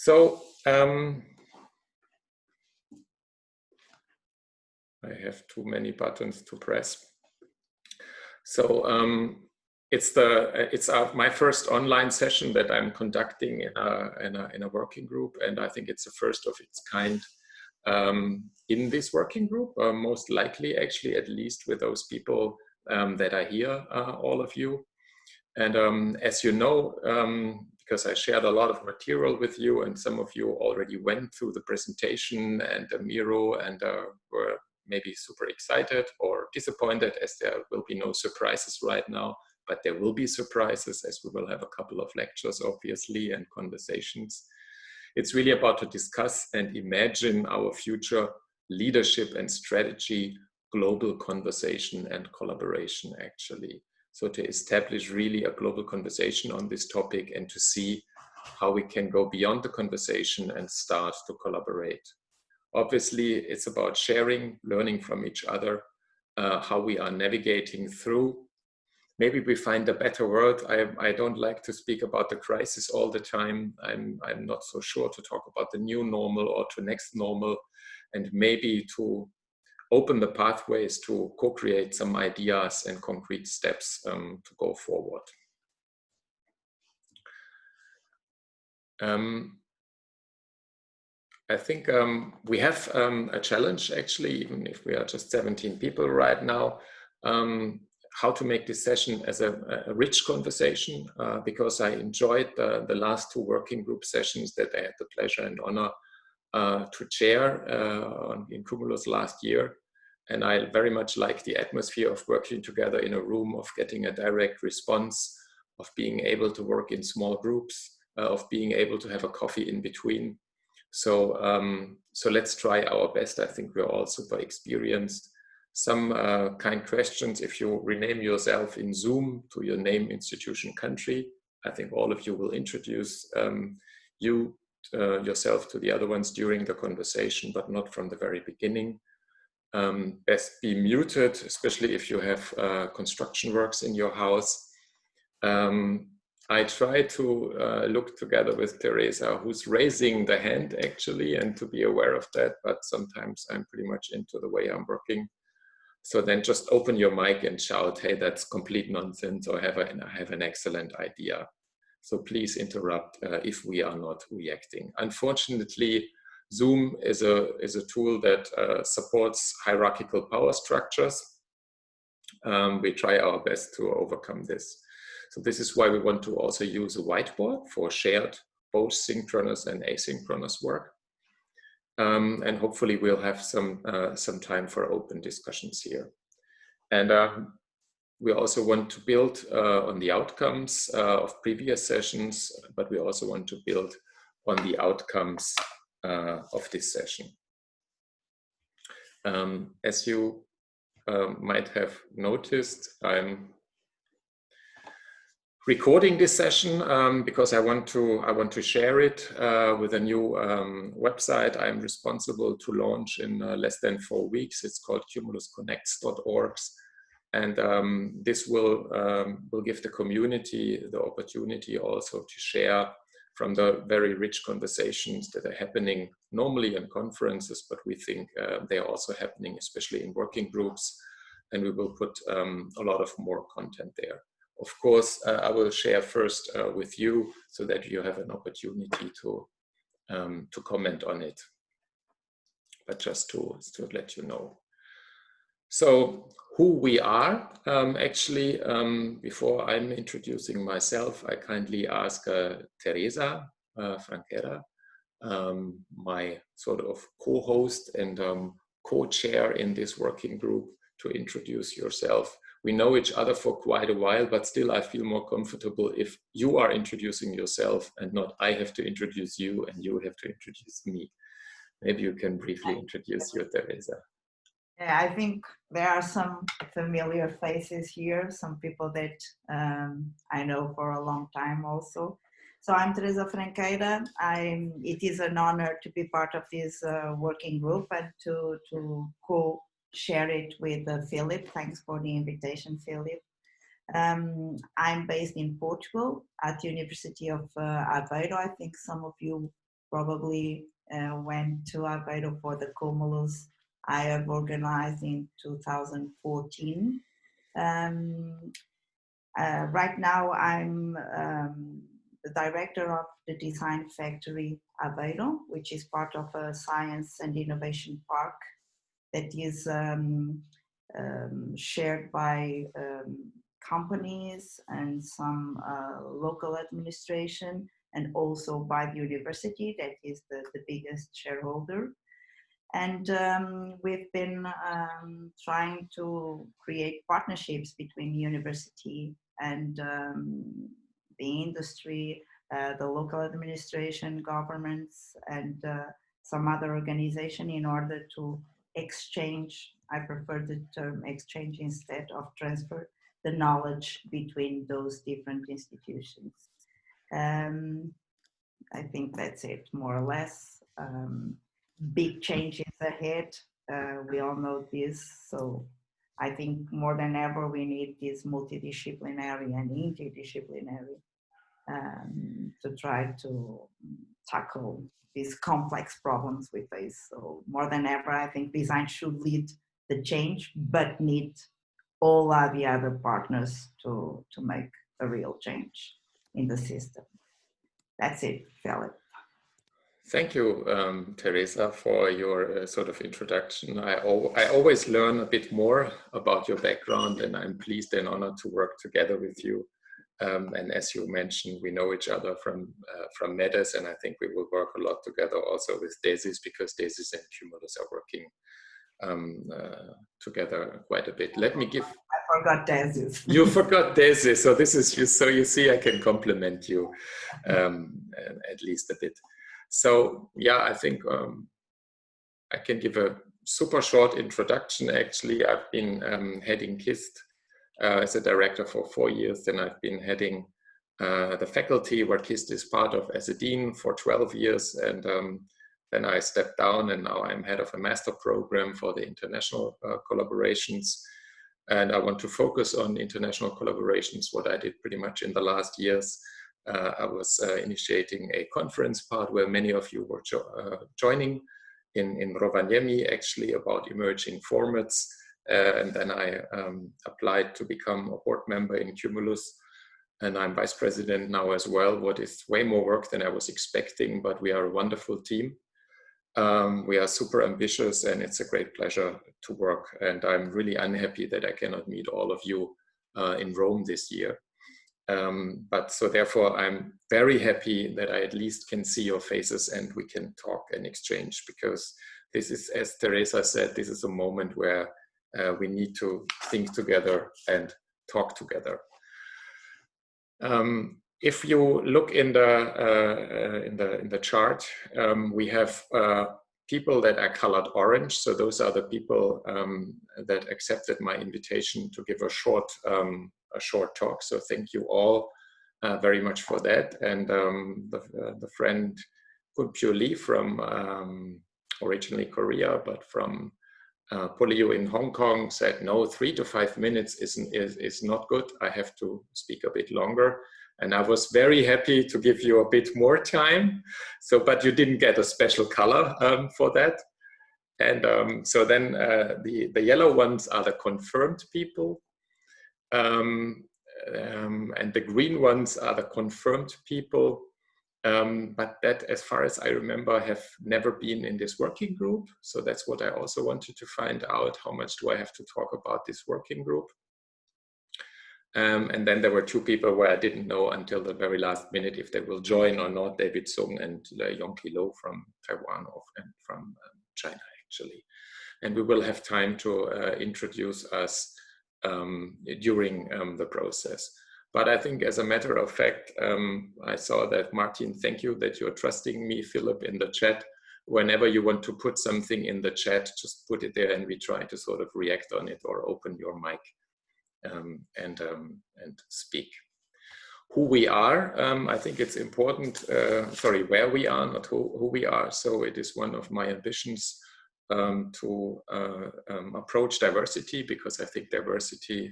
So I have too many buttons to press. So it's my first online session that I'm conducting in a working group, and I think it's the first of its kind in this working group, most likely actually, at least with those people that are here, all of you. And as you know, because I shared a lot of material with you, and some of you already went through the presentation and the Miro and were maybe super excited or disappointed, as there will be no surprises right now, but there will be surprises as we will have a couple of lectures, obviously, and conversations. It's really about to discuss and imagine our future leadership and strategy, global conversation and collaboration, actually. So to establish really a global conversation on this topic and to see how we can go beyond the conversation and start to collaborate. Obviously, it's about sharing, learning from each other, how we are navigating through. Maybe we find a better word. I don't like to speak about the crisis all the time. I'm not so sure to talk about the new normal or to next normal, and maybe to open the pathways to co-create some ideas and concrete steps to go forward. I think we have a challenge, actually, even if we are just 17 people right now, how to make this session as a rich conversation, because I enjoyed the last two working group sessions that I had the pleasure and honor to chair in Cumulus last year. And I very much like the atmosphere of working together in a room, of getting a direct response, of being able to work in small groups, of being able to have a coffee in between. So, so let's try our best. I think we're all super experienced. Some kind questions: if you rename yourself in Zoom to your name, institution, country, I think all of you will introduce yourself to the other ones during the conversation, but not from the very beginning. Best be muted, especially if you have construction works in your house. I try to look together with Teresa, who's raising the hand actually, and to be aware of that, but sometimes I'm pretty much into the way I'm working. So then just open your mic and shout, hey, that's complete nonsense, or I have an excellent idea. So please interrupt if we are not reacting. Unfortunately, Zoom is a tool that supports hierarchical power structures. We try our best to overcome this. So this is why we want to also use a whiteboard for shared both synchronous and asynchronous work. And hopefully we'll have some time for open discussions here. And we also want to build on the outcomes of previous sessions, but we also want to build on the outcomes of this session. As you might have noticed, I'm recording this session because I want to share it with a new website I'm responsible to launch in less than 4 weeks. It's called cumulusconnects.org, and this will give the community the opportunity also to share from the very rich conversations that are happening normally in conferences, but we think they are also happening especially in working groups, and we will put a lot of more content there. Of course, I will share first with you so that you have an opportunity to comment on it, but just to let you know. So who we are, actually, before I'm introducing myself, I kindly ask Teresa Franquera, my sort of co-host and co-chair in this working group, to introduce yourself. We know each other for quite a while, but still I feel more comfortable if you are introducing yourself and not I have to introduce you and you have to introduce me. Maybe you can briefly introduce you, Teresa. Yeah, I think there are some familiar faces here, some people that I know for a long time also. So I'm Teresa Franqueira. It is an honor to be part of this working group and to co-share it with Philip. Thanks for the invitation, Philip. I'm based in Portugal at the University of Aveiro. I think some of you probably went to Aveiro for the Cumulus I have organized in 2014. Right now I'm the director of the Design Factory Aveiro, which is part of a science and innovation park that is shared by companies and some local administration, and also by the university that is the biggest shareholder. And we've been trying to create partnerships between university and the industry, the local administration, governments, and some other organization in order to exchange, I prefer the term exchange instead of transfer, the knowledge between those different institutions. I think that's it, more or less. Big changes ahead. We all know this. So I think more than ever, we need this multidisciplinary and interdisciplinary to try to tackle these complex problems we face. So more than ever, I think design should lead the change, but need all the other partners to make a real change in the system. That's it, Philip. Thank you, Teresa, for your sort of introduction. I always learn a bit more about your background, and I'm pleased and honored to work together with you. And as you mentioned, we know each other from MEDES, and I think we will work a lot together also with DESIS, because DESIS and Cumulus are working together quite a bit. Let me give... I forgot DESIS. You forgot DESIS, so this is just so you see I can compliment you at least a bit. So yeah, I think I can give a super short introduction. Actually, I've been heading KIST as a director for 4 years. Then I've been heading the faculty where KIST is part of as a dean for 12 years. And then I stepped down, and now I'm head of a master program for the international collaborations. And I want to focus on international collaborations, what I did pretty much in the last years. I was initiating a conference part where many of you were joining in Rovaniemi, actually, about emerging formats. And then I applied to become a board member in Cumulus. And I'm vice president now as well, what is way more work than I was expecting, but we are a wonderful team. We are super ambitious, and it's a great pleasure to work. And I'm really unhappy that I cannot meet all of you in Rome this year. But so therefore, I'm very happy that I at least can see your faces and we can talk and exchange, because this is, as Teresa said, this is a moment where we need to think together and talk together. If you look in the chart, we have people that are colored orange. So those are the people that accepted my invitation to give a short talk. So thank you all very much for that. And the friend Kunpyo Lee from originally Korea, but from Polio in Hong Kong said, no, 3 to 5 minutes is not good. I have to speak a bit longer. And I was very happy to give you a bit more time. So, but you didn't get a special color for that. And so then the yellow ones are the confirmed people. And the green ones are the confirmed people. But that, as far as I remember, have never been in this working group. So that's what I also wanted to find out. How much do I have to talk about this working group? And then there were 2 people where I didn't know until the very last minute if they will join or not, David Sung and Yongki Lo from Taiwan and from China, actually. And we will have time to introduce us during the process. But I think as a matter of fact, I saw that, Martin, thank you that you're trusting me, Philip, in the chat. Whenever you want to put something in the chat, just put it there and we try to sort of react on it or open your mic and speak. Who we are, I think it's important, sorry, where we are, not who we are. So it is one of my ambitions to approach diversity, because I think diversity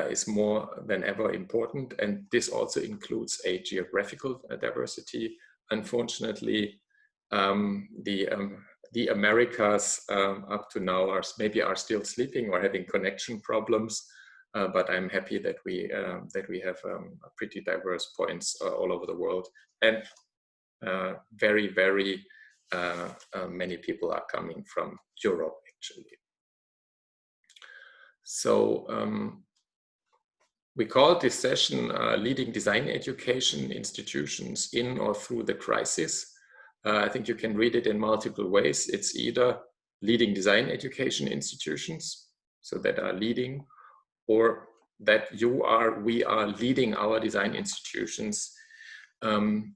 is more than ever important. And this also includes a geographical diversity. Unfortunately, the Americas up to now are still sleeping or having connection problems, but I'm happy that we have pretty diverse points all over the world, and very many people are coming from Europe actually. So we called this session Leading Design Education Institutions in or Through the Crisis. I think you can read it in multiple ways. It's either leading design education institutions, so that are leading, or that we are leading our design institutions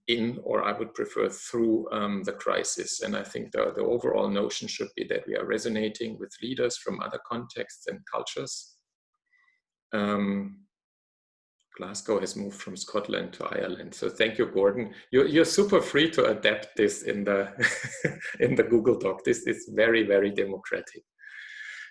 in, or I would prefer through the crisis. And I think the overall notion should be that we are resonating with leaders from other contexts and cultures. Glasgow has moved from Scotland to Ireland. So thank you, Gordon. You're super free to adapt this in the in the Google Doc. This is very democratic.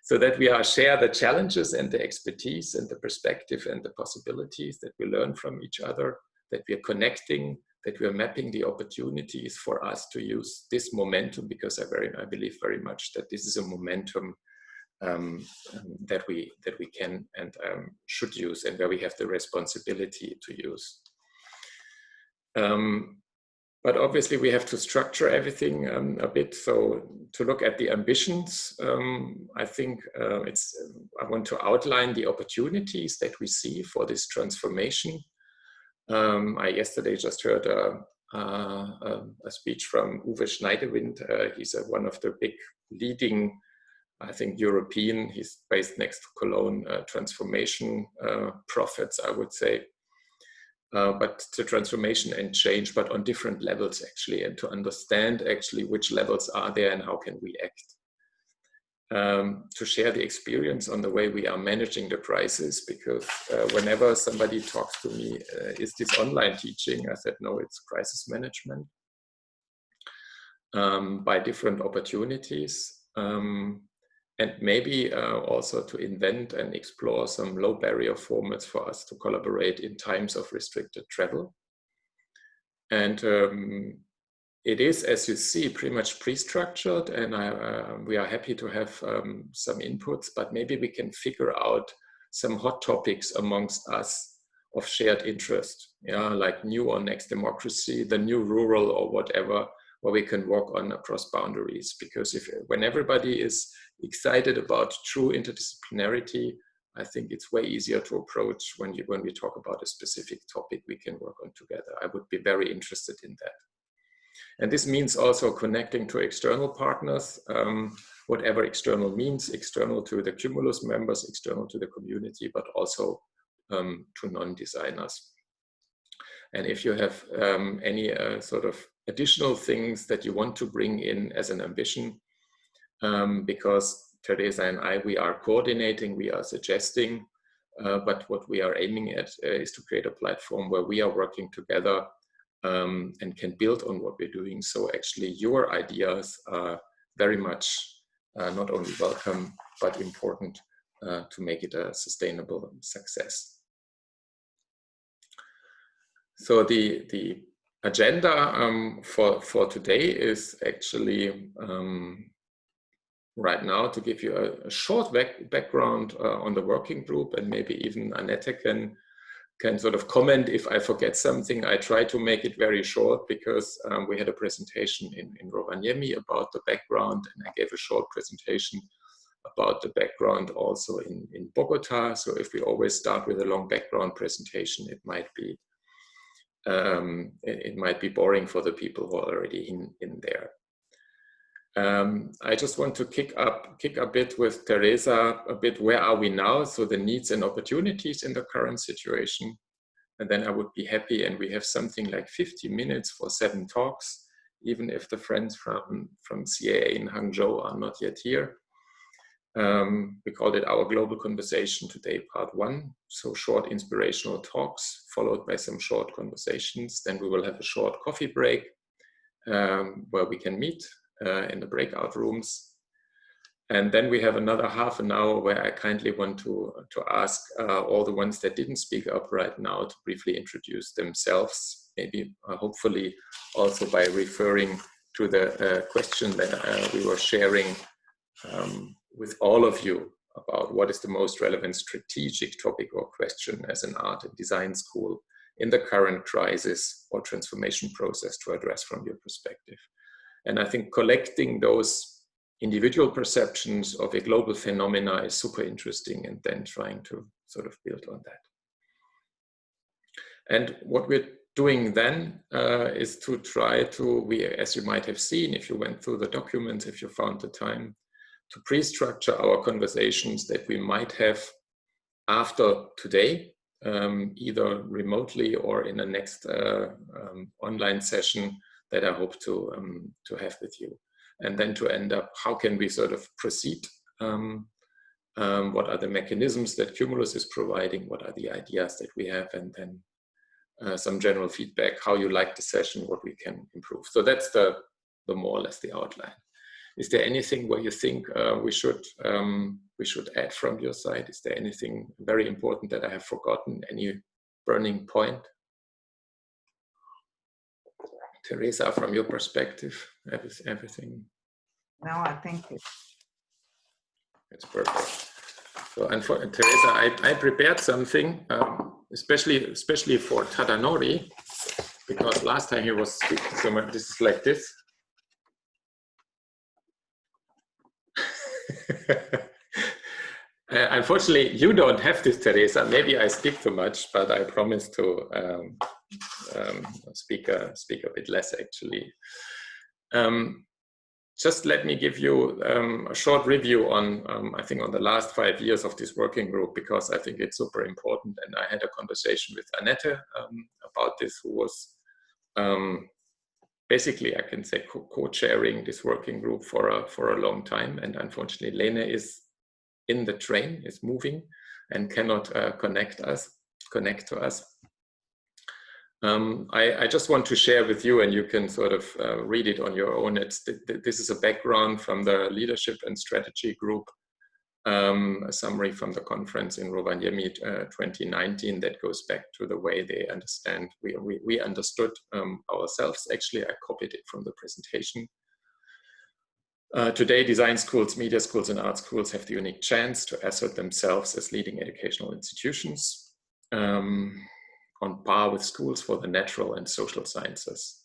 So that we share the challenges and the expertise and the perspective and the possibilities, that we learn from each other, that we are connecting, that we are mapping the opportunities for us to use this momentum, because I believe very much that this is a momentum that we can and should use, and where we have the responsibility to use. But obviously we have to structure everything a bit. So to look at the ambitions, I think I want to outline the opportunities that we see for this transformation. I yesterday just heard a speech from Uwe Schneidewind. He's one of the big leading, I think, European, he's based next to Cologne, transformation prophets, I would say. But the transformation and change, but on different levels actually, and to understand actually which levels are there and how can we act. To share the experience on the way we are managing the crisis, because whenever somebody talks to me, is this online teaching? I said, no, it's crisis management by different opportunities. And maybe also to invent and explore some low barrier formats for us to collaborate in times of restricted travel. And it is, as you see, pretty much pre-structured, and we are happy to have some inputs, but maybe we can figure out some hot topics amongst us of shared interest, like new or next democracy, the new rural or whatever, where we can work on across boundaries. Because when everybody is excited about true interdisciplinarity, I think it's way easier to approach when we talk about a specific topic we can work on together. I would be very interested in that. And this means also connecting to external partners, whatever external means, external to the Cumulus members, external to the community, but also to non-designers. And if you have any sort of additional things that you want to bring in as an ambition, because Teresa and we are coordinating, we are suggesting, but what we are aiming at is to create a platform where we are working together and can build on what we're doing. So actually your ideas are very much not only welcome, but important to make it a sustainable success. So the agenda for today is actually right now to give you a short background on the working group, and maybe even Annette can sort of comment if I forget something. I try to make it very short because we had a presentation in Rovaniemi about the background, and I gave a short presentation about the background also in Bogota. So if we always start with a long background presentation, it might be boring for the people who are already in there. I just want to kick a bit with Teresa a bit. Where are we now? So the needs and opportunities in the current situation. And then I would be happy, and we have something like 50 minutes for 7 talks, even if the friends from CAA in Hangzhou are not yet here. We called it Our Global Conversation today, part 1. So short inspirational talks followed by some short conversations. Then we will have a short coffee break where we can meet in the breakout rooms. And then we have another half an hour where I kindly want to ask all the ones that didn't speak up right now to briefly introduce themselves, maybe hopefully also by referring to the question that we were sharing with all of you about what is the most relevant strategic topic or question as an art and design school in the current crisis or transformation process to address from your perspective. And I think collecting those individual perceptions of a global phenomena is super interesting, and then trying to sort of build on that. And what we're doing then is to try to, as you might have seen if you went through the documents, if you found the time, to pre-structure our conversations that we might have after today, either remotely or in the next online session that I hope to have with you. And then to end up, how can we sort of proceed? What are the mechanisms that Cumulus is providing? What are the ideas that we have? And then some general feedback, how you like the session, what we can improve. So that's the more or less the outline. Is there anything where you think we should add from your side? Is there anything very important that I have forgotten? Any burning point? Teresa, from your perspective, everything? No, I think it's perfect. So, and for Teresa, I prepared something, especially for Tadanori, because last time he was speaking so much. This is like this. Unfortunately, you don't have this, Teresa. Maybe I speak too much, but I promise to speak a bit less, actually. Just let me give you a short review on, I think, on the last 5 years of this working group, because I think it's super important. And I had a conversation with Annette about this, who was basically, I can say, co-chairing this working group for a long time. And unfortunately, Lene is in the train, is moving, and cannot connect to us. I just want to share with you, and you can sort of read it on your own. This is a background from the Leadership and Strategy Group, a summary from the conference in Rovaniemi 2019 that goes back to the way they understand. We understood ourselves. Actually, I copied it from the presentation. Today, design schools, media schools, and art schools have the unique chance to assert themselves as leading educational institutions on par with schools for the natural and social sciences,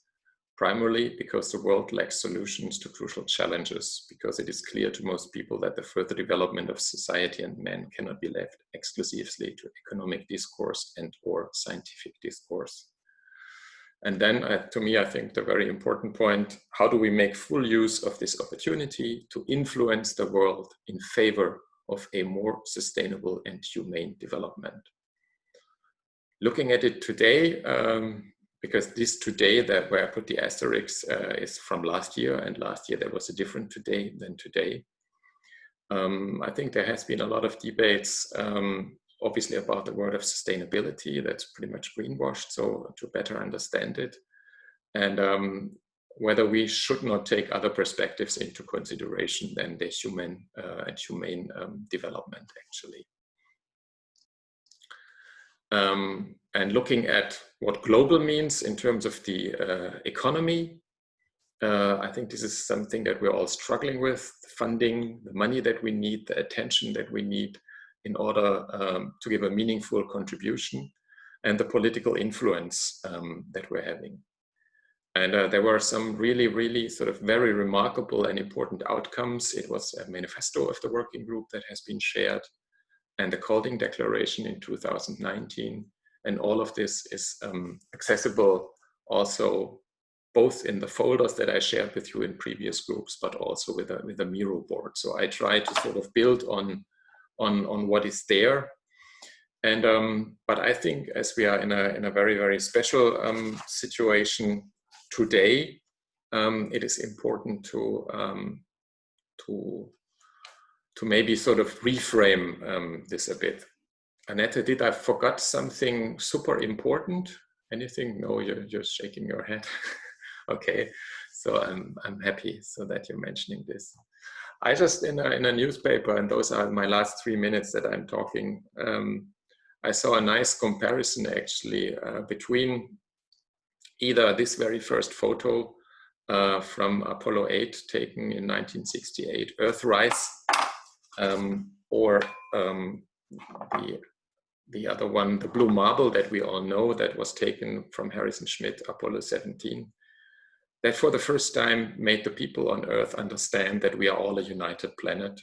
primarily because the world lacks solutions to crucial challenges, because it is clear to most people that the further development of society and man cannot be left exclusively to economic discourse and or scientific discourse. And then, to me, I think the very important point, how do we make full use of this opportunity to influence the world in favor of a more sustainable and humane development? Looking at it today, because this today, that where I put the asterisk, is from last year, and last year there was a different today than today. I think there has been a lot of debates, obviously, about the word of sustainability. That's pretty much greenwashed, so to better understand it, and whether we should not take other perspectives into consideration than the human and humane development, actually. And looking at what global means in terms of the economy, I think this is something that we're all struggling with: funding, the money that we need, the attention that we need in order to give a meaningful contribution, and the political influence that we're having. And there were some really, really sort of very remarkable and important outcomes. It was a manifesto of the working group that has been shared, and the Calding Declaration in 2019. And all of this is accessible also both in the folders that I shared with you in previous groups, but also with a Miro board. So I try to sort of build on what is there. And but I think as we are in a very, very special situation today, it is important to maybe sort of reframe this a bit. Annette, did I forgot something super important? Anything? No, you're shaking your head. Okay, so I'm happy so that you're mentioning this. I just in a newspaper, and those are my last 3 minutes that I'm talking. I saw a nice comparison actually between either this very first photo from Apollo 8 taken in 1968, Earthrise, or the other one, the blue marble that we all know, that was taken from Harrison Schmitt, Apollo 17, that for the first time made the people on Earth understand that we are all a united planet,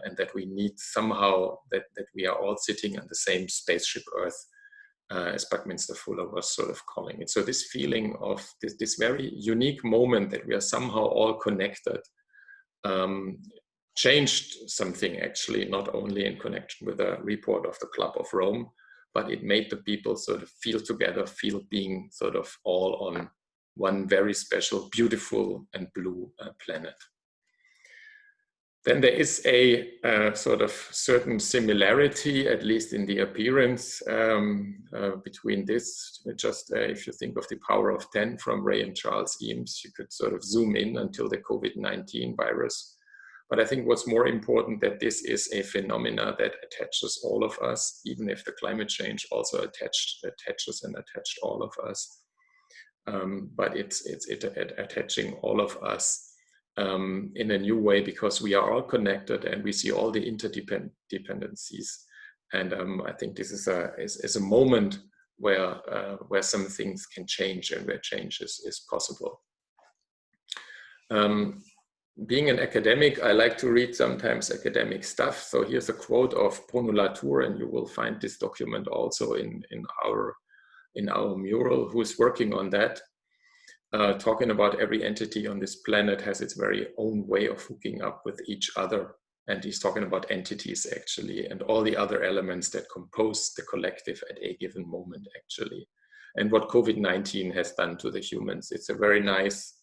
and that we need somehow, that we are all sitting on the same spaceship Earth, as Buckminster Fuller was sort of calling it. So this feeling of this very unique moment that we are somehow all connected, changed something actually, not only in connection with a report of the Club of Rome, but it made the people sort of feel together, feel being sort of all on one very special, beautiful and blue planet. Then there is a sort of certain similarity, at least in the appearance, between this. Just if you think of the power of 10 from Ray and Charles Eames, you could sort of zoom in until the COVID-19 virus. But I think what's more important, that this is a phenomena that attaches all of us, even if the climate change also attaches and attached all of us. But it's attaching all of us in a new way, because we are all connected and we see all the interdependencies. And I think this is a moment where some things can change and where change is possible. Being an academic, I like to read sometimes academic stuff. So here's a quote of Bruno Latour, and you will find this document also in our mural, who is working on that, talking about every entity on this planet has its very own way of hooking up with each other. And he's talking about entities actually, and all the other elements that compose the collective at a given moment actually. And what COVID-19 has done to the humans. It's a very nice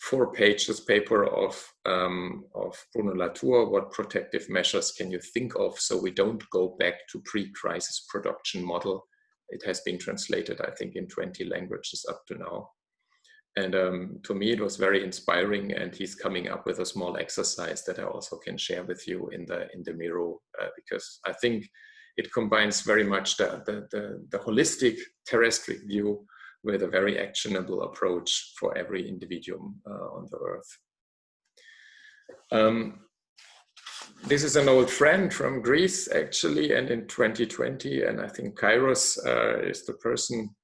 4 pages paper of Bruno Latour. What protective measures can you think of so we don't go back to pre-crisis production model? It has been translated, I think, in 20 languages up to now. And to me, it was very inspiring. And he's coming up with a small exercise that I also can share with you in the Miro, because I think it combines very much the holistic terrestrial view with a very actionable approach for every individuum on the Earth. This is an old friend from Greece, actually, and in 2020, and I think Kairos is the person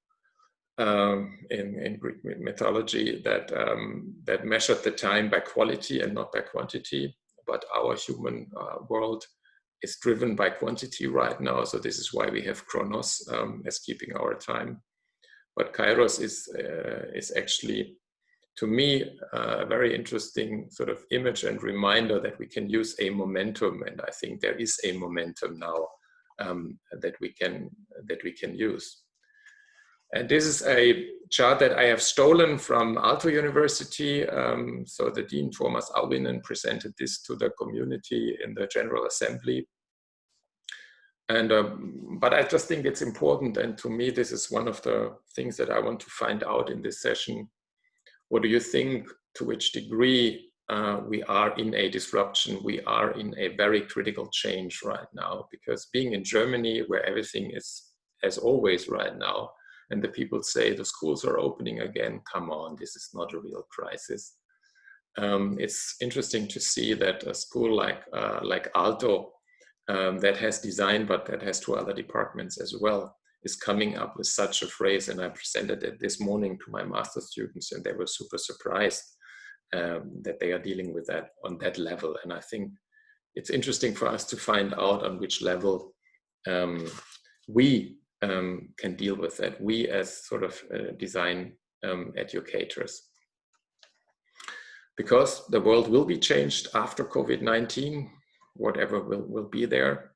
in Greek mythology that measured the time by quality and not by quantity. But our human world is driven by quantity right now, so this is why we have Chronos as keeping our time. But Kairos is actually, to me, a very interesting sort of image and reminder that we can use a momentum, and I think there is a momentum now that we can use. And this is a chart that I have stolen from Aalto University. So the Dean Thomas Auvinen presented this to the community in the General Assembly. And, but I just think it's important, and to me this is one of the things that I want to find out in this session. What do you think, to which degree we are in a disruption? We are in a very critical change right now, because being in Germany, where everything is as always right now, and the people say the schools are opening again, come on, this is not a real crisis. It's interesting to see that a school like Aalto, that has design, but that has 2 other departments as well, is coming up with such a phrase. And I presented it this morning to my master students, and they were super surprised that they are dealing with that on that level. And I think it's interesting for us to find out on which level we can deal with that, we as sort of design educators. Because the world will be changed after COVID-19, whatever will be there.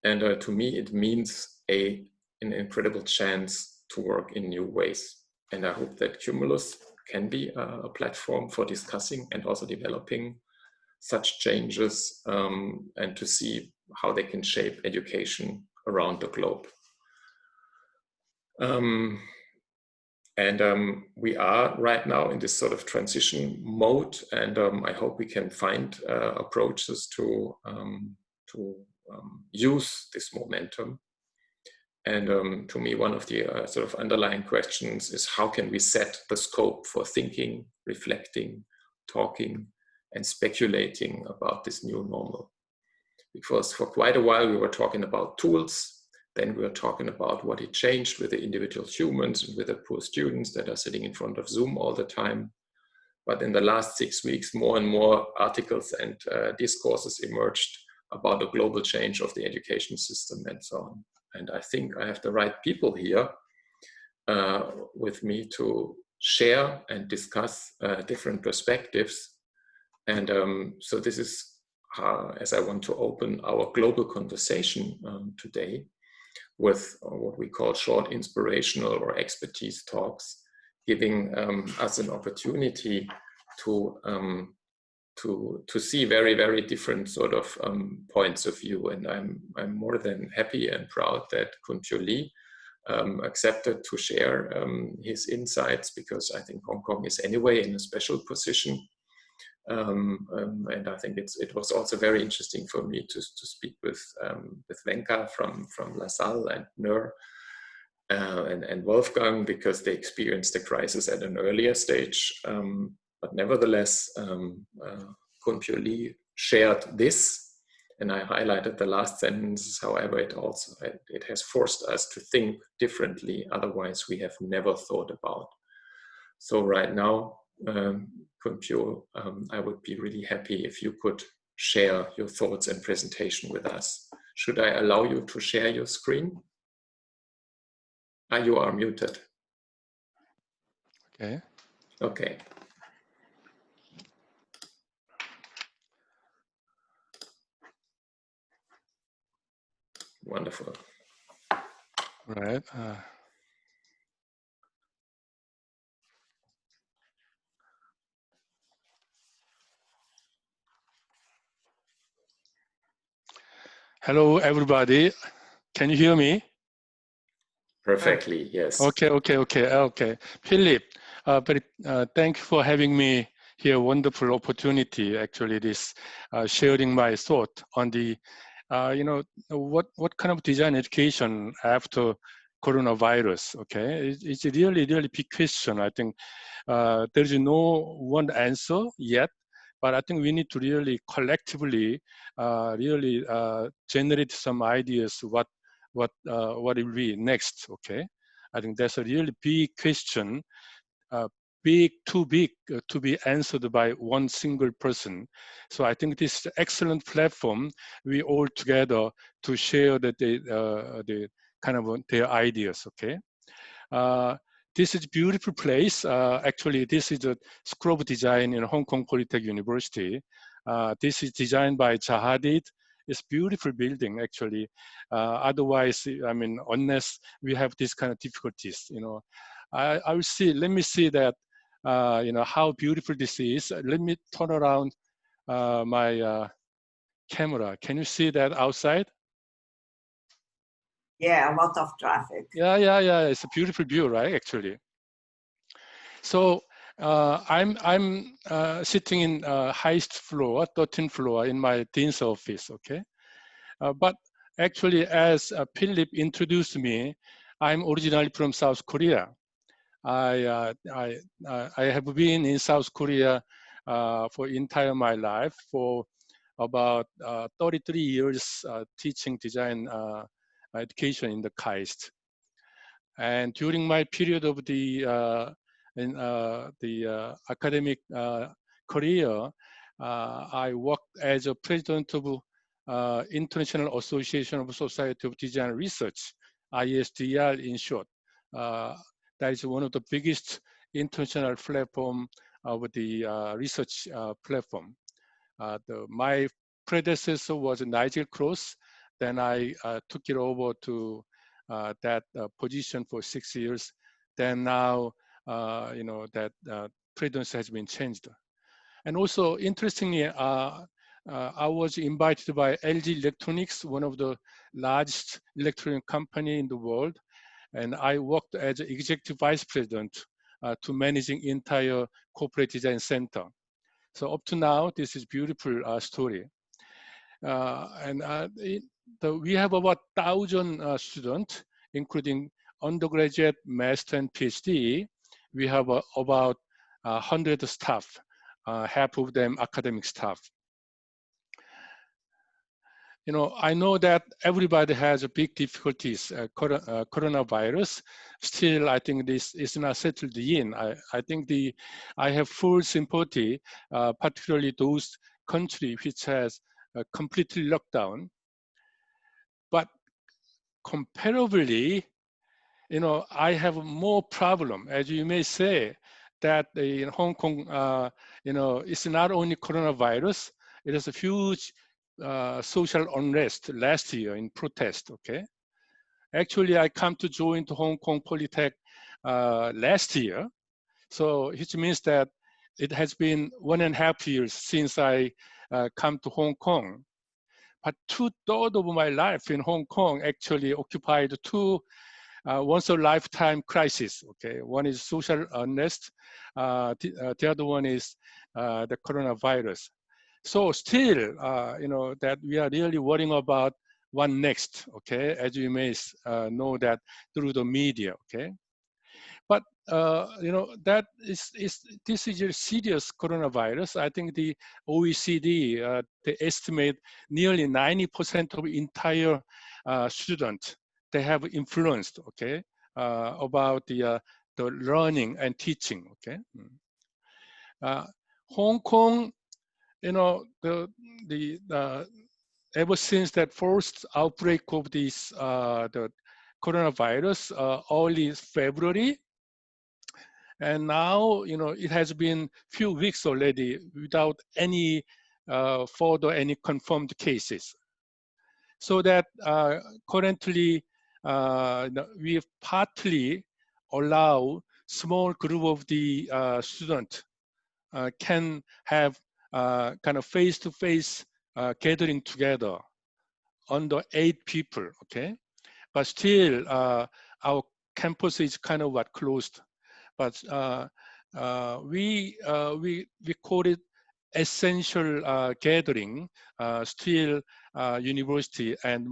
And to me, it means an incredible chance to work in new ways. And I hope that Cumulus can be a platform for discussing and also developing such changes, and to see how they can shape education around the globe. We are right now in this sort of transition mode, and I hope we can find approaches to use this momentum. And to me, one of the sort of underlying questions is how can we set the scope for thinking, reflecting, talking, and speculating about this new normal? Because for quite a while we were talking about tools, then we were talking about what it changed with the individual humans and with the poor students that are sitting in front of Zoom all the time. But in the last 6 weeks, more and more articles and discourses emerged about the global change of the education system and so on. And I think I have the right people here with me to share and discuss different perspectives. And so this is as I want to open our global conversation today with what we call short inspirational or expertise talks, giving us an opportunity to see very, very different sort of points of view. And I'm more than happy and proud that Kun-Pyo Lee accepted to share his insights, because I think Hong Kong is anyway in a special position. And I think it was also very interesting for me to speak with Wenka from LaSalle and Nur and Wolfgang, because they experienced the crisis at an earlier stage. But nevertheless, Kun-Pyo Lee shared this, and I highlighted the last sentence. However, it has forced us to think differently. Otherwise, we have never thought about. So right now, Kun-Pyo, I would be really happy if you could share your thoughts and presentation with us. Should I allow you to share your screen? You are muted. Okay. Okay. Wonderful. Right. Hello, everybody. Can you hear me? Perfectly, yes. Okay. Philip, thank you for having me here. Wonderful opportunity, actually, this sharing my thought on the, what kind of design education after coronavirus, okay? It's a really, really big question. I think there's no one answer yet, but I think we need to really collectively generate some ideas what it will be next, okay? I think that's a really big question, too big to be answered by one single person. So I think this is an excellent platform, we all together to share the kind of their ideas, okay? This is a beautiful place. Actually, this is a School of Design in Hong Kong Polytechnic University. This is designed by Jahadid. It's beautiful building, actually. Otherwise, I mean, unless we have this kind of difficulties, I will see, let me see that, how beautiful this is. Let me turn around my camera. Can you see that outside? Yeah, a lot of traffic. Yeah. It's a beautiful view, right? Actually. So I'm sitting in highest floor, 13th floor, in my dean's office. Okay, but actually, as Philip introduced me, I'm originally from South Korea. I have been in South Korea for entire my life, for about 33 years teaching design education in the KAIST. And during my period of the academic career, I worked as a president of International Association of Society of Design Research, ISDR in short. That is one of the biggest international platform of the research platform. My predecessor was Nigel Cross. Then I took it over to that position for 6 years. Then now, that presidency has been changed. And also, interestingly, I was invited by LG Electronics, one of the largest electronic company in the world. And I worked as executive vice president to managing entire corporate design center. So up to now, this is beautiful story. We have about 1,000 students including undergraduate, master, and PhD. We have about 100 staff, half of them academic staff. You know, I know that everybody has big difficulties, coronavirus. Still, I think this is not settled in. I think I have full sympathy, particularly those countries which has completely locked down. But comparably, you know, I have more problem, as you may say, that in Hong Kong, you know, it's not only coronavirus, it is a huge social unrest last year in protest, okay? Actually, I come to join to Hong Kong Polytech last year. So which means that it has been 1.5 years since I come to Hong Kong. But 2/3 of my life in Hong Kong actually occupied two once a lifetime crisis, okay? One is social unrest, the other one is the coronavirus. So still, you know, that we are really worrying about what next, okay? As you may know that through the media, okay? But, you know, this is a serious coronavirus. I think the OECD, they estimate nearly 90% of entire students, they have influenced, okay, about the learning and teaching, okay? Hong Kong, you know, ever since that first outbreak of this the coronavirus, early February, and now, you know, it has been few weeks already without any further any confirmed cases. So that currently we partly allow small group of the students can have kind of face-to-face gathering together under 8 people, okay? But still, our campus is kind of closed. But we call it essential gathering. Still, university and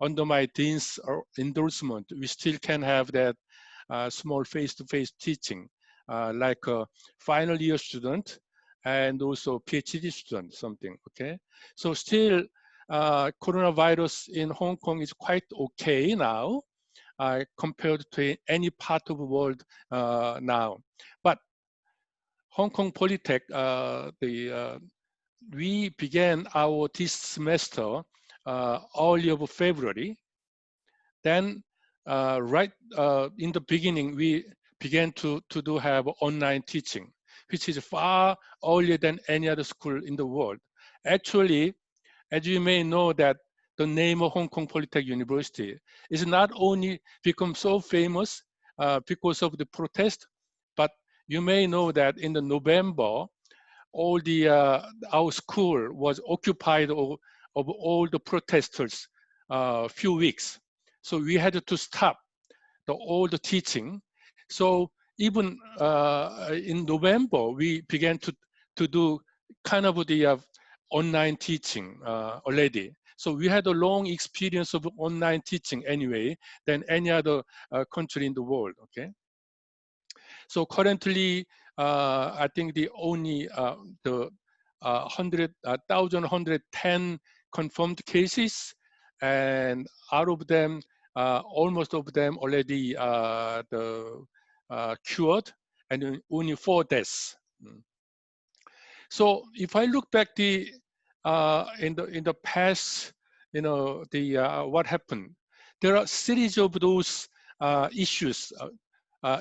under my dean's endorsement, we still can have that small face-to-face teaching, like a final year student and also PhD student, something, okay? So still, coronavirus in Hong Kong is quite okay now, compared to any part of the world now. But Hong Kong Polytech, we began this semester early of February. Then right in the beginning, we began to have online teaching, which is far earlier than any other school in the world. Actually, as you may know that the name of Hong Kong Polytech University is not only become so famous because of the protest, but you may know that in the November, all the our school was occupied of all the protesters few weeks. So we had to stop all the teaching. So even in November, we began to do kind of the online teaching already. So we had a long experience of online teaching anyway than any other country in the world, okay? So currently, I think the only the 1,110 confirmed cases, and out of them, almost of them already cured, and only 4 deaths. So if I look back in the past, you know, what happened, there are a series of those issues.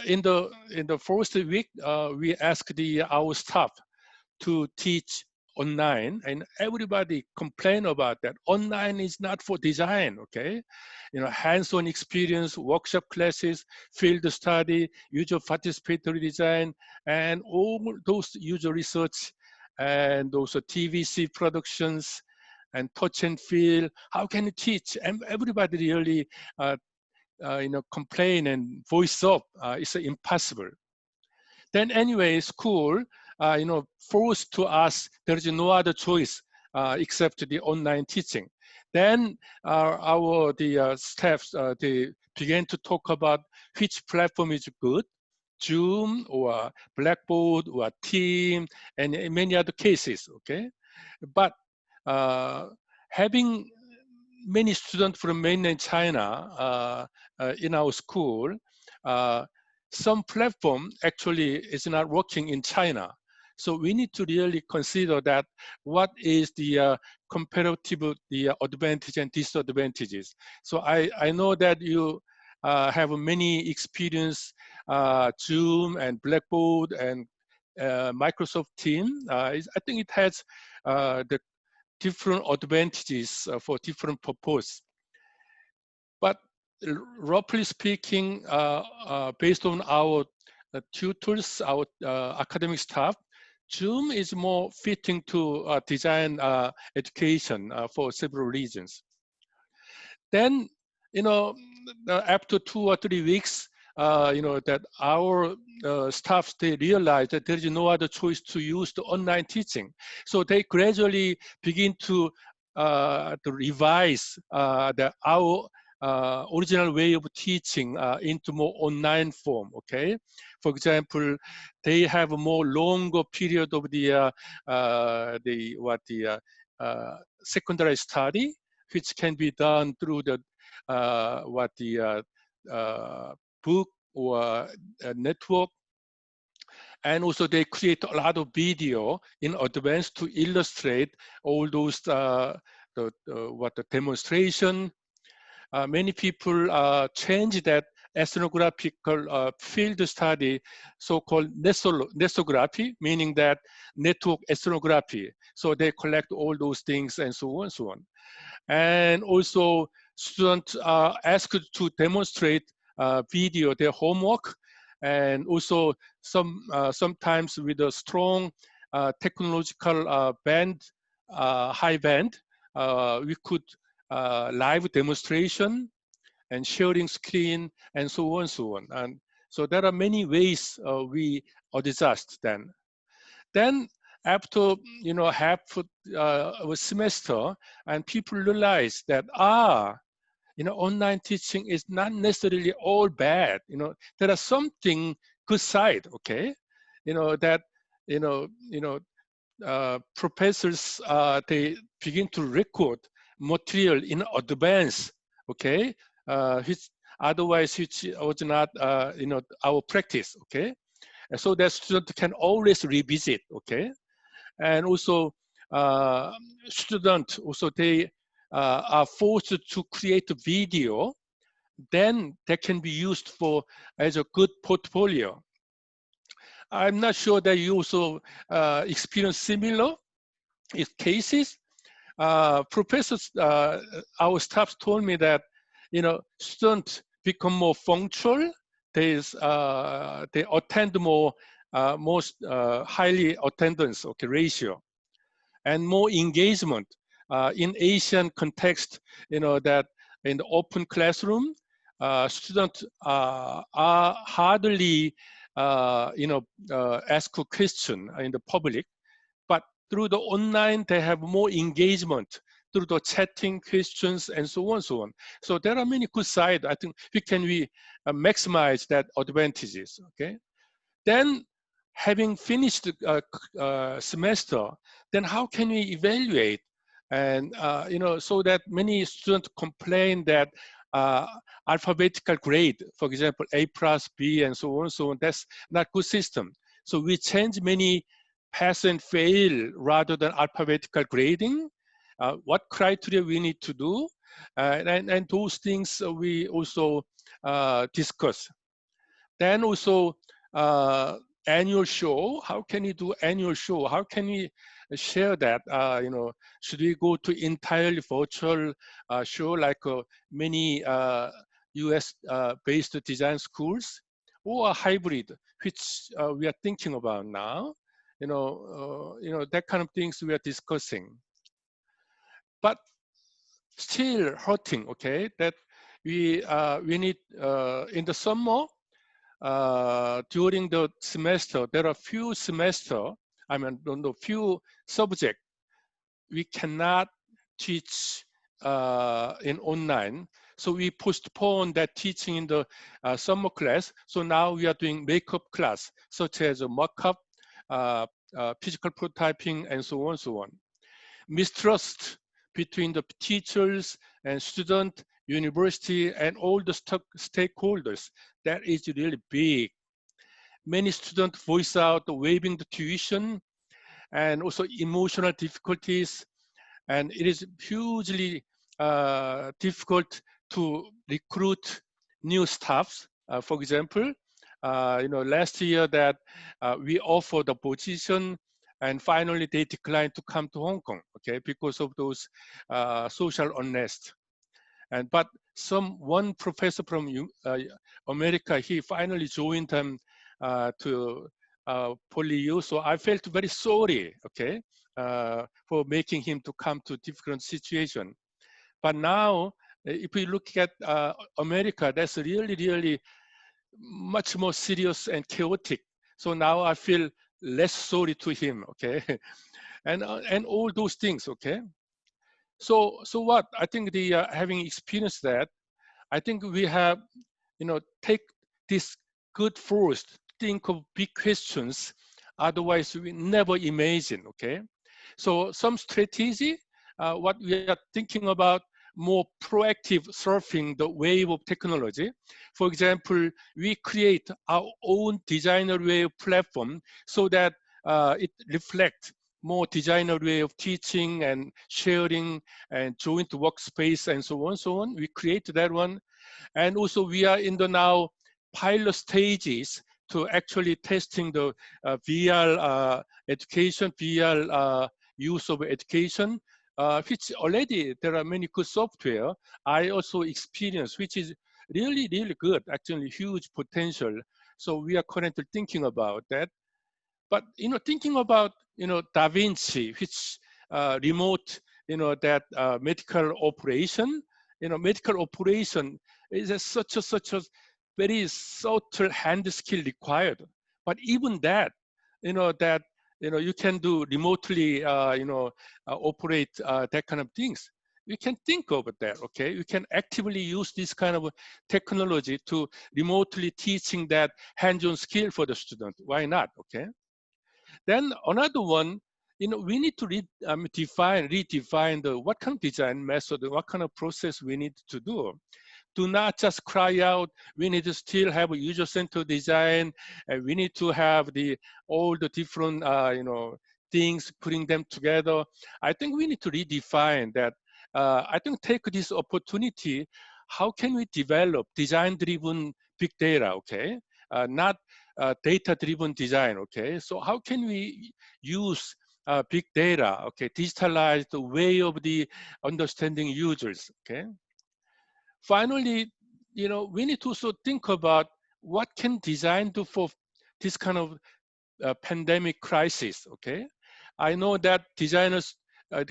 In the first week, we asked our staff to teach online, and everybody complained about that. Online is not for design, okay? You know, hands-on experience, workshop classes, field study, user participatory design, and all those user research, and also TVC productions, and touch and feel. How can you teach? And everybody really, you know, complain and voice up. It's impossible. Then anyway, school, you know, forced to us, there is no other choice except the online teaching. Then the staffs they began to talk about which platform is good, Zoom or Blackboard or Team, and in many other cases. Okay, but having many students from mainland China in our school, some platform actually is not working in China. So we need to really consider that what is the comparative advantage and disadvantages. So I know that you have many experience Zoom and Blackboard and Microsoft Team. I think it has the different advantages for different purpose. But roughly speaking, based on our tutors, our academic staff, Zoom is more fitting to design education for several reasons. Then, after 2 or 3 weeks, that our staff, they realize that there is no other choice to use the online teaching. So they gradually begin to revise our original way of teaching into more online form. Okay, for example, they have a more longer period of the secondary study, which can be done through the book or network. And also they create a lot of video in advance to illustrate all those the demonstration. Many people change that ethnographical field study, so-called nethnography, meaning that network ethnography. So they collect all those things and so on and so on. And also students are asked to demonstrate video, their homework, and also sometimes with a strong technological band, high band, we could live demonstration and sharing screen and so on and so on. And so there are many ways we adjust then. Then after half a semester, and people realize that online teaching is not necessarily all bad. There are something good side. Okay, that professors they begin to record material in advance. Okay, which otherwise which was not our practice. Okay, and so that student can always revisit. Okay. And also students also they are forced to create a video, then that can be used for as a good portfolio. I'm not sure that you also experience similar cases. Professors, our staff told me that students become more punctual. They attend more highly attendance ratio, and more engagement in Asian context. That in the open classroom, students are hardly ask a question in the public, but through the online they have more engagement through the chatting, questions, and so on and so on. So there are many good sides. I think we can maximize that advantages. Okay, then having finished the semester, then how can we evaluate? And so that many students complain that alphabetical grade, for example, A plus B and so on, that's not good system. So we change many pass and fail rather than alphabetical grading. What criteria we need to do, and those things we also discuss. Then also annual show. How can you do annual show? How can we share that? Should we go to entirely virtual show like many US based design schools, or a hybrid, which we are thinking about now? That kind of things we are discussing. But still hurting. Okay, that we need in the summer. During the semester, there are few few subjects we cannot teach in online. So we postponed that teaching in the summer class. So now we are doing makeup class, such as a mock-up, physical prototyping, and so on, so on. Mistrust between the teachers and student, university, and all the stakeholders, that is really big. Many students voice out waiving the tuition and also emotional difficulties. And it is hugely difficult to recruit new staffs. For example, last year that we offered the position, and finally they declined to come to Hong Kong, okay, because of those social unrest. But one professor from America, he finally joined them to PolyU. So I felt very sorry, okay, for making him to come to different situation. But now, if we look at America, that's really, really much more serious and chaotic. So now I feel less sorry to him, okay, and all those things, okay. So what I think having experienced that, I think we have, take this good first, think of big questions. Otherwise, we never imagine, okay? So some strategy, what we are thinking about, more proactive surfing the wave of technology. For example, we create our own designer wave platform so that it reflects more designer way of teaching and sharing and joint workspace and so on, so on. We create that one. And also we are in the now pilot stages to actually testing the VR education, VR use of education, which already there are many good software I also experienced, which is really, really good, actually huge potential. So we are currently thinking about that. But, thinking about, Da Vinci, which remote, that medical operation, medical operation is such a very subtle hand skill required. But even that, you can do remotely, operate that kind of things. You can think of that, okay? You can actively use this kind of technology to remotely teaching that hands-on skill for the student. Why not, okay? Then another one, we need to redefine what kind of design method, what kind of process we need to do. Do not just cry out, we need to still have a user-centered design, and we need to have all the different, things, putting them together. I think we need to redefine that. I think take this opportunity, how can we develop design-driven big data, okay? Not data-driven design, okay? So how can we use big data, okay? Digitalize the way of the understanding users, okay? Finally, we need to also think about what can design do for this kind of pandemic crisis, okay? I know that designers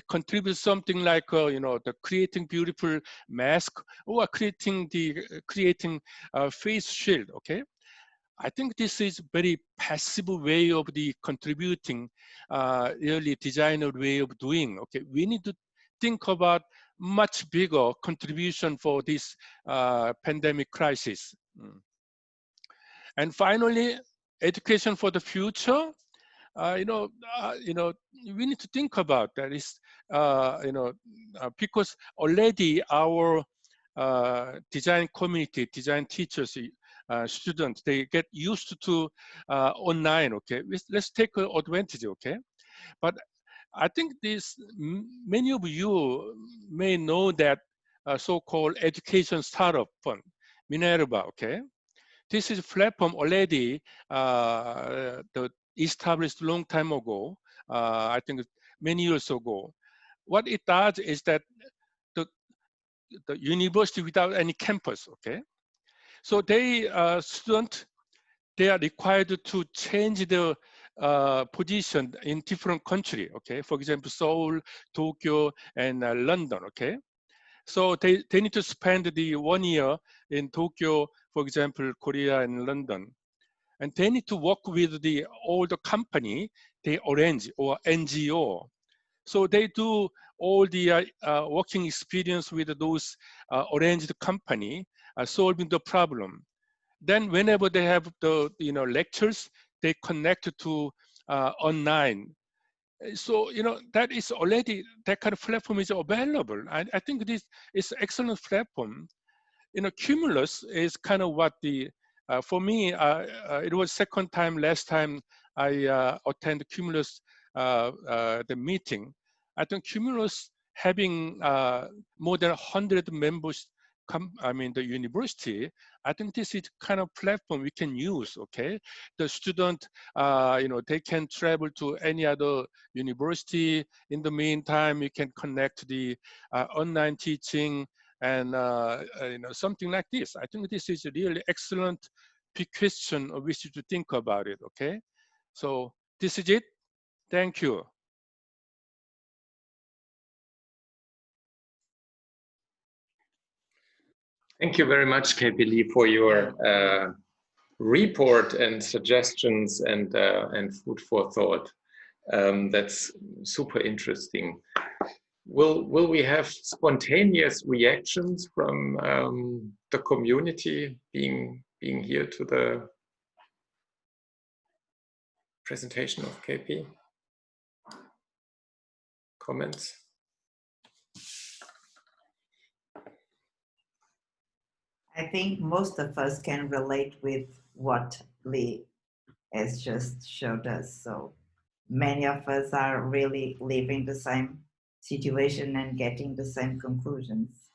contribute something like, the creating beautiful mask or creating face shield, okay? I think this is very passive way of the contributing, really designer way of doing. Okay, we need to think about much bigger contribution for this pandemic crisis. And finally, education for the future. We need to think about that is, because already our design community, design teachers, students, they get used to online, okay? Let's take advantage, okay? But I think many of you may know that so-called education startup fund, Minerva, okay? This is a platform already established a long time ago, I think many years ago. What it does is that the university without any campus, okay? So they are required to change the position in different country, okay? For example, Seoul, Tokyo, and London, okay? So they need to spend the 1 year in Tokyo, for example, Korea and London. And they need to work with all the company they arrange or NGO. So they do all the working experience with those arranged company solving the problem. Then whenever they have the lectures, they connect to online. So that is already, that kind of platform is available. I think this is excellent platform. Cumulus is kind of what the for me it was second time. Last time I attended Cumulus the meeting. I think Cumulus having more than 100 members the university, I think this is kind of platform we can use. Okay, the student, they can travel to any other university. In the meantime, you can connect the online teaching and something like this. I think this is a really excellent big question of which to think about it. Okay, so this is it. Thank you. Thank you very much, KP Lee, for your report and suggestions and food for thought. That's super interesting. Will we have spontaneous reactions from the community being here to the presentation of KP? Comments? I think most of us can relate with what Lee has just showed us. So many of us are really living the same situation and getting the same conclusions.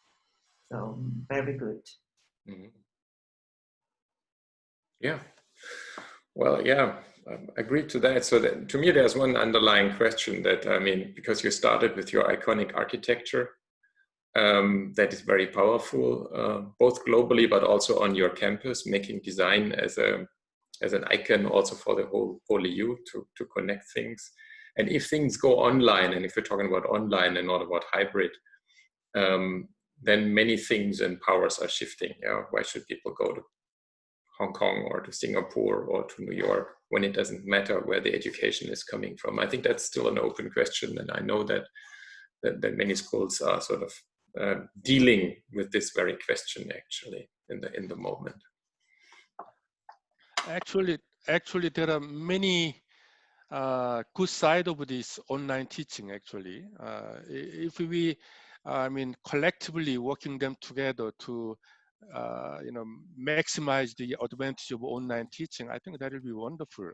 So very good. Mm-hmm. Yeah. Well, yeah, I agree to that. So that, to me, there's one underlying question that, because you started with your iconic architecture, that is very powerful, both globally, but also on your campus, making design as an icon also for the whole EU to connect things. And if things go online, and if we're talking about online and not about hybrid, then many things and powers are shifting. Yeah, why should people go to Hong Kong or to Singapore or to New York when it doesn't matter where the education is coming from? I think that's still an open question, and I know that many schools are sort of dealing with this very question actually in the moment. Actually, there are many good side of this online teaching. Actually, if we, collectively working them together to, maximize the advantage of online teaching, I think that will be wonderful.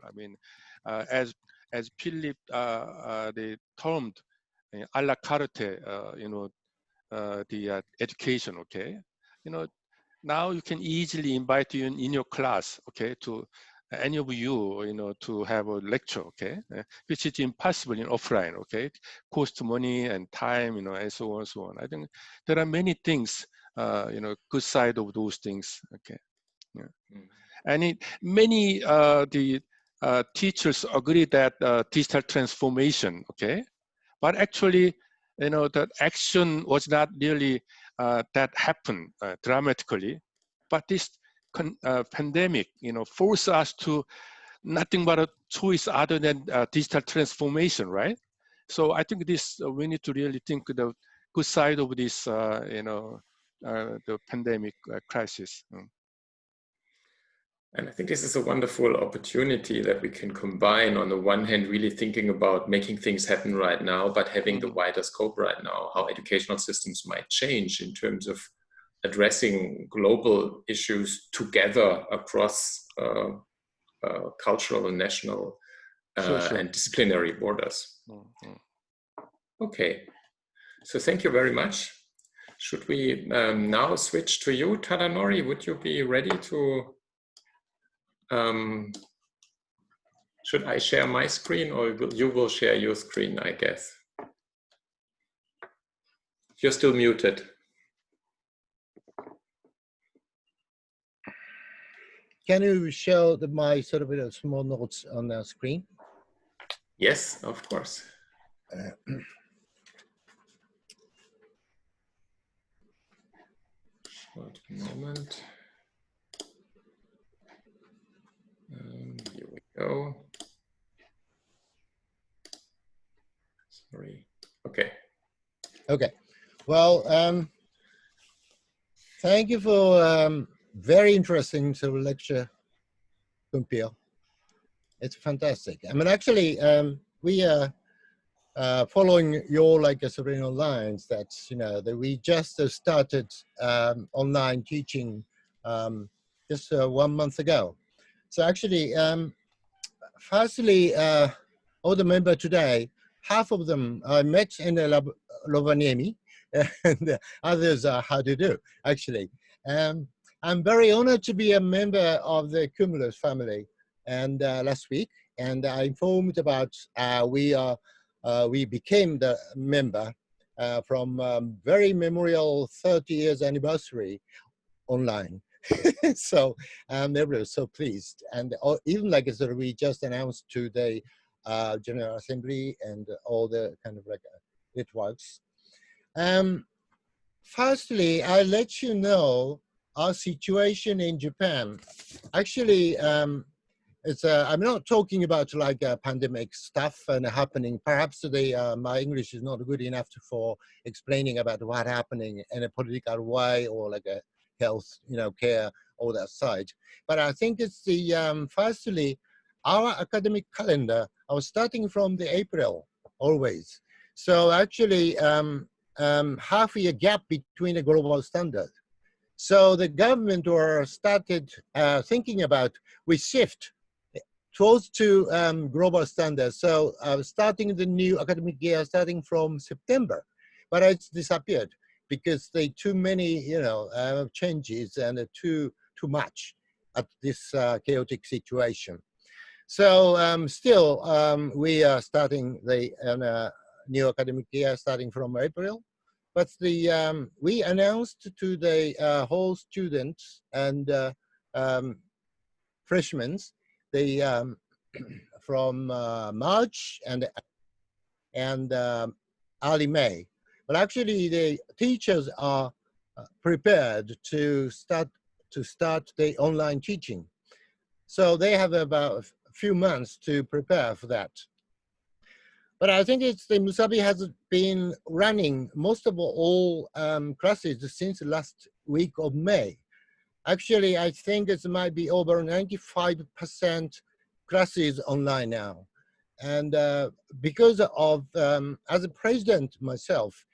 As Philip they termed a la carte, the education. Okay, now you can easily invite you in your class, okay, to any of you, to have a lecture, okay, which is impossible in offline, okay, cost money and time, and so on and so on. I think there are many things, good side of those things, okay, yeah. And many the teachers agree that digital transformation, okay, but actually, the action was not really that happened dramatically, but this pandemic, forced us to nothing but a choice other than digital transformation, right? So I think this we need to really think the good side of this, the pandemic crisis. And I think this is a wonderful opportunity that we can combine, on the one hand, really thinking about making things happen right now, but having the wider scope right now, how educational systems might change in terms of addressing global issues together across cultural and national sure. And disciplinary borders. Okay, so thank you very much. Should we now switch to you, Tadanori? Would you be ready to... should I share my screen, or you will share your screen, I guess? You're still muted. Can you show my sort of small notes on the screen? Yes, of course. Short moment. Here we go. Sorry. Okay. Okay. Well, thank you for very interesting sort of lecture, Kumpio. It's fantastic. I mean, actually, we are following your like sort of lines that that we just started online teaching just 1 month ago. So actually, firstly, all the members today, half of them I met in Rovaniemi, and the others are how to do, actually. I'm very honored to be a member of the Cumulus family, and last week, and I informed about we became the member from very memorial 30 years anniversary online. So everybody was so pleased, and even like sort of we just announced to the General Assembly and all the kind of like networks. Firstly, I'll let you know our situation in Japan. Actually, I'm not talking about like pandemic stuff and happening. Perhaps my English is not good enough for explaining about what happening in a political way or like a health, care, all that side. But I think it's the firstly, our academic calendar. I was starting from the April always. So actually, half a year gap between the global standard. So the government started thinking about we shift close to global standards. So starting the new academic year, starting from September, but it's disappeared because they too many, changes and too much at this chaotic situation. So still, we are starting the new academic year starting from April. But we announced to the whole students and freshmen from March and early May. But actually, the teachers are prepared to start the online teaching. So they have about a few months to prepare for that. But I think the Musabi has been running most of all classes since last week of May. Actually, I think it might be over 95% classes online now. And because of, as a president myself,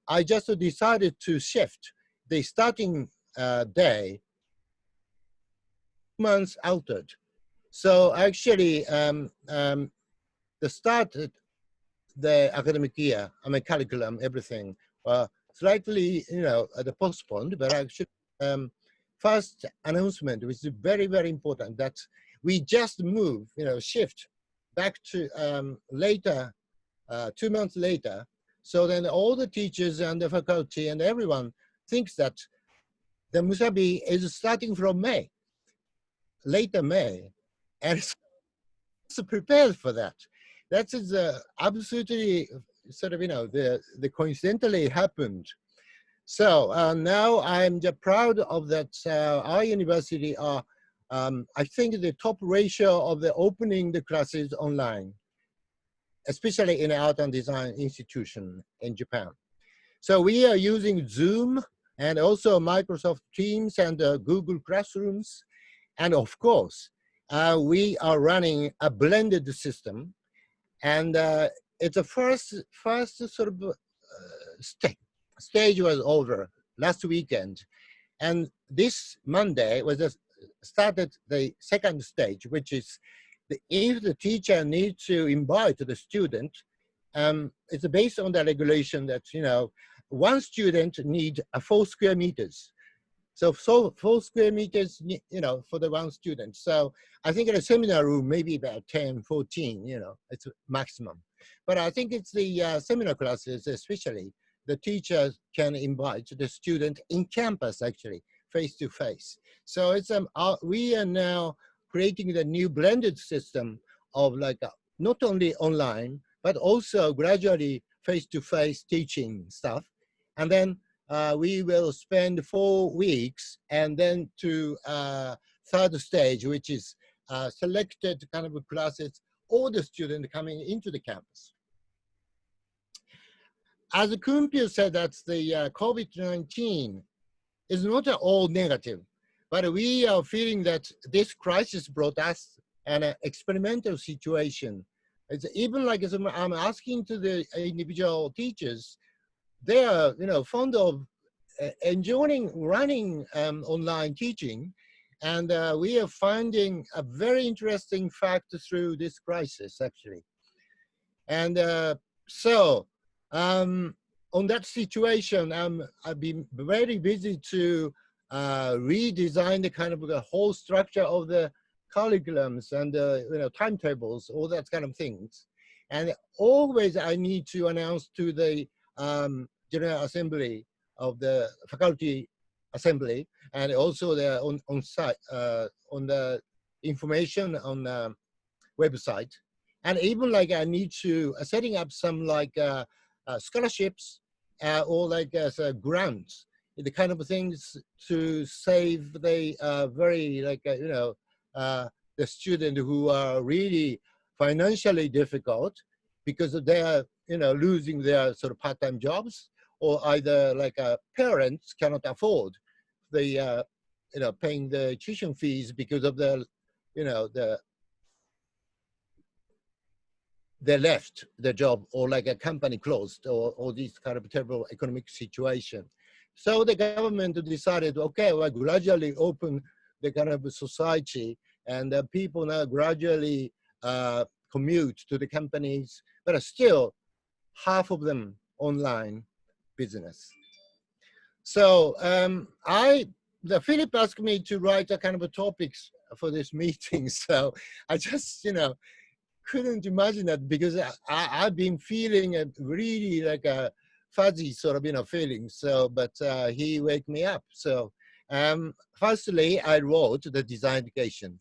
I just decided to shift the starting day months altered. So actually, the start the academic year, curriculum, everything, slightly, postponed, but actually, first announcement, which is very, very important, that we just move, shift back to later, 2 months later. So then all the teachers and the faculty and everyone thinks that the Musabi is starting from May, later May, and it's prepared for that. That is absolutely sort of, the coincidentally happened. So now I'm just proud of that. Our university are, I think, the top ratio of the opening the classes online, especially in art and design institution in Japan. So we are using Zoom and also Microsoft Teams and Google Classrooms. And of course, we are running a blended system. And it's the first sort of stage was over last weekend. And this Monday was started the second stage, which is if the teacher needs to invite the student, it's based on the regulation that, one student needs 4 square meters. So 4 square meters, for the one student. So I think in a seminar room, maybe about 10, 14, it's maximum. But I think it's the seminar classes, especially, the teacher can invite the student in campus, actually, face to face. So it's we are now creating the new blended system of like not only online, but also gradually face to face teaching stuff. And then we will spend 4 weeks and then to third stage, which is selected kind of classes, all the students coming into the campus. as Kumpio said, that's the COVID-19 is not all negative, but we are feeling that this crisis brought us an experimental situation. It's even like as I'm asking to the individual teachers, they are, fond of enjoying running online teaching, and we are finding a very interesting fact through this crisis, actually. And so, on that situation, I've been very busy to redesign the kind of the whole structure of the curriculums and timetables, all that kind of things. And always I need to announce to the General Assembly of the Faculty Assembly, and also the on site on the information on the website. And even like I need to setting up some like scholarships or like grants, the kind of things to save the very like the student who are really financially difficult because they are losing their sort of part-time jobs, or either like parents cannot afford the paying the tuition fees because of the they left the job, or like a company closed, or this kind of terrible economic situation. So the government decided, okay, we'll gradually open the kind of society, and people now gradually commute to the companies, but still half of them online business. So Philip asked me to write a kind of a topics for this meeting. So I just, couldn't imagine that, because I've been feeling a really like a fuzzy sort of feeling. So, but he wake me up. So, firstly, I wrote the design education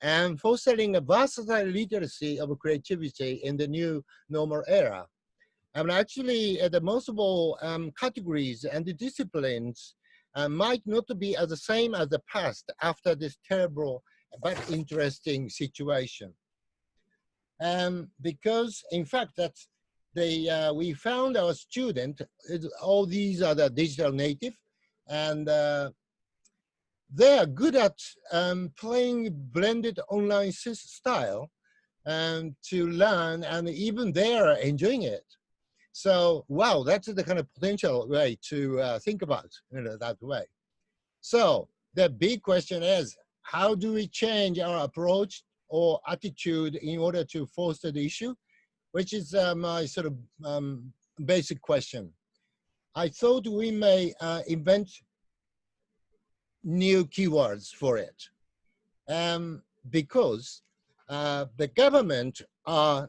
and fostering a versatile literacy of creativity in the new normal era. And actually, the multiple categories and the disciplines might not be as the same as the past after this terrible but interesting situation. Because in fact that's we found our student, all these are the digital native, and they are good at playing blended online style to learn, and even they are enjoying it. So wow, that's the kind of potential way to think about that way. So the big question is, how do we change our approach or attitude in order to foster the issue, which is my sort of basic question. I thought we may invent new keywords for it, because the government are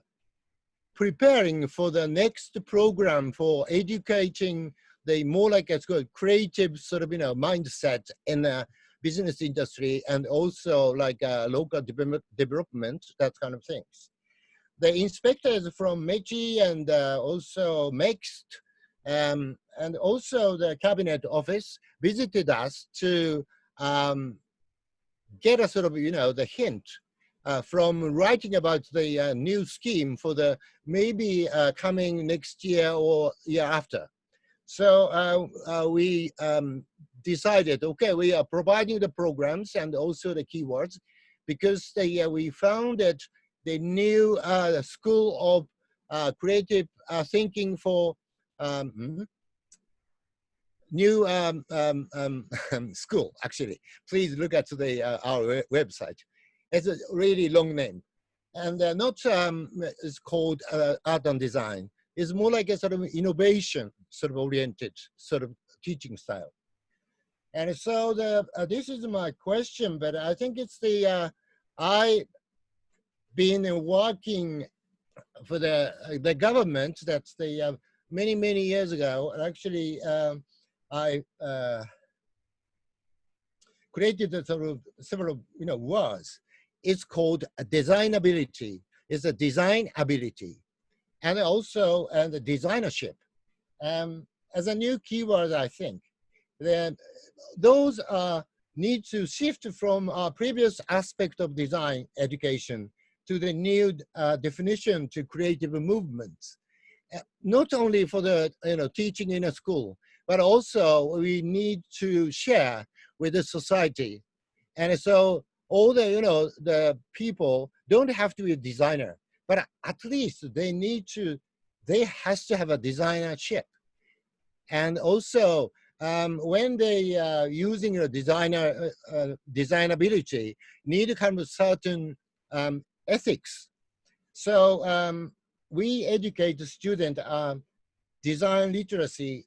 preparing for the next program for educating the more like it's called creative sort of mindset in the business industry, and also like local development, that kind of things. The inspectors from MECHI and also MEXT and also the cabinet office visited us to get a sort of the hint from writing about the new scheme for the maybe coming next year or year after. So we decided, okay, we are providing the programs and also the keywords, because we found that the new school of creative thinking for new school, actually. Please look at our website. It's a really long name. And not it's called art and design. It's more like a sort of innovation sort of oriented sort of teaching style. And so this is my question, but I think it's I been working for the government. That's many years ago. Actually, I created a sort of several words. It's called designability. It's a design ability, and also the designership. As a new keyword, I think then those need to shift from our previous aspect of design education to the new definition to creative movements. not only for the teaching in a school, but also we need to share with the society. And so all the the people don't have to be a designer, but at least they has to have a designership. And also when they using a designability, need kind of certain ethics. So we educate the student design literacy,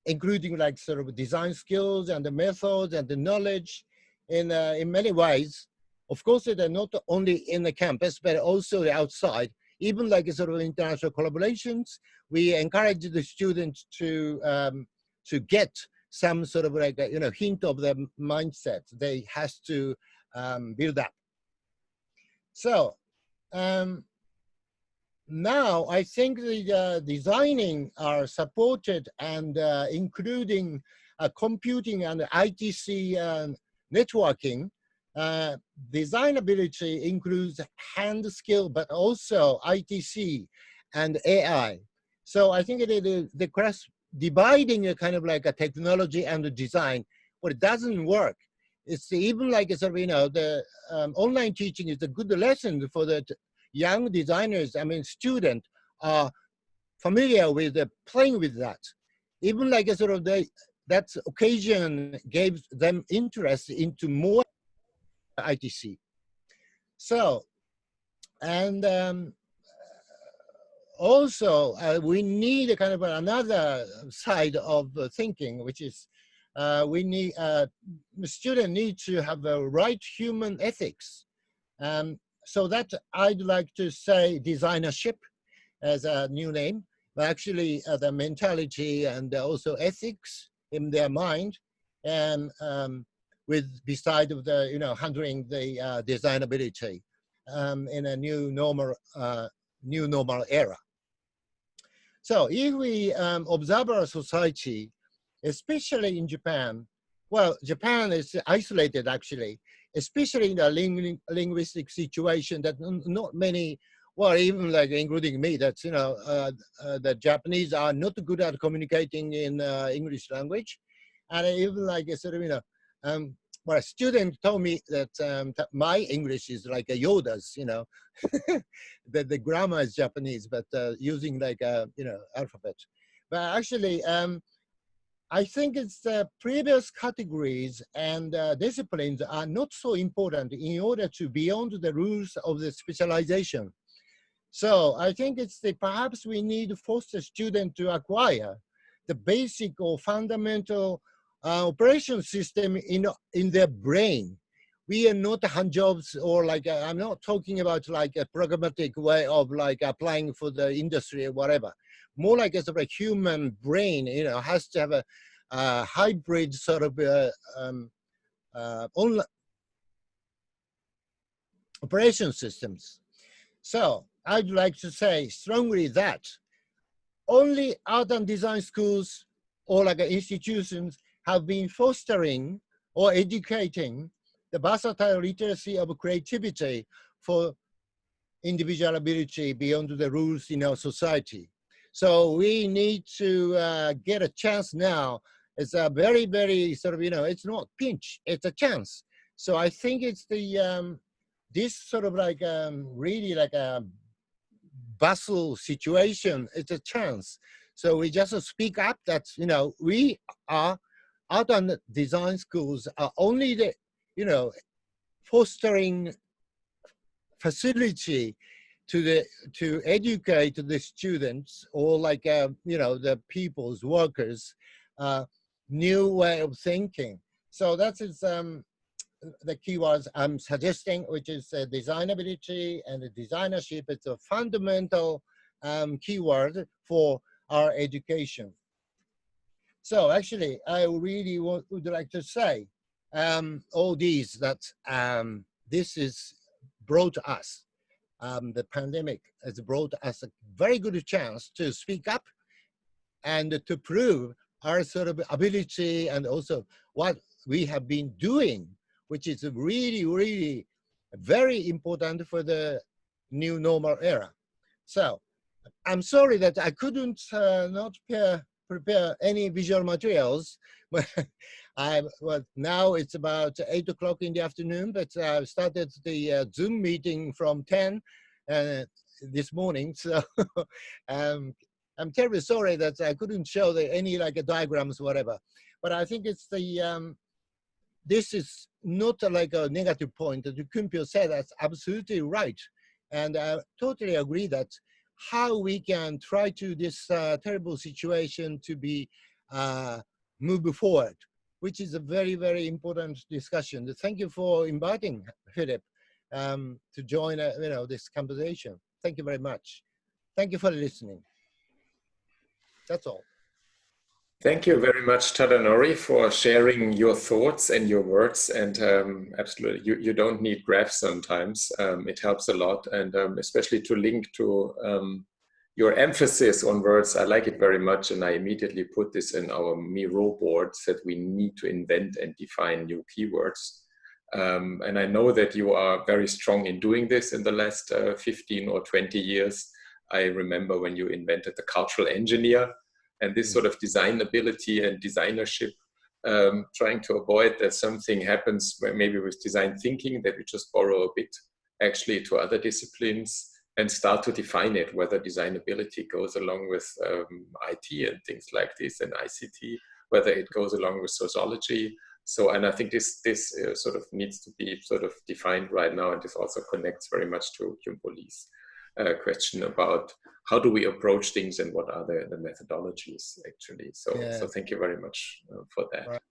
including like sort of design skills and the methods and the knowledge in many ways. Of course, they're not only in the campus, but also outside. Even like sort of international collaborations, we encourage the students to get some sort of like hint of the mindset they has to build up. So now I think the designing are supported and including computing and ITC networking. Designability includes hand skill, but also ITC and AI. So I think the class dividing a kind of like a technology and the design, but it doesn't work. It's even like sort of, the online teaching is a good lesson for the young designers. I mean, students are familiar with playing with that. Even like a sort of that occasion gave them interest into more ITC. So, and also we need a kind of another side of thinking, which is we need the student need to have the right human ethics. So that I'd like to say designership as a new name, but actually the mentality and also ethics in their mind, and beside of the handling the designability in a new normal era. So if we observe our society, especially in Japan, well, Japan is isolated actually, especially in the linguistic situation that not many, well, even like including me, that's the Japanese are not good at communicating in English language, and even like sort of well, a student told me that, that my English is like a Yoda's, that the grammar is Japanese, but using like a alphabet. But actually, I think it's the previous categories and disciplines are not so important in order to beyond the rules of the specialization. So I think it's perhaps we need to force the student to acquire the basic or fundamental operation system in their brain. We are not hand jobs or like, I'm not talking about like a programmatic way of like applying for the industry or whatever. More like a sort of human brain, has to have a hybrid sort of online operation systems. So I'd like to say strongly that only art and design schools or like institutions have been fostering or educating the versatile literacy of creativity for individual ability beyond the rules in our society. So we need to get a chance now. It's a very, very sort of, it's not pinch, it's a chance. So I think it's this sort of like really like a bustle situation, it's a chance. So we just speak up that, we are art and design schools are only the, fostering facility to educate the students or like, the people's workers, new way of thinking. So that is the keywords I'm suggesting, which is designability and the designership. It's a fundamental keyword for our education. So actually, I really would like to say all these that this is brought us, the pandemic has brought us a very good chance to speak up and to prove our sort of ability and also what we have been doing, which is really, really very important for the new normal era. So I'm sorry that I couldn't not prepare any visual materials. Well, now it's about 8 o'clock in the afternoon, but I started the Zoom meeting from 10 this morning. So I'm terribly sorry that I couldn't show any like diagrams, whatever. But I think it's the this is not like a negative point that Kumpio said. That's absolutely right, and I totally agree that how we can try to this terrible situation to be move forward, which is a very, very important discussion. Thank you for inviting Philip to join this conversation. Thank you very much. Thank you for listening. That's all. Thank you very much, Tadanori, for sharing your thoughts and your words. And absolutely, you don't need graphs sometimes. It helps a lot, and especially to link to your emphasis on words. I like it very much, and I immediately put this in our Miro boards that we need to invent and define new keywords. And I know that you are very strong in doing this in the last 15 or 20 years. I remember when you invented the cultural engineer, and this sort of designability and designership, trying to avoid that something happens where maybe with design thinking that we just borrow a bit actually to other disciplines and start to define it, whether designability goes along with IT and things like this and ICT, whether it goes along with sociology. So, and I think this sort of needs to be sort of defined right now, and this also connects very much to Jung-Poli's question about how do we approach things and what are the methodologies actually. So, yeah. So thank you very much for that. Right.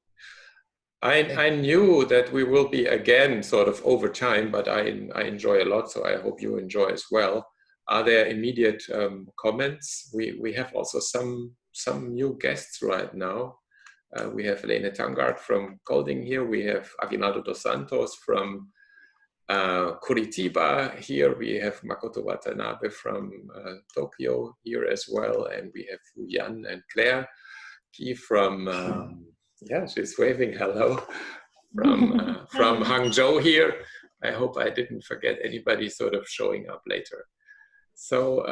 I knew that we will be again sort of over time, but I enjoy a lot, so I hope you enjoy as well. Are there immediate comments? We have also some new guests right now. We have Lene Tangard from Golding here. We have Aguinaldo dos Santos from Curitiba here. We have Makoto Watanabe from Tokyo here as well. And we have Yan and Claire Ki from, yeah, she's waving hello, from Hangzhou here. I hope I didn't forget anybody sort of showing up later. So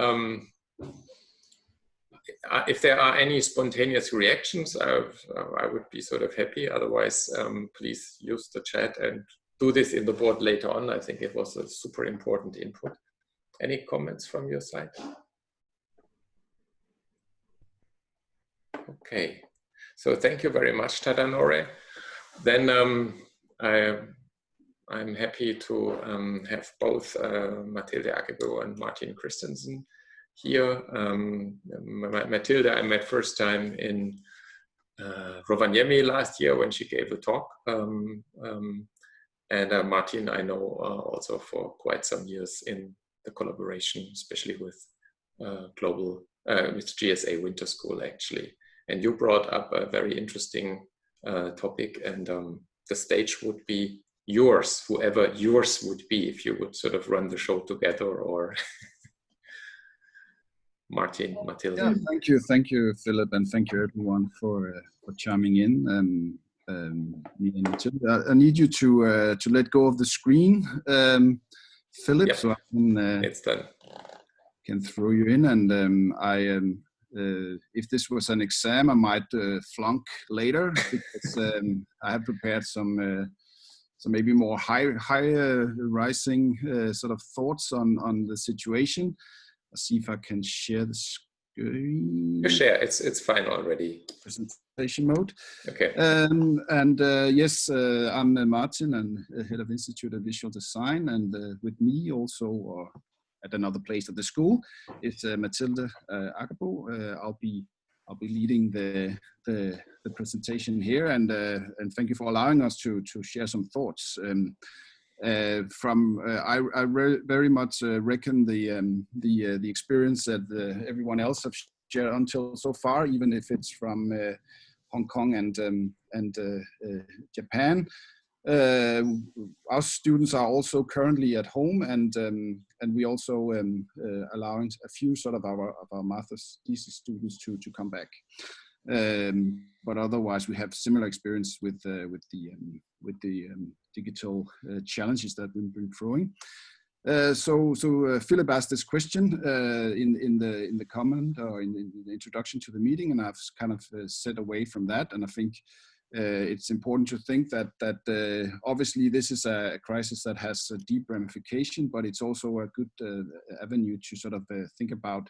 if there are any spontaneous reactions, I would be sort of happy. Otherwise, please use the chat and do this in the board later on. I think it was a super important input. Any comments from your side? Okay, so thank you very much, Tadanori. Then I'm happy to have both Mathilde Agebo and Martin Christensen here. Mathilde I met first time in Rovaniemi last year when she gave a talk. And Martin I know also for quite some years in the collaboration, especially with with GSA Winter School actually. And you brought up a very interesting topic, and the stage would be yours, whoever yours would be, if you would sort of run the show together, or Martin, Mathilde. Yeah, thank you, Philip, and thank you everyone for chiming in. I need you to let go of the screen, Philip, yep. So I can, it's done. Can throw you in, and if this was an exam, I might flunk later because I have prepared some maybe more higher rising sort of thoughts on the situation. I'll see if I can share the screen. You share, it's fine already. Presentation mode. Okay. Yes, I'm Martin, and head of Institute of Visual Design, and with me also, or at another place at the school, is Mathilde Agebo. I'll be leading the presentation here, and thank you for allowing us to share some thoughts. I very much reckon the experience that everyone else have shared until so far, even if it's from Hong Kong and Japan. Our students are also currently at home, and we also allowing a few sort of our master's thesis students to come back. But otherwise, we have similar experience with the digital challenges that we've been throwing. Philip asked this question in the comment or in the introduction to the meeting, and I've kind of set away from that. And I think it's important to think that obviously this is a crisis that has a deep ramification, but it's also a good avenue to sort of think about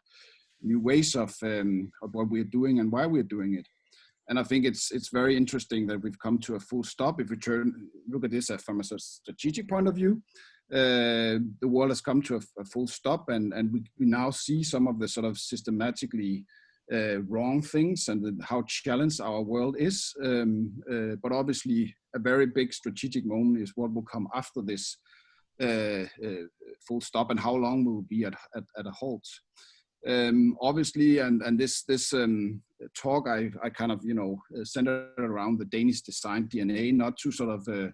new ways of what we're doing and why we're doing it. And I think it's very interesting that we've come to a full stop. If we look at this from a strategic point of view, the world has come to a full stop, and we now see some of the sort of systematically wrong things and how challenged our world is. But obviously, a very big strategic moment is what will come after this full stop, and how long will be at a halt. Obviously, and this talk I kind of centered around the Danish design DNA, not to sort of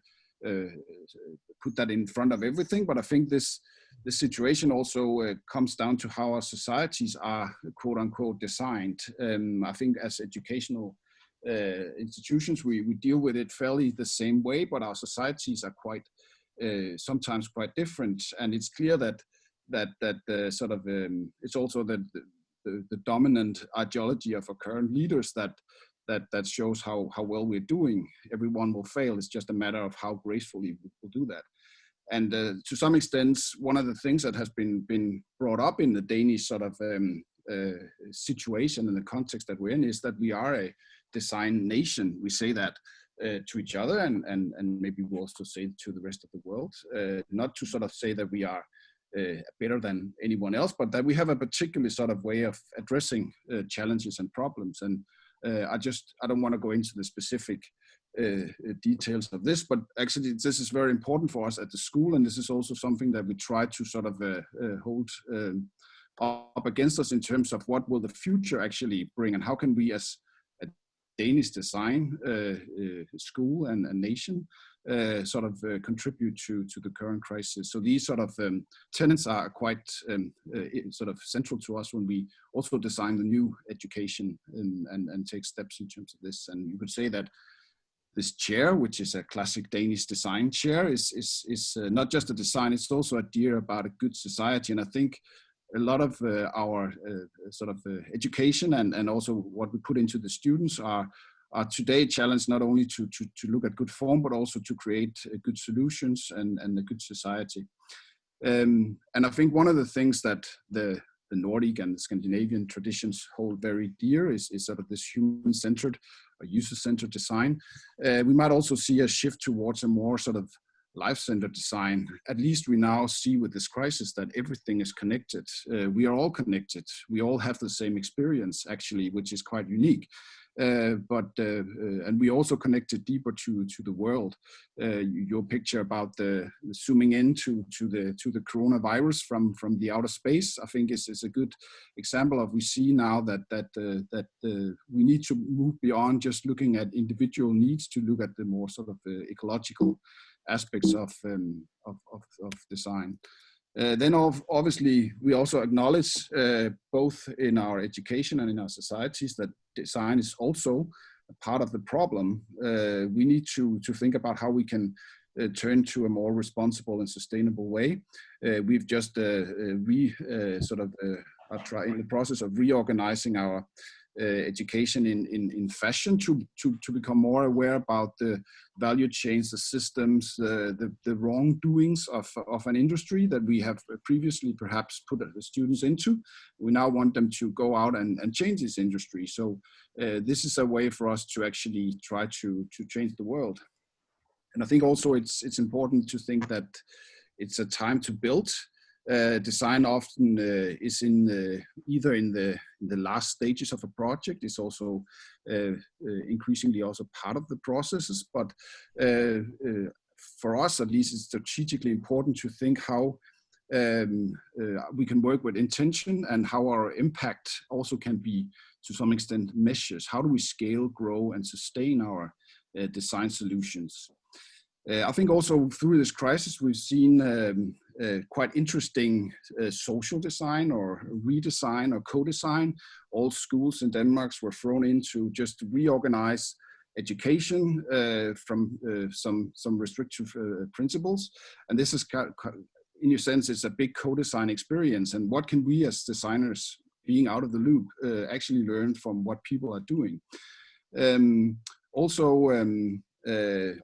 put that in front of everything, but I think this situation also comes down to how our societies are quote unquote designed. I think as educational institutions we deal with it fairly the same way, but our societies are quite sometimes quite different, and it's clear that sort of it's also the dominant ideology of our current leaders that shows how well we're doing. Everyone will fail. It's just a matter of how gracefully we'll do that. And to some extent, one of the things that has been brought up in the Danish sort of situation and the context that we're in is that we are a design nation. We say that to each other, and maybe we'll also say it to the rest of the world. Not to sort of say that we are better than anyone else, but that we have a particular sort of way of addressing challenges and problems. And I don't want to go into the specific details of this, but actually this is very important for us at the school, and this is also something that we try to sort of hold up against us in terms of what will the future actually bring, and how can we as a Danish design school and a nation sort of contribute to the current crisis. So these sort of tenets are quite sort of central to us when we also design the new education and take steps in terms of this. And you could say that this chair, which is a classic Danish design chair, is not just a design, it's also a idea about a good society. And I think a lot of our sort of education and also what we put into the students are today challenged not only to look at good form, but also to create good solutions and a good society. And I think one of the things that the Nordic and the Scandinavian traditions hold very dear is sort of this human-centered or user-centered design. We might also see a shift towards a more sort of life-centered design. At least we now see with this crisis that everything is connected. We are all connected. We all have the same experience, actually, which is quite unique. And we also connected deeper to the world. Your picture about the zooming in to the coronavirus from the outer space, I think is a good example of we see now that we need to move beyond just looking at individual needs to look at the more sort of ecological aspects of design. Then obviously we also acknowledge both in our education and in our societies that design is also a part of the problem. We need to think about how we can turn to a more responsible and sustainable way. We've just are in the process of reorganizing our education in fashion to become more aware about the value chains, the systems, the wrongdoings of an industry that we have previously perhaps put the students into. We now want them to go out and change this industry. So this is a way for us to actually try to change the world. And I think also it's important to think that it's a time to build. Design often is either in the last stages of a project. It's also increasingly also part of the processes. But for us, at least, it's strategically important to think how we can work with intention and how our impact also can be, to some extent, measures. How do we scale, grow, and sustain our design solutions? I think also through this crisis, we've seen quite interesting social design or redesign or co-design. All schools in Denmark were thrown in to just reorganize education from some restrictive principles. And this has in your sense, it's a big co-design experience. And what can we as designers, being out of the loop, actually learn from what people are doing?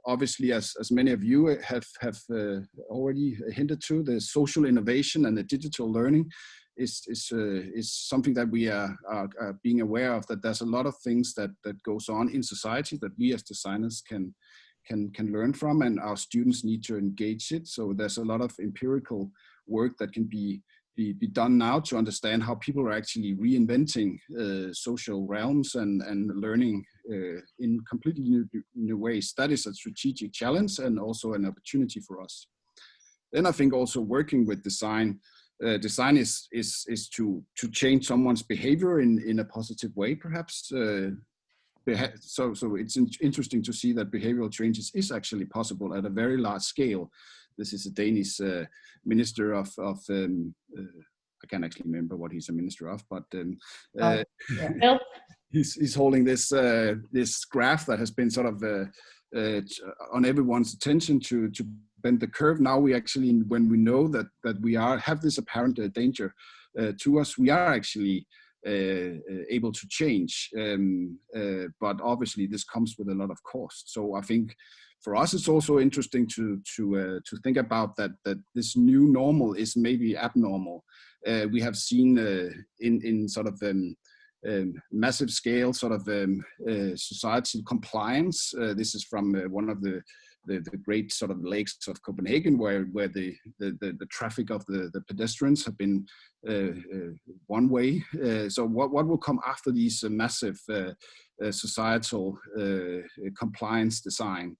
Obviously, as many of you have already hinted to, the social innovation and the digital learning is something that we are being aware of, that there's a lot of things that goes on in society that we as designers can learn from, and our students need to engage it. So there's a lot of empirical work that can be done now to understand how people are actually reinventing social realms and learning in completely new ways. That is a strategic challenge and also an opportunity for us. Then I think also working with design, design is to change someone's behavior in a positive way, perhaps. So it's interesting to see that behavioral changes is actually possible at a very large scale. This is a Danish minister of I can't actually remember what he's a minister of, but he's holding this this graph that has been sort of on everyone's attention to bend the curve. Now we actually, when we know that we have this apparent danger to us, we are actually able to change, but obviously this comes with a lot of cost. So I think for us it's also interesting to think about that this new normal is maybe abnormal. We have seen in sort of massive scale sort of societal compliance. This is from one of the great sort of lakes of Copenhagen, where the traffic of the pedestrians have been one way. So what will come after these massive societal compliance design?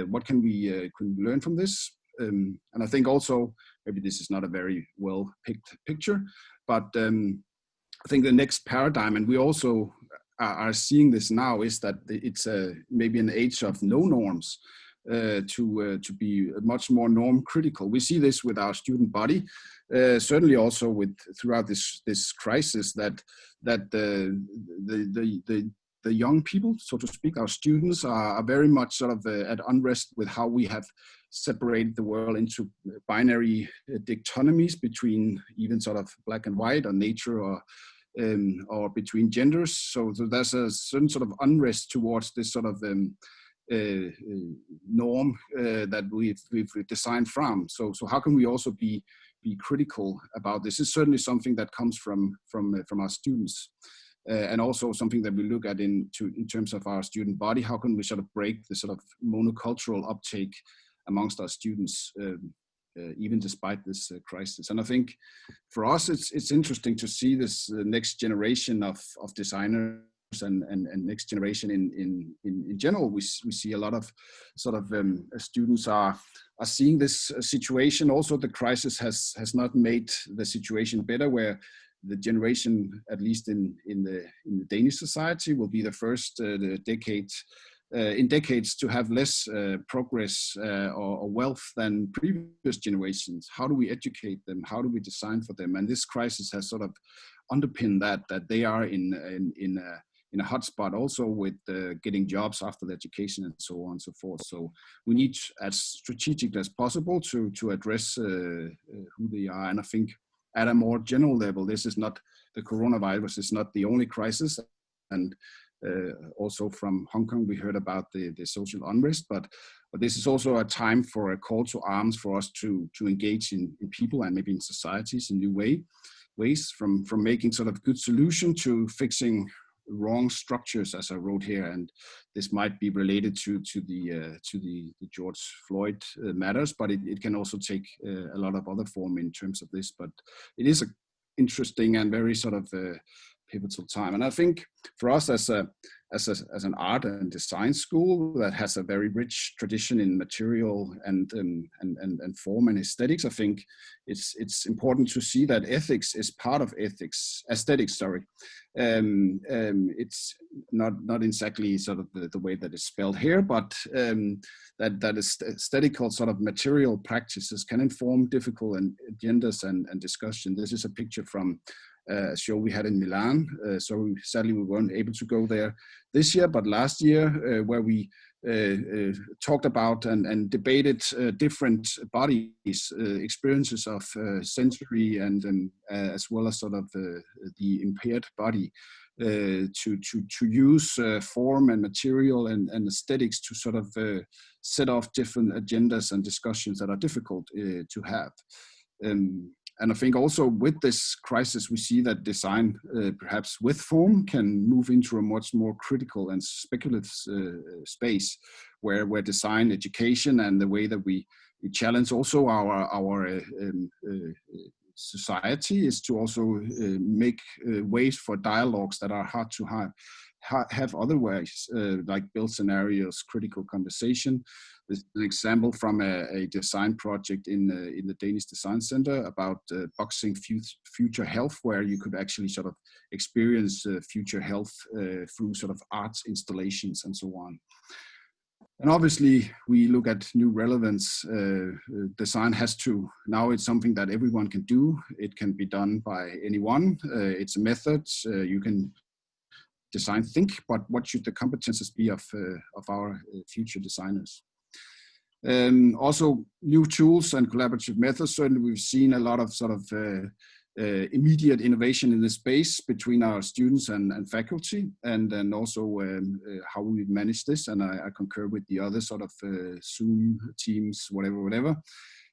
What can we learn from this? And I think also, maybe this is not a very well picked picture, but I think the next paradigm, and we also are seeing this now, is that it's maybe an age of no norms. To be much more norm critical. We see this with our student body, certainly also throughout this crisis, that the young people, so to speak, our students are very much sort of at unrest with how we have separated the world into binary dichotomies between even sort of black and white, or nature, or between genders. So there's a certain sort of unrest towards this sort of norm that we've designed from. So how can we also be critical about this? Is certainly something that comes from our students, and also something that we look at in terms of our student body. How can we sort of break the sort of monocultural uptake amongst our students, even despite this crisis? And I think for us it's interesting to see this next generation of designers and next generation in general. We see a lot of sort of students are seeing this situation. Also, the crisis has not made the situation better, where the generation, at least in the Danish society, will be the first decades to have less progress or wealth than previous generations. How do we educate them? How do we design for them? And this crisis has sort of underpinned that they are in a hotspot also with getting jobs after the education and so on and so forth. So we need, as strategic as possible, to address who they are. And I think at a more general level, this is not, the coronavirus is not the only crisis. And also from Hong Kong, we heard about the social unrest, but this is also a time for a call to arms for us to engage in people and maybe in societies in new ways, from making sort of good solution to fixing wrong structures, as I wrote here. And this might be related to the George Floyd matters, but it can also take a lot of other form in terms of this. But it is an interesting and very sort of pivotal time. And I think for us as an art and design school that has a very rich tradition in material and form and aesthetics, I think it's important to see that ethics is part of aesthetics. Sorry, it's not exactly sort of the way that it's spelled here, but that aesthetical sort of material practices can inform difficult agendas and discussion. This is a picture from a show we had in Milan. So sadly we weren't able to go there this year, but last year where we talked about and debated different bodies, experiences of sensory and as well as sort of the impaired body, to use form and material and aesthetics to sort of set off different agendas and discussions that are difficult to have. And I think also with this crisis, we see that design, perhaps with form, can move into a much more critical and speculative space, where design, education, and the way that we challenge also our society is to also make ways for dialogues that are hard to have otherwise, like build scenarios, critical conversation. This is an example from a design project in the Danish Design Center about boxing future health, where you could actually sort of experience future health through sort of art installations and so on. And obviously, we look at new relevance. Design has to, now it's something that everyone can do. It can be done by anyone. It's a method. You can design think, but what should the competences be of our future designers? Also, new tools and collaborative methods. Certainly, we've seen a lot of sort of immediate innovation in the space between our students and faculty, and then also how we manage this. And I concur with the other sort of Zoom, Teams, whatever.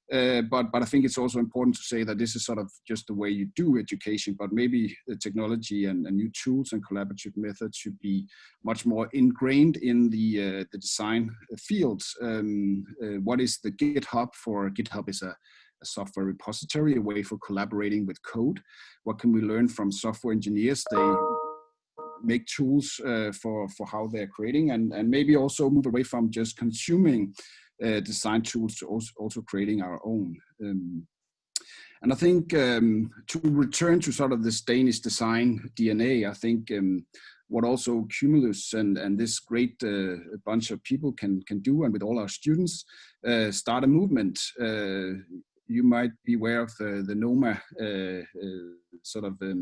But I think it's also important to say that this is sort of just the way you do education, but maybe the technology and new tools and collaborative methods should be much more ingrained in the design fields. What is the GitHub for? GitHub is a software repository, a way for collaborating with code. What can we learn from software engineers? They make tools for how they're creating, and maybe also move away from just consuming design tools to also creating our own. And I think to return to sort of this Danish design DNA, I think what also Cumulus and this great bunch of people can do, and with all our students, start a movement. You might be aware of the Noma sort of a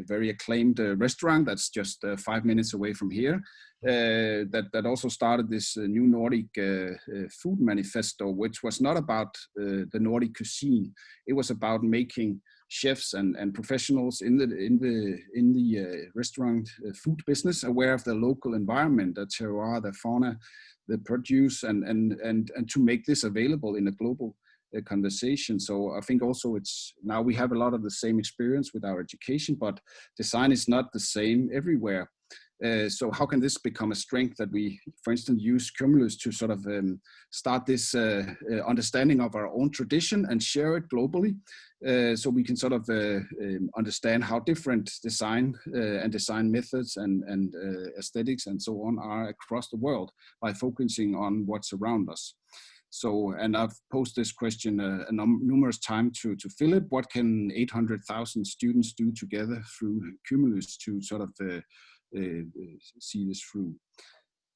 very acclaimed restaurant that's just 5 minutes away from here, that also started this new Nordic food manifesto, which was not about the Nordic cuisine. It was about making chefs and professionals in the restaurant food business aware of the local environment, the terroir, the fauna, the produce, and to make this available in a global conversation. So I think also it's, now we have a lot of the same experience with our education, but design is not the same everywhere. So how can this become a strength that we, for instance, use Cumulus to sort of start this understanding of our own tradition and share it globally, so we can sort of understand how different design and design methods and aesthetics and so on are across the world by focusing on what's around us. So, and I've posed this question numerous times to Philip: what can 800,000 students do together through Cumulus to sort of see this through?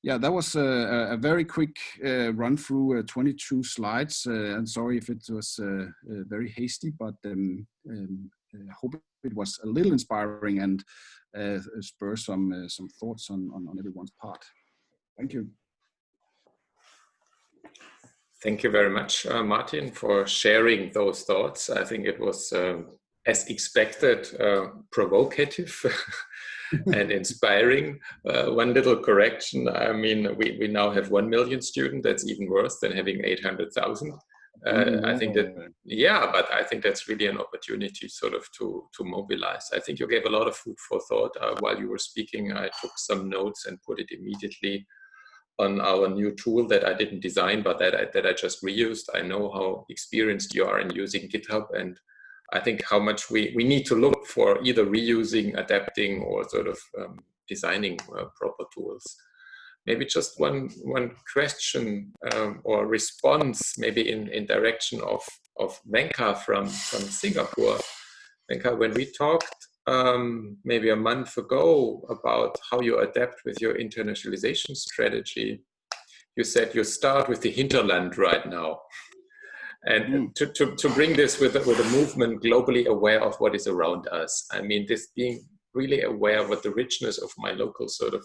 Yeah, that was a very quick run through 22 slides. I'm sorry if it was very hasty, but I hope it was a little inspiring and spur some thoughts on everyone's part. Thank you. Thank you very much, Martin, for sharing those thoughts. I think it was, as expected, provocative and inspiring. One little correction. I mean, we now have 1 million students. That's even worse than having 800,000. I think that, yeah, but I think that's really an opportunity sort of to mobilize. I think you gave a lot of food for thought. While you were speaking, I took some notes and put it immediately on our new tool that I didn't design, but that I just reused. I know how experienced you are in using GitHub, and I think how much we need to look for either reusing, adapting, or sort of designing proper tools. Maybe just one question or response, maybe in direction of Venka from Singapore. Venka, when we talked maybe a month ago about how you adapt with your internationalization strategy, you said you start with the hinterland right now. And to bring this with a movement globally aware of what is around us. I mean, this being really aware of what the richness of my local sort of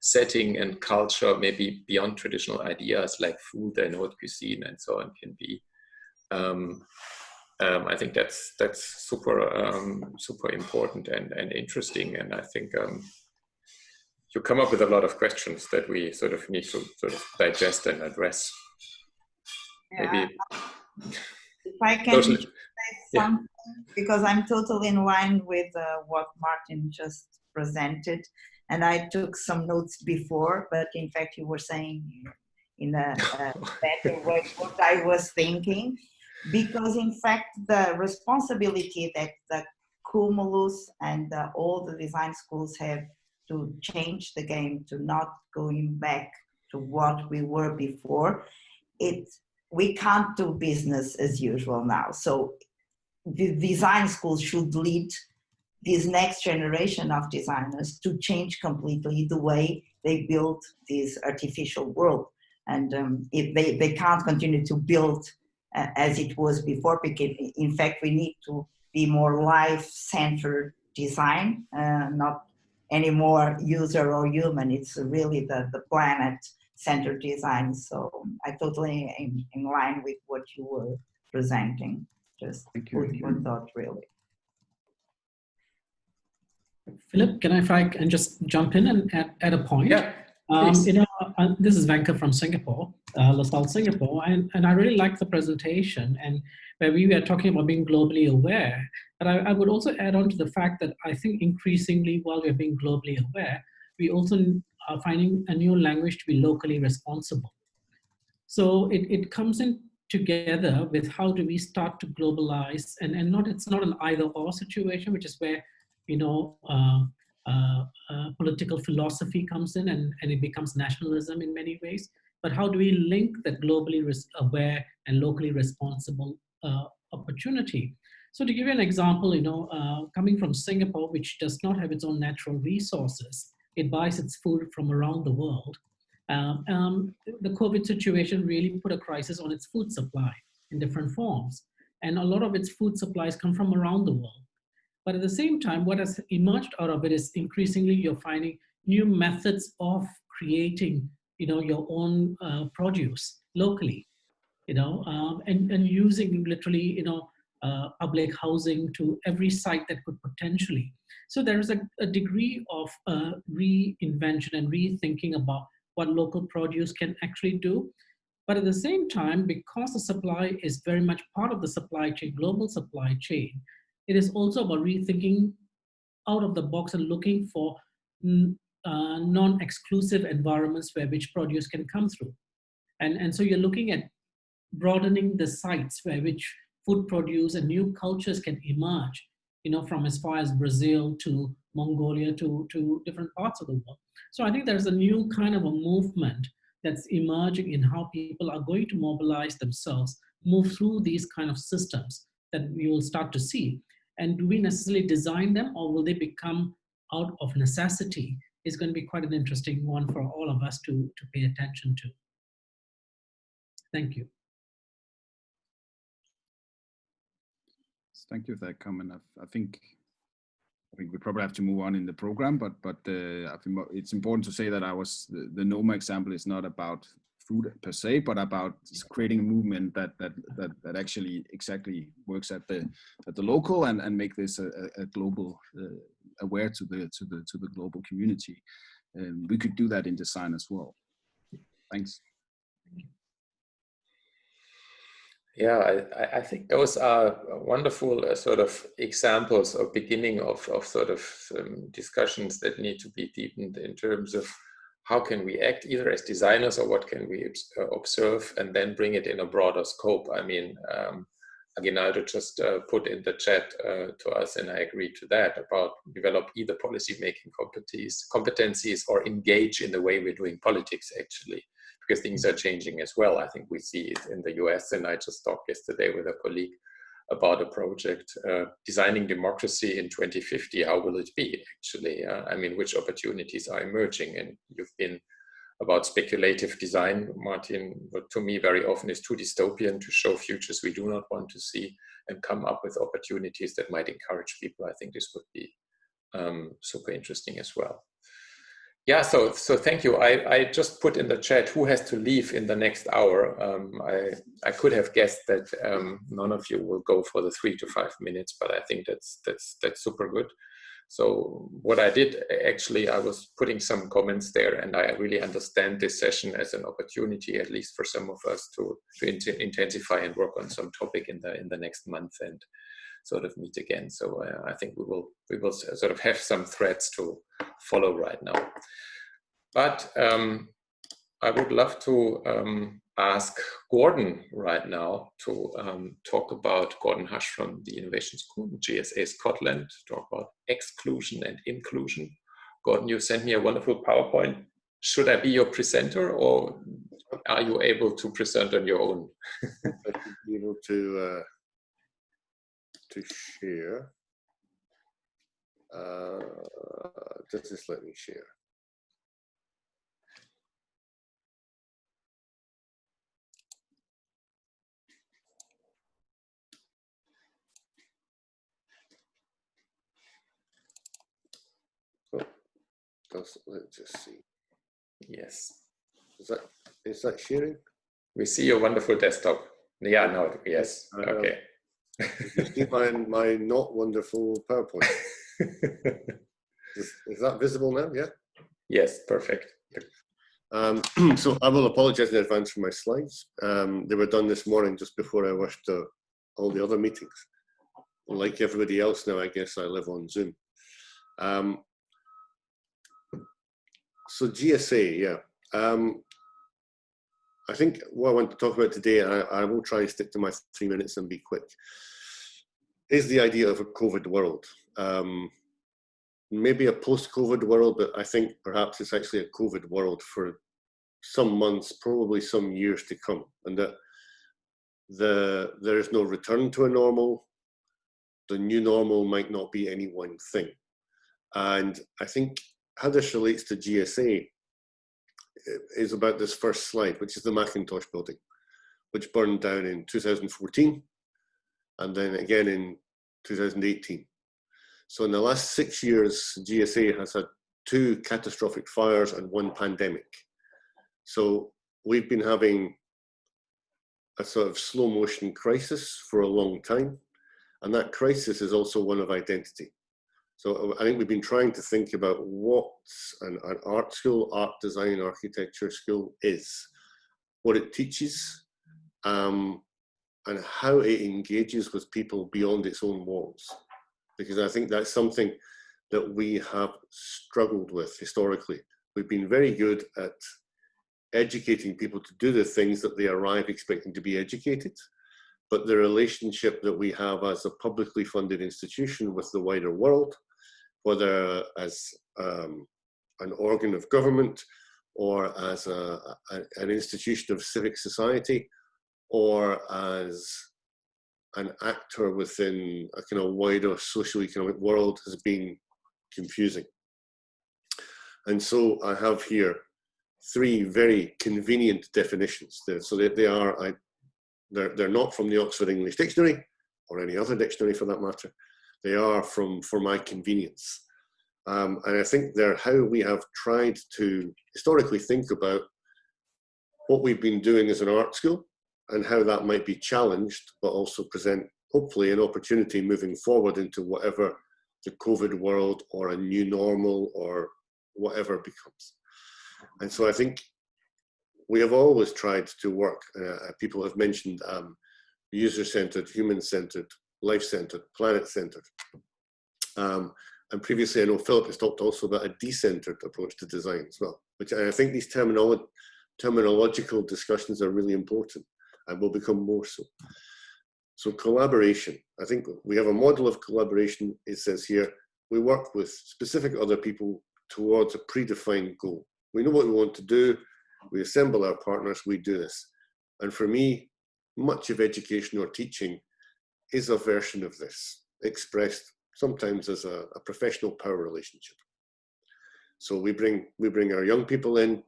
setting and culture, maybe beyond traditional ideas like food and haute cuisine and so on, can be. I think that's super important and interesting, and I think you come up with a lot of questions that we sort of need to sort of digest and address. Yeah. Maybe if I can say yeah. something, because I'm totally in line with what Martin just presented, and I took some notes before, but in fact you were saying in a better way what I was thinking, because in fact the responsibility that the Cumulus and all the design schools have to change the game, to not going back to what we were before, we can't do business as usual now. So the design schools should lead this next generation of designers to change completely the way they build this artificial world. And if they can't continue to build as it was before, because in fact we need to be more life-centered design, not any more user or human. It's really the planet-centered design. So I totally am in line with what you were presenting. Just food for thought, really. Philip, if I can just jump in and add a point? Yeah. This is Venka from Singapore, LaSalle, Singapore, and I really like the presentation and where we were talking about being globally aware. But I would also add on to the fact that I think increasingly while we're being globally aware, we also are finding a new language to be locally responsible. So it comes in together with how do we start to globalize, and it's not an either or situation, which is where political philosophy comes in and it becomes nationalism in many ways. But how do we link that globally aware and locally responsible opportunity? So to give you an example, coming from Singapore, which does not have its own natural resources, it buys its food from around the world. The COVID situation really put a crisis on its food supply in different forms. And a lot of its food supplies come from around the world. But at the same time, what has emerged out of it is increasingly you're finding new methods of creating, your own produce locally, and using literally, public housing to every site that could potentially. So there is a degree of reinvention and rethinking about what local produce can actually do. But at the same time, because the supply is very much part of the supply chain, global supply chain, it is also about rethinking out of the box and looking for non-exclusive environments where which produce can come through. And so you're looking at broadening the sites where which food produce and new cultures can emerge, from as far as Brazil to Mongolia to different parts of the world. So I think there's a new kind of a movement that's emerging in how people are going to mobilize themselves, move through these kind of systems that we will start to see. And do we necessarily design them, or will they become out of necessity? Is going to be quite an interesting one for all of us to pay attention to. Thank you. Thank you for that comment. I think we probably have to move on in the program, but I think it's important to say that the NOMA example is not about food per se, but about creating a movement that actually exactly works at the local and make this a global aware to the global community. And we could do that in design as well. Thanks. Yeah, I think those are wonderful sort of examples or beginning of sort of discussions that need to be deepened in terms of how can we act either as designers or what can we observe and then bring it in a broader scope. I mean, Aguinaldo just put in the chat to us, and I agree to that, about develop either policy-making competencies or engage in the way we're doing politics, actually, because things are changing as well. I think we see it in the US, and I just talked yesterday with a colleague about a project, designing democracy in 2050. How will it be, actually? I mean, which opportunities are emerging? And you've been about speculative design, Martin, but to me very often is too dystopian to show futures we do not want to see and come up with opportunities that might encourage people. I think this would be super interesting as well. Yeah, so thank you. I just put in the chat who has to leave in the next hour. I could have guessed that none of you will go for the 3 to 5 minutes, but I think that's super good. So what I did, actually, I was putting some comments there, and I really understand this session as an opportunity, at least for some of us, to intensify and work on some topic in the next month and sort of meet again. So I think we will sort of have some threads to follow right now. But I would love to ask Gordon right now to talk about, Gordon Hush from the Innovation School, GSA Scotland, to talk about exclusion and inclusion. Gordon, you sent me a wonderful PowerPoint. Should I be your presenter, or are you able to present on your own? I should be able to share. Just let me share. Let's just see. Yes. Is that sharing? We see your wonderful desktop. Yeah, no, yes. Okay. You see my not wonderful PowerPoint. Is that visible now? Yeah. Yes, perfect. So I will apologize in advance for my slides. They were done this morning just before I rushed to all the other meetings. Like everybody else now, I guess I live on Zoom. So GSA, yeah. I think what I want to talk about today, and I will try and stick to my 3 minutes and be quick, is the idea of a COVID world. Maybe a post-COVID world, but I think perhaps it's actually a COVID world for some months, probably some years to come, and that there is no return to a normal. The new normal might not be any one thing. And I think how this relates to GSA is about this first slide, which is the Macintosh building, which burned down in 2014, and then again in 2018. So in the last 6 years, GSA has had 2 catastrophic fires and 1 pandemic. So we've been having a sort of slow motion crisis for a long time. And that crisis is also one of identity. So I think we've been trying to think about what an art school, art design, architecture school is, what it teaches, and how it engages with people beyond its own walls. Because I think that's something that we have struggled with historically. We've been very good at educating people to do the things that they arrive expecting to be educated, but the relationship that we have as a publicly funded institution with the wider world, whether as an organ of government or as an institution of civic society, or as an actor within a kind of wider socio-economic world, has been confusing. And so I have here 3 very convenient definitions. So they're not from the Oxford English Dictionary or any other dictionary for that matter. They are for my convenience. And I think they're how we have tried to historically think about what we've been doing as an art school and how that might be challenged, but also present, hopefully, an opportunity moving forward into whatever the COVID world or a new normal or whatever becomes. And so I think we have always tried to work, people have mentioned user-centered, human-centered, life-centered, planet-centered. And previously, I know Philip has talked also about a decentered approach to design as well, which I think these terminological discussions are really important and will become more so. So collaboration, I think we have a model of collaboration. It says here, we work with specific other people towards a predefined goal. We know what we want to do. We assemble our partners, we do this. And for me, much of education or teaching is a version of this, expressed sometimes as a professional power relationship. So we bring our young people in,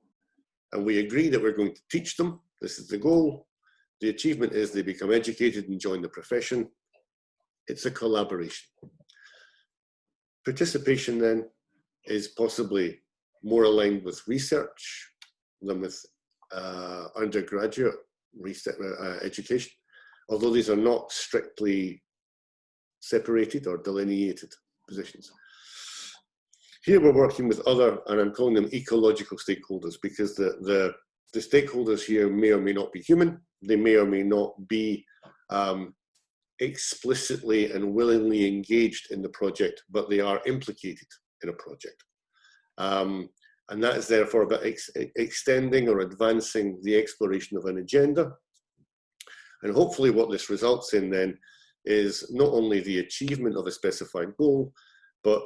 and we agree that we're going to teach them. This is the goal. The achievement is they become educated and join the profession. It's a collaboration. Participation then is possibly more aligned with research than with undergraduate research, education, although these are not strictly separated or delineated positions. Here we're working with other, and I'm calling them ecological stakeholders, because the stakeholders here may or may not be human. They may or may not be explicitly and willingly engaged in the project, but they are implicated in a project. And that is therefore about extending or advancing the exploration of an agenda. And hopefully what this results in then is not only the achievement of a specified goal, but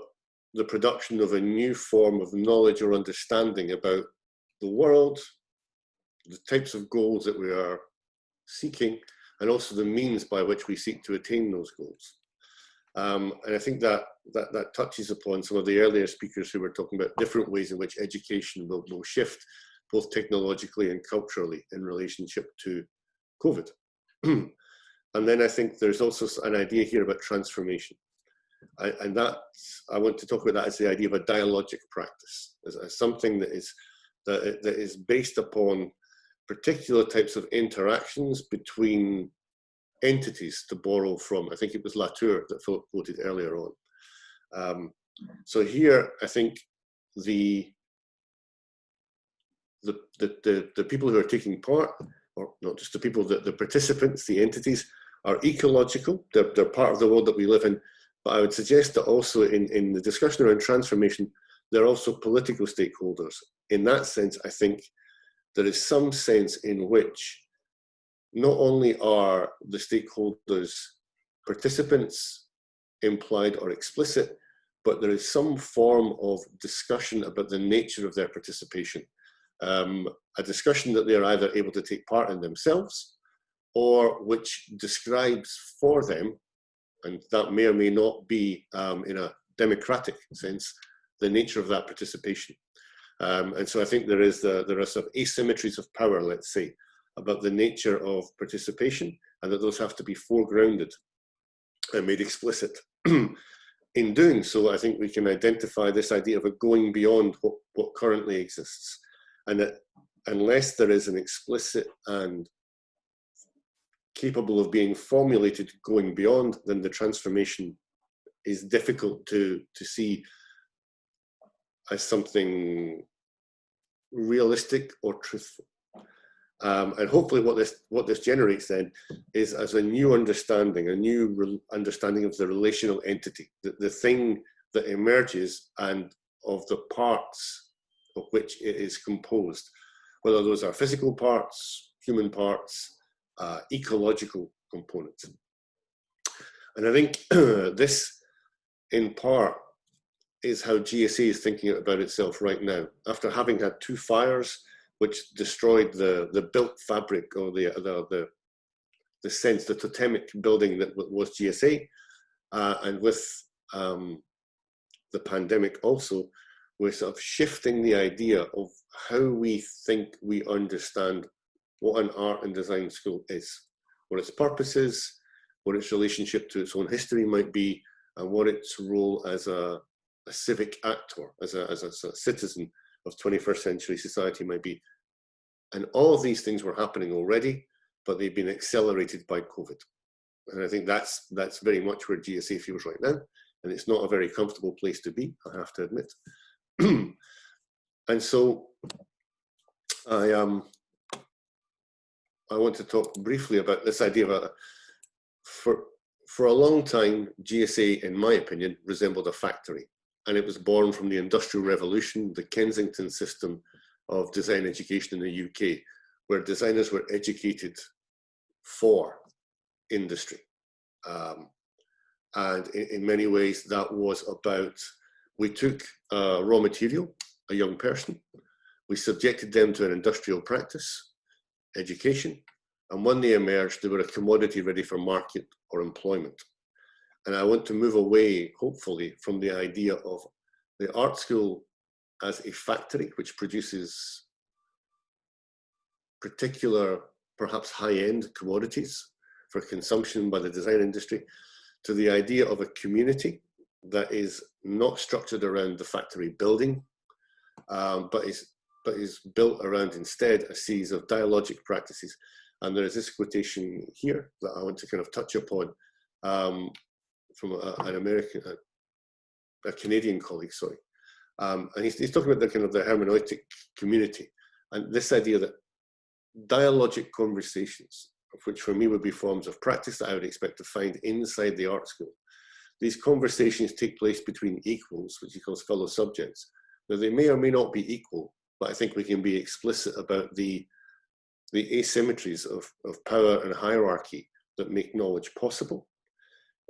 the production of a new form of knowledge or understanding about the world, the types of goals that we are seeking, and also the means by which we seek to attain those goals. And I think that touches upon some of the earlier speakers who were talking about different ways in which education will shift, both technologically and culturally, in relationship to COVID. And then I think there's also an idea here about transformation. And that, I want to talk about that as the idea of a dialogic practice, as something that is based upon particular types of interactions between entities, to borrow from, I think it was Latour that Philip quoted earlier on. So here, I think the people who are taking part, or not just the people, the participants, the entities, are ecological. They're part of the world that we live in. But I would suggest that also in the discussion around transformation, they're also political stakeholders. In that sense, I think there is some sense in which not only are the stakeholders participants, implied or explicit, but there is some form of discussion about the nature of their participation. A discussion that they are either able to take part in themselves, or which describes for them, and that may or may not be in a democratic sense, the nature of that participation. And so I think there are some asymmetries of power, let's say, about the nature of participation, and that those have to be foregrounded and made explicit. In doing so, I think we can identify this idea of a going beyond what currently exists, and that unless there is an explicit and capable of being formulated going beyond, then the transformation is difficult to see as something realistic or truthful. And hopefully what this generates then is as a new understanding, of the relational entity, the thing that emerges and of the parts of which it is composed, whether those are physical parts, human parts, ecological components. And I think this, in part, is how GSA is thinking about itself right now. After having had 2 fires, which destroyed the built fabric, or the sense, the totemic building that was GSA, and with the pandemic also, we're sort of shifting the idea of how we think we understand what an art and design school is, what its purpose is, what its relationship to its own history might be, and what its role as a civic actor, as a citizen of 21st century society might be. And all of these things were happening already, but they've been accelerated by COVID. And I think that's very much where GSA feels right now. And it's not a very comfortable place to be, I have to admit. And so I want to talk briefly about this idea of for a long time, GSA, in my opinion, resembled a factory. And it was born from the Industrial Revolution, the Kensington system of design education in the UK, where designers were educated for industry. And in many ways, that was about, we took raw material, a young person, we subjected them to an industrial practice, education, and when they emerged, they were a commodity ready for market or employment. And I want to move away, hopefully, from the idea of the art school as a factory which produces particular, perhaps high-end commodities for consumption by the design industry, to the idea of a community that is not structured around the factory building, but is built around instead a series of dialogic practices. And there is this quotation here that I want to kind of touch upon from an American, a Canadian colleague, sorry. And he's talking about the kind of the hermeneutic community, and this idea that dialogic conversations, which for me would be forms of practice that I would expect to find inside the art school. These conversations take place between equals, which he calls fellow subjects. Now, they may or may not be equal, but I think we can be explicit about the asymmetries of power and hierarchy that make knowledge possible.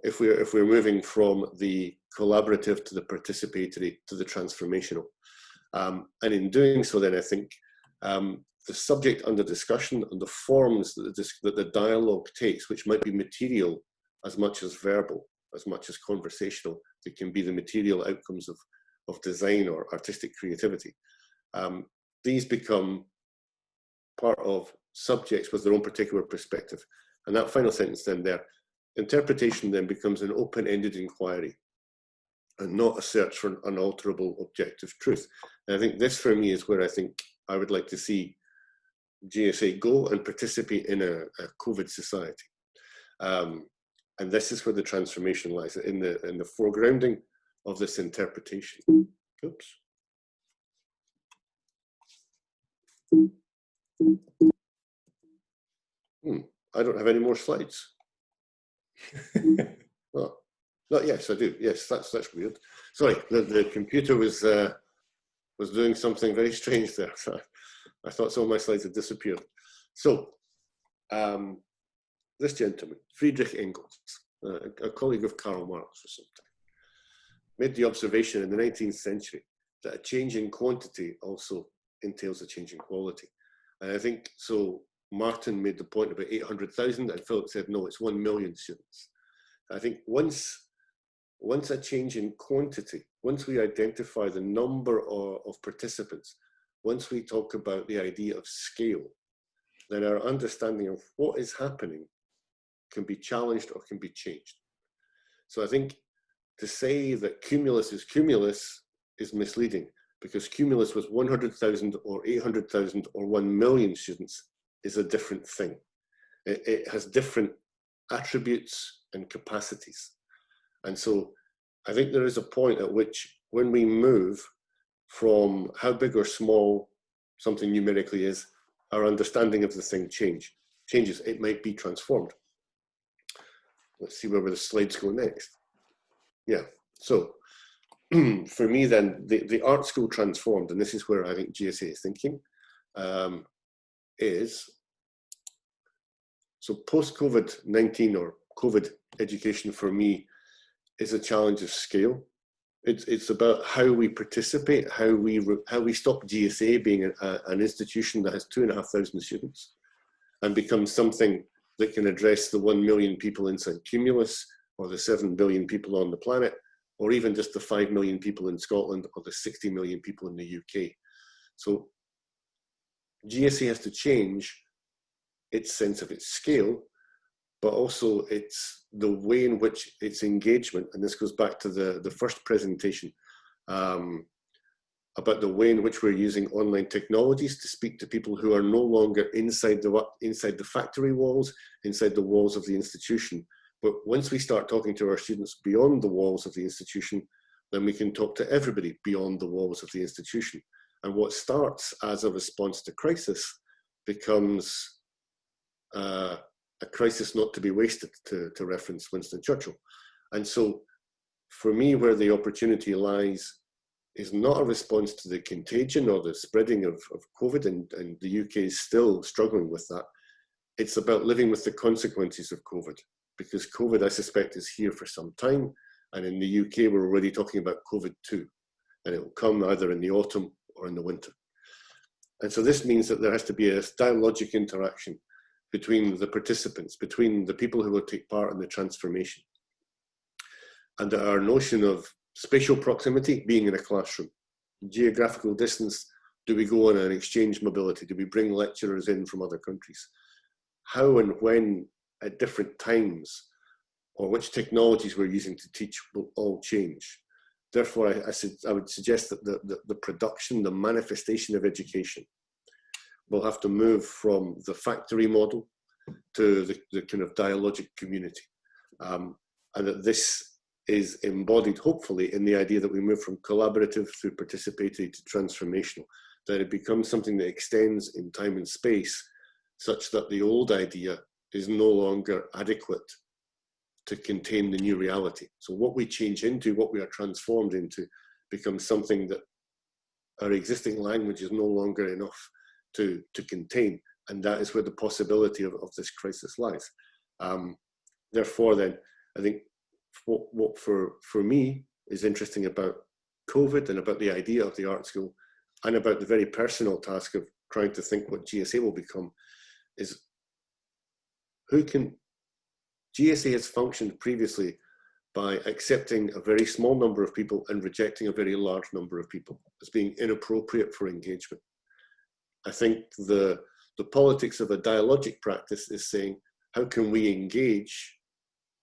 If we're moving from the collaborative to the participatory to the transformational. And in doing so, then I think the subject under discussion and the forms that the dialogue takes, which might be material as much as verbal, as much as conversational, they can be the material outcomes of design or artistic creativity. These become part of subjects with their own particular perspective. And that final sentence then there, interpretation then becomes an open-ended inquiry and not a search for an unalterable objective truth. And I think this for me is where I think I would like to see GSA go and participate in a COVID society. And this is where the transformation lies, in the foregrounding of this interpretation. Oops. I don't have any more slides. Oh, no, yes, I do. Yes, that's weird. Sorry, the computer was doing something very strange there. I thought some of my slides had disappeared. So, this gentleman, Friedrich Engels, a colleague of Karl Marx for some time, made the observation in the 19th century that a change in quantity also entails a change in quality. And I think so. Martin made the point about 800,000, and Philip said, no, it's 1 million students. I think once a change in quantity, once we identify the number of participants, once we talk about the idea of scale, then our understanding of what is happening can be challenged or can be changed. So I think to say that cumulus is misleading, because cumulus was 100,000 or 800,000 or 1 million students is a different thing. It has different attributes and capacities. And so I think there is a point at which when we move from how big or small something numerically is, our understanding of the thing changes. It might be transformed. Let's see where the slides go next. Yeah, so for me then, the art school transformed, and this is where I think GSA is thinking, is, so post-COVID-19 or COVID education for me is a challenge of scale. It's about how we participate, how we stop GSA being an institution that has 2,500 students and become something that can address the 1 million people inside Cumulus, or the 7 billion people on the planet, or even just the 5 million people in Scotland, or the 60 million people in the UK. So GSA has to change its sense of its scale, but also it's the way in which its engagement, and this goes back to the first presentation, about the way in which we're using online technologies to speak to people who are no longer inside the factory walls, inside the walls of the institution. But once we start talking to our students beyond the walls of the institution, then we can talk to everybody beyond the walls of the institution. And what starts as a response to crisis becomes a crisis not to be wasted, to reference Winston Churchill. And so for me, where the opportunity lies is not a response to the contagion or the spreading of COVID, and the UK is still struggling with that. It's about living with the consequences of COVID, because COVID, I suspect, is here for some time. And in the UK, we're already talking about COVID-2, and it will come either in the autumn or in the winter. And so this means that there has to be a dialogic interaction between the participants, between the people who will take part in the transformation. And our notion of spatial proximity being in a classroom, geographical distance, do we go on an exchange mobility? Do we bring lecturers in from other countries? How and when at different times, or which technologies we're using to teach will all change. Therefore, I would suggest that the production, the manifestation of education will have to move from the factory model to the kind of dialogic community. And that this is embodied, hopefully, in the idea that we move from collaborative through participatory to transformational, that it becomes something that extends in time and space, such that the old idea is no longer adequate to contain the new reality. So what we change into, what we are transformed into, becomes something that our existing language is no longer enough to contain. And that is where the possibility of this crisis lies. Therefore, then, I think what for me is interesting about COVID and about the idea of the art school and about the very personal task of trying to think what GSA will become is GSA has functioned previously by accepting a very small number of people and rejecting a very large number of people as being inappropriate for engagement. I think the politics of a dialogic practice is saying, how can we engage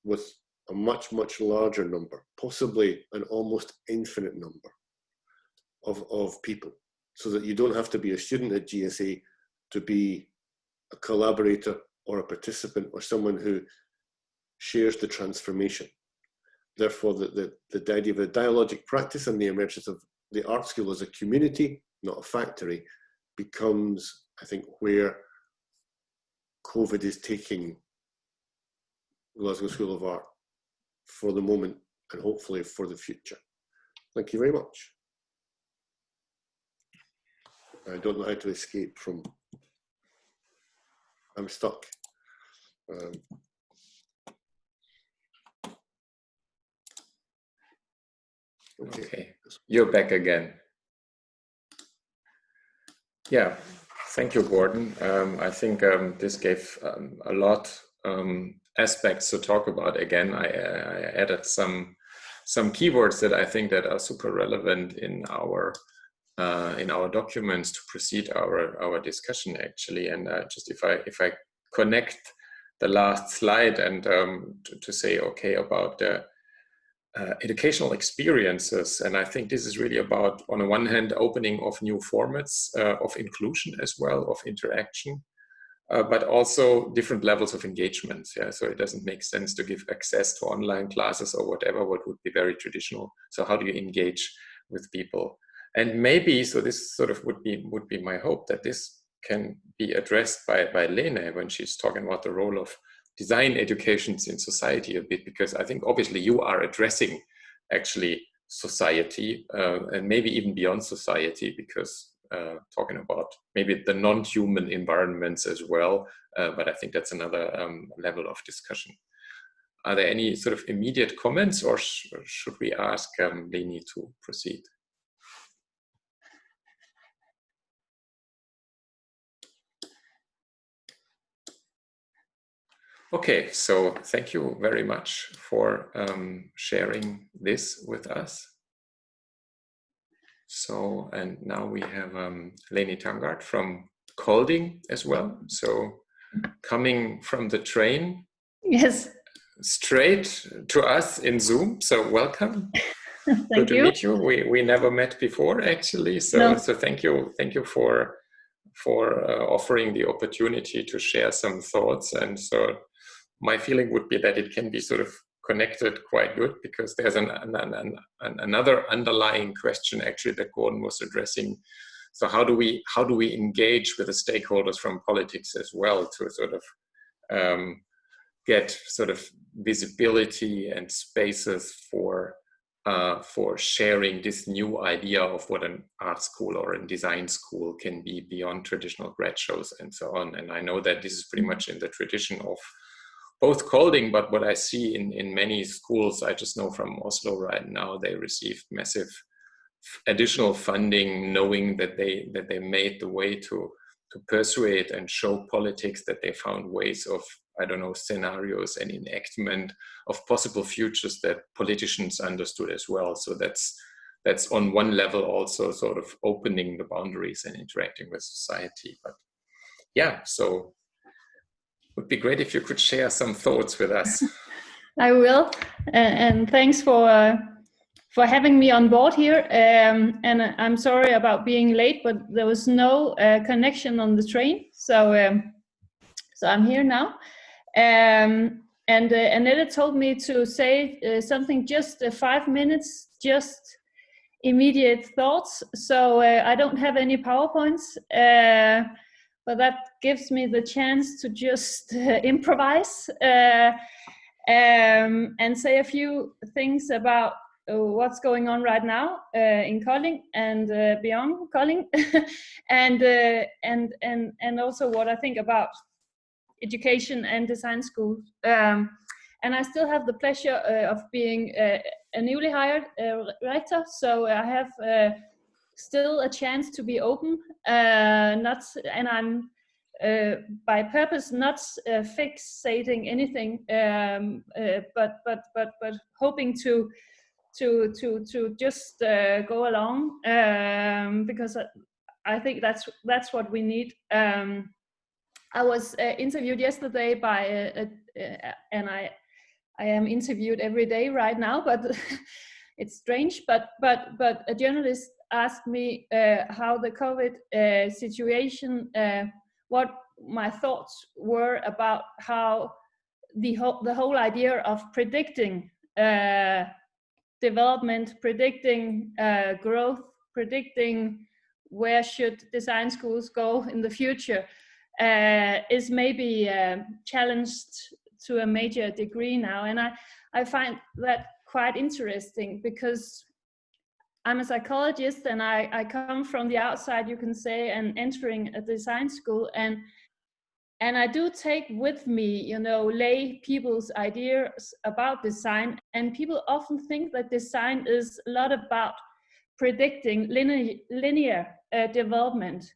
with a much, much larger number, possibly an almost infinite number of people, so that you don't have to be a student at GSA to be a collaborator or a participant or someone who shares the transformation. Therefore, the idea of a dialogic practice and the emergence of the art school as a community, not a factory, becomes, I think, where COVID is taking Glasgow School of Art for the moment and hopefully for the future. Thank you very much. I don't know how to escape from, I'm stuck. Okay, you're back again. Yeah, thank you, Gordon. I think this gave a lot aspects to talk about. Again, I added some keywords that I think that are super relevant in our documents to proceed our discussion, actually. And just if I connect the last slide and to say, okay, about the educational experiences, and I think this is really about, on the one hand, opening of new formats of inclusion as well, of interaction, but also different levels of engagement. Yeah, so it doesn't make sense to give access to online classes or whatever, what would be very traditional. So how do you engage with people? And maybe, so this sort of would be my hope, that this can be addressed by Lene when she's talking about the role of design educations in society a bit, because I think obviously you are addressing actually society and maybe even beyond society, because talking about maybe the non-human environments as well, but I think that's another level of discussion. Are there any sort of immediate comments, or should we ask Lene to proceed? Okay, so thank you very much for sharing this with us. So, and now we have Lene Tangard from Kolding as well. So coming from the train. Yes. Straight to us in Zoom. So welcome. Good to meet you. We never met before, actually. So, no. So thank you for offering the opportunity to share some thoughts. And so my feeling would be that it can be sort of connected quite good, because there's another underlying question actually that Gordon was addressing. So how do we engage with the stakeholders from politics as well to sort of get sort of visibility and spaces for sharing this new idea of what an art school or a design school can be beyond traditional grad shows and so on. And I know that this is pretty much in the tradition of both Kolding, but what I see in many schools, I just know from Oslo right now, they received massive additional funding, knowing that they made the way to persuade and show politics, that they found ways of, I don't know, scenarios and enactment of possible futures that politicians understood as well. So that's on one level also sort of opening the boundaries and interacting with society. But yeah, so it would be great if you could share some thoughts with us. I will, and thanks for for having me on board here. And I'm sorry about being late, but there was no connection on the train, so I'm here now. And Annette told me to say something just 5 minutes, just immediate thoughts. So I don't have any PowerPoints, but that gives me the chance to just improvise and say a few things about what's going on right now in Kolding and beyond Kolding, and also what I think about education and design schools. And I still have the pleasure of being a newly hired rector, so I have still a chance to be open, and I'm by purpose not fixating anything, but hoping to just go along, because I think that's what we need. I was interviewed yesterday by and I am interviewed every day right now, but it's strange. But a journalist asked me how the COVID situation, what my thoughts were about how the whole idea of predicting development, predicting growth, predicting where should design schools go in the future is maybe challenged to a major degree now. And I find that quite interesting, because I'm a psychologist and I come from the outside, you can say, and entering a design school, and I do take with me, lay people's ideas about design, and people often think that design is a lot about predicting linear development.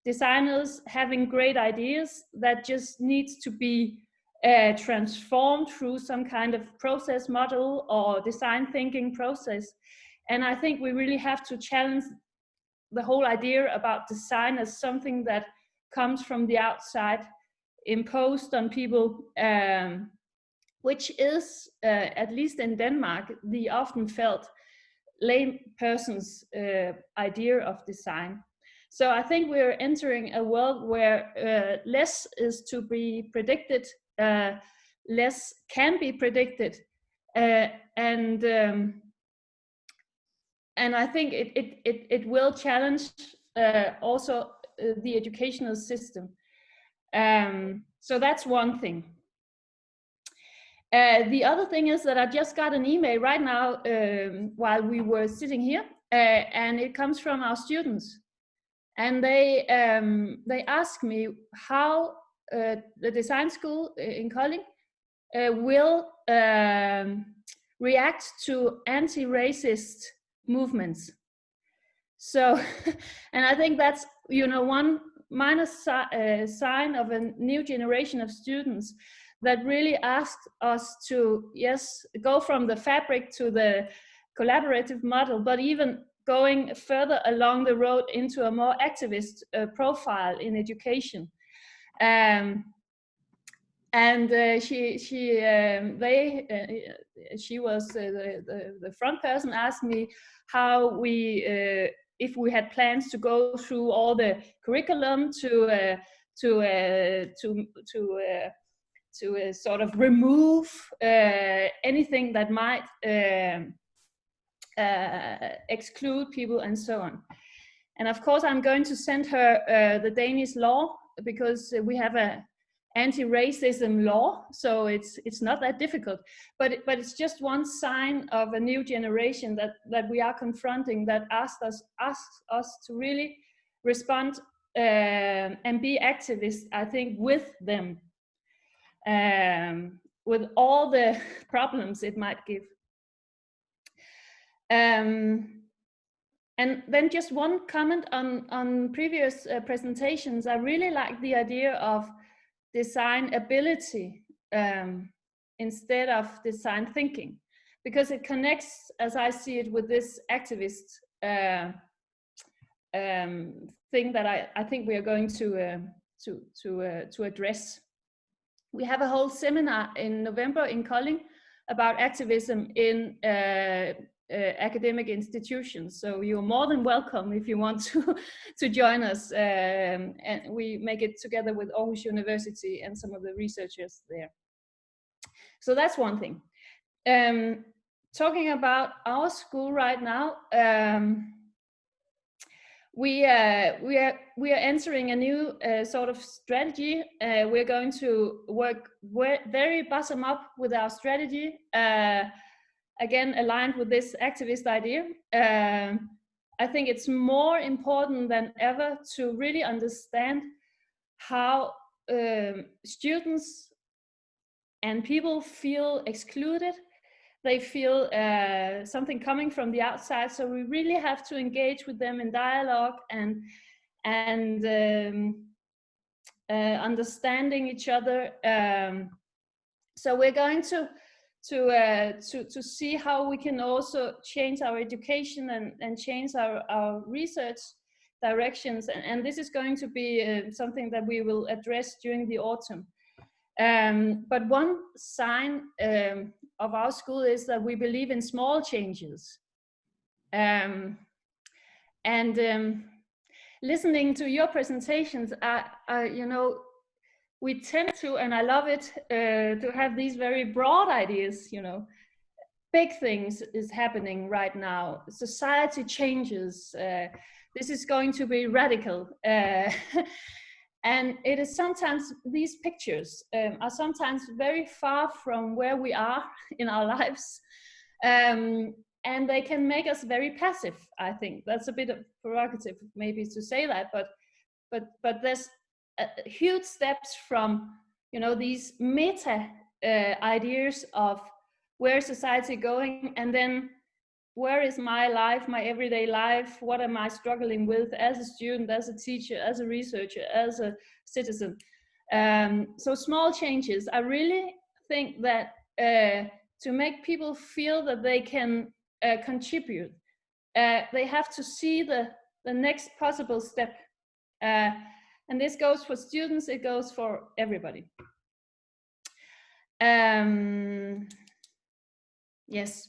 Designers having great ideas that just needs to be transformed through some kind of process model or design thinking process. And I think we really have to challenge the whole idea about design as something that comes from the outside, imposed on people, which is, at least in Denmark, the often felt lay person's idea of design. So I think we're entering a world where less is to be predicted, less can be predicted, and I think it will challenge also the educational system. So that's one thing. The other thing is that I just got an email right now while we were sitting here, and it comes from our students. And they ask me how the design school in Kolding will react to anti-racist movements. So, and I think that's one minor sign of a new generation of students that really asked us to, yes, go from the fabric to the collaborative model, but even going further along the road into a more activist profile in education. And she was the front person asked me how we if we had plans to go through all the curriculum to sort of remove anything that might exclude people and so on. And of course I'm going to send her the Danish law, because we have a anti-racism law, so it's not that difficult, but it's just one sign of a new generation that we are confronting, that asks us to really respond and be activists, I think, with them, with all the problems it might give. And then just one comment on previous presentations. I really like the idea of design ability instead of design thinking, because it connects, as I see it, with this activist thing that I think we are going to address. We have a whole seminar in November in Kolding about activism in academic institutions. So you're more than welcome if you want to join us. And we make it together with Aarhus University and some of the researchers there. So that's one thing. Talking about our school right now, we are entering a new sort of strategy. We're going to work very bottom up with our strategy, again aligned with this activist idea. I think it's more important than ever to really understand how students and people feel excluded. They feel something coming from the outside, so we really have to engage with them in dialogue and understanding each other. So we're going to see how we can also change our education and change our research directions, and this is going to be something that we will address during the autumn. But one sign of our school is that we believe in small changes. Listening to your presentations, you know, we tend to, and I love it, to have these very broad ideas, you know. Big things is happening right now. Society changes. This is going to be radical. And it is sometimes, these pictures are sometimes very far from where we are in our lives. And they can make us very passive, I think. That's a bit of prerogative maybe to say that, but there's huge steps from, you know, these meta ideas of where is society going, and then where is my life, my everyday life? What am I struggling with as a student, as a teacher, as a researcher, as a citizen? So small changes. I really think that to make people feel that they can contribute, they have to see the next possible step. And this goes for students, it goes for everybody. Yes.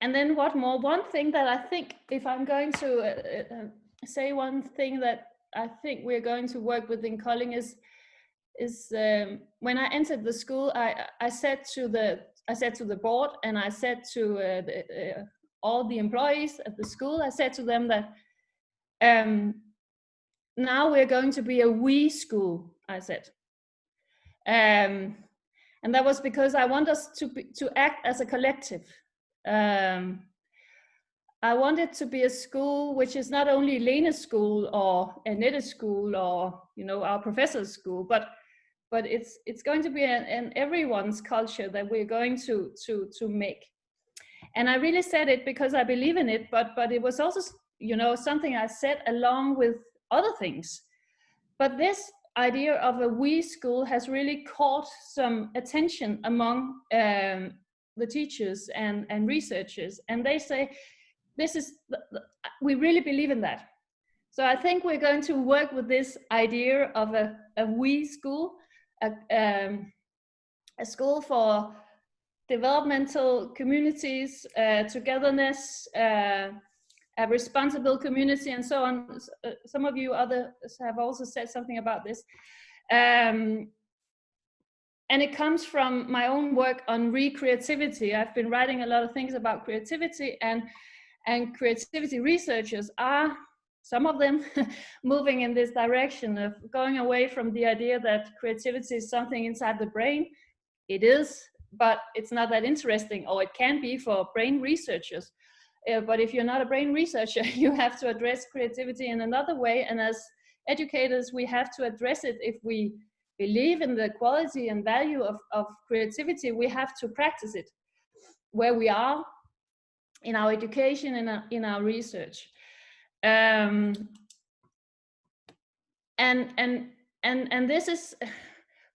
And then what more? One thing that I think, if I'm going to say one thing that I think we're going to work with in Kolding is when I entered the school, I said to the board, and I said to all the employees at the school, I said to them that now we're going to be a we school, I said. And that was because I want us to act as a collective. I want it to be a school which is not only Lena's school or Annette's school or, you know, our professor's school, but it's going to be an everyone's culture that we're going to make. And I really said it because I believe in it, but it was also, you know, something I said along with other things. But this idea of a we school has really caught some attention among the teachers and researchers, and they say this is we really believe in that. So I think we're going to work with this idea of a we school, a school for developmental communities, togetherness, a responsible community, and so on. Some of you others have also said something about this. And it comes from my own work on recreativity. I've been writing a lot of things about creativity, and creativity researchers are, some of them, moving in this direction of going away from the idea that creativity is something inside the brain. It is, but it's not that interesting, or it can be for brain researchers. But if you're not a brain researcher, you have to address creativity in another way. And as educators, we have to address it. If we believe in the quality and value of creativity, we have to practice it where we are in our education and in our research. And this is,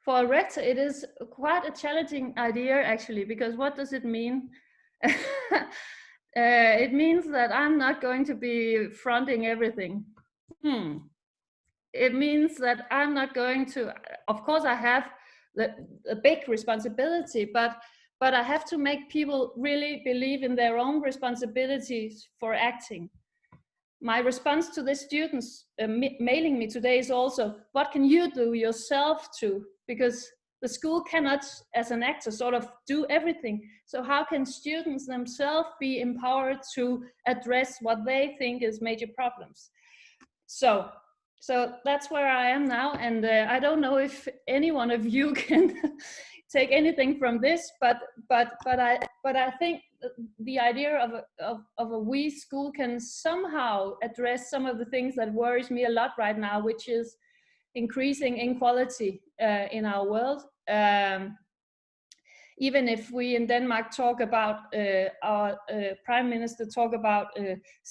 for a rector, it is quite a challenging idea actually, because what does it mean? It means that I'm not going to be fronting everything. It means that I'm not going to, of course I have the big responsibility, but but I have to make people really believe in their own responsibilities for acting. My response to the students mailing me today is also, what can you do yourself too? Because the school cannot, as an actor, sort of do everything. So how can students themselves be empowered to address what they think is major problems? So that's where I am now, and I don't know if any one of you can take anything from this, but I think the idea of a we school can somehow address some of the things that worries me a lot right now, which is increasing inequality in our world. Even if we in Denmark talk about, our Prime Minister talk about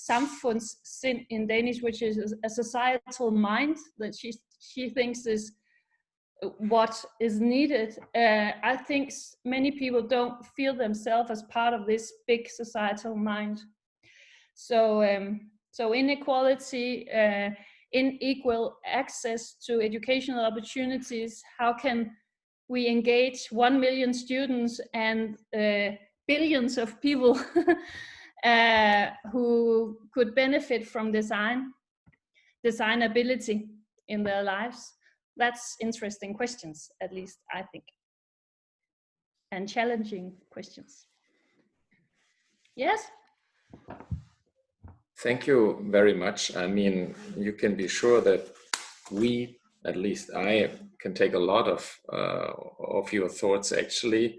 samfundssind in Danish, which is a societal mind that she thinks is what is needed. I think many people don't feel themselves as part of this big societal mind. So inequality, unequal access to educational opportunities, how can we engage 1 million students and billions of people who could benefit from designability in their lives? That's interesting questions, at least I think, and challenging questions. Yes? Thank you very much. I mean, you can be sure that we, at least I, can take a lot of your thoughts actually,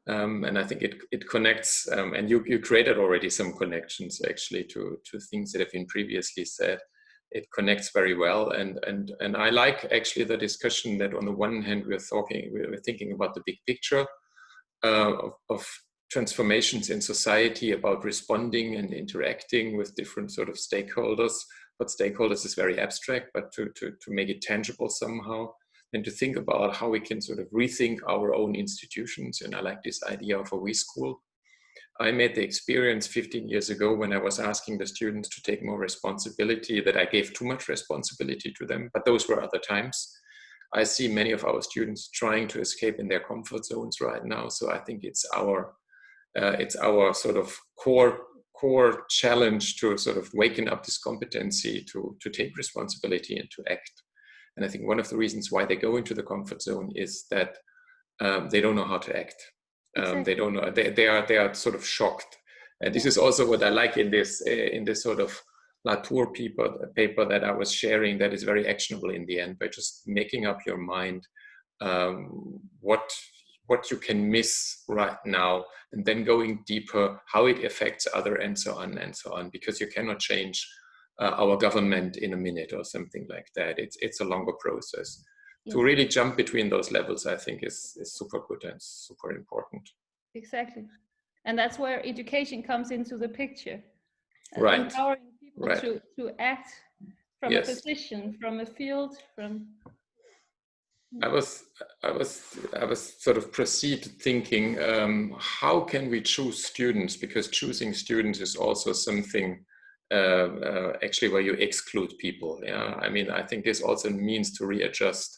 and I think it connects. And you created already some connections actually to things that have been previously said. It connects very well, and I like actually the discussion that on the one hand we're thinking about the big picture of transformations in society, about responding and interacting with different sort of stakeholders. But stakeholders is very abstract, but to make it tangible somehow, and to think about how we can sort of rethink our own institutions. And I like this idea of a we school. I made the experience 15 years ago when I was asking the students to take more responsibility, that I gave too much responsibility to them, but those were other times. I see many of our students trying to escape in their comfort zones right now. So I think it's our sort of core challenge to sort of waken up this competency to take responsibility and to act. And I think one of the reasons why they go into the comfort zone is that they don't know how to act. Exactly. They don't know. They are sort of shocked. And this is also what I like in this sort of Latour paper that I was sharing, that is very actionable in the end, by just making up your mind what you can miss right now, and then going deeper, how it affects other, and so on, because you cannot change our government in a minute or something like that. It's a longer process. Yes. To really jump between those levels, I think is super good and super important. Exactly. And that's where education comes into the picture. Right. Empowering people right. to act from yes. a position, from a field, from... I was sort of thinking, how can we choose students? Because choosing students is also something actually where you exclude people. Yeah, I mean, I think this also means to readjust.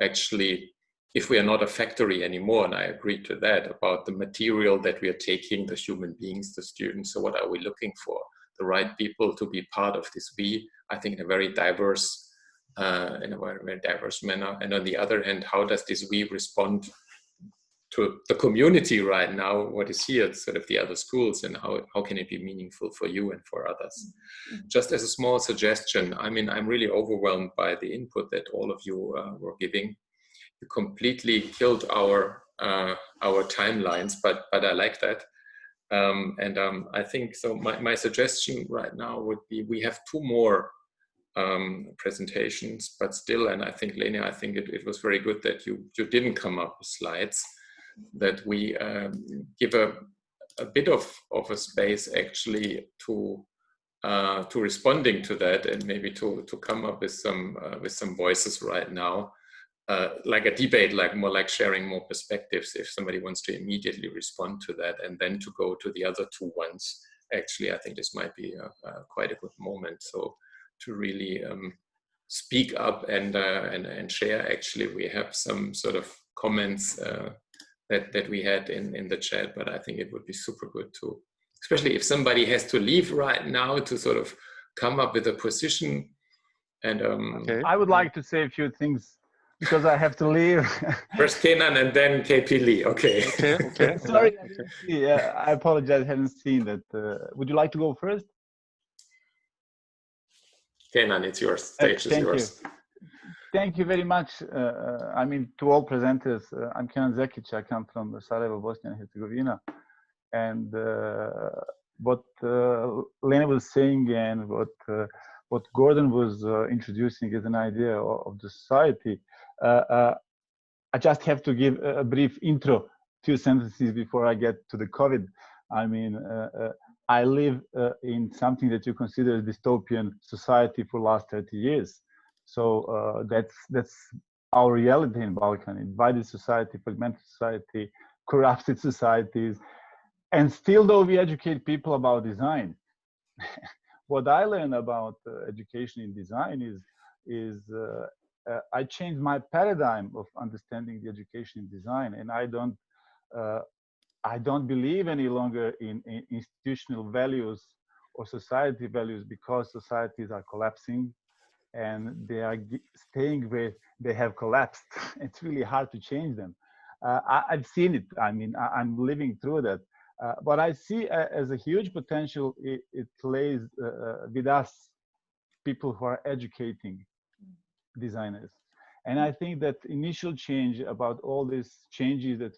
Actually, if we are not a factory anymore, and I agree to that, about the material that we are taking, the human beings, the students. So what are we looking for? The right people to be part of this we, I think, in a very diverse manner. And on the other hand, how does this we respond to the community right now, what is here, sort of the other schools, and how can it be meaningful for you and for others? Just as a small suggestion, I mean, I'm really overwhelmed by the input that all of you were giving. You completely killed our timelines, but I like that. I think so. My suggestion right now would be, we have 2 more presentations, but still, and I think, Lena, I think it was very good that you didn't come up with slides, that we give a bit of a space actually to responding to that, and maybe to come up with some voices right now, like a debate, like more like sharing more perspectives, if somebody wants to immediately respond to that, and then to go to the other 2 ones. Actually, I think this might be quite a good moment. So to really speak up and share. Actually, we have some sort of comments that we had in the chat, but I think it would be super good to, especially if somebody has to leave right now, to sort of come up with a position. And Okay. I would like to say a few things because I have to leave. First Kenan and then KP Lee. Okay. Okay. Sorry, I didn't see. I apologize. I haven't seen that. Would you like to go first? Kenan, it's yours. Stage is yours. Thank you very much. I mean, to all presenters, I'm Kenan Zekic. I come from Sarajevo, Bosnia and Herzegovina. And what Lena was saying and what Gordon was introducing as an idea of the society, I just have to give a brief intro, few sentences before I get to the COVID. I mean, I live in something that you consider a dystopian society for the last 30 years. So that's our reality in Balkan: divided society, fragmented society, corrupted societies. And still, though, we educate people about design. What I learned about education in design is I changed my paradigm of understanding the education in design, and I don't believe any longer in institutional values or society values, because societies are collapsing and they are staying where they have collapsed. It's really hard to change them. I've seen it. I mean, I'm living through that. But I see as a huge potential, it lays with us, people who are educating designers. And I think that initial change about all these changes that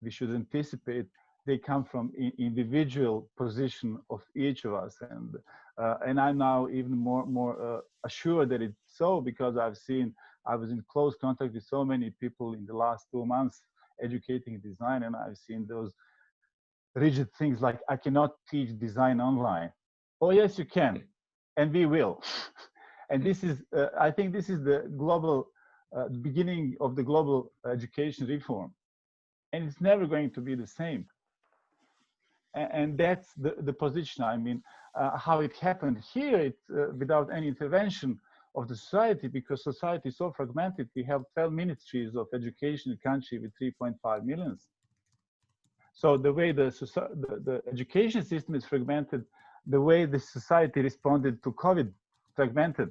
we should anticipate, they come from individual position of each of us. And I'm now even more assured that it's so, because I was in close contact with so many people in the last 2 months educating design, and I've seen those rigid things like, I cannot teach design online. Oh yes, you can, and we will. And this is, I think this is the global beginning of the global education reform, and it's never going to be the same. And that's the position. I mean, how it happened here, it's without any intervention of the society, because society is so fragmented. We have 12 ministries of education in the country with 3.5 million. So the way the education system is fragmented, the way the society responded to COVID, fragmented.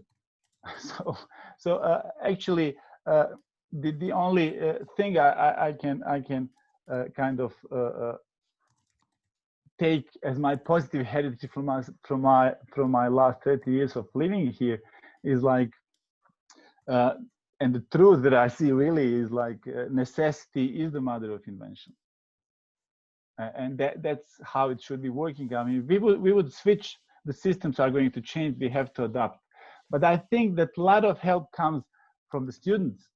So actually, the only thing I can kind of take as my positive heritage from my last 30 years of living here is like, and the truth that I see really is like, necessity is the mother of invention. And that's how it should be working. I mean, we would switch, the systems are going to change, we have to adapt. But I think that a lot of help comes from the students.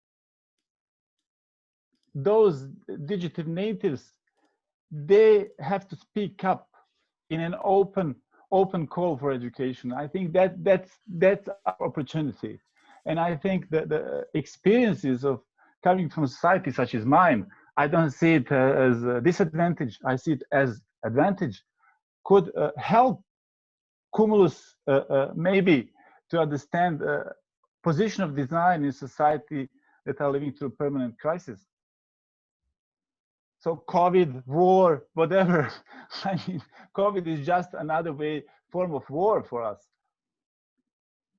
Those digital natives, they have to speak up in an open call for education. I think that's our opportunity. And I think that the experiences of coming from a society such as mine, I don't see it as a disadvantage. I see it as advantage. Could help Cumulus maybe to understand position of design in society that are living through permanent crisis. So COVID, war, whatever. I mean, COVID is just another form of war for us.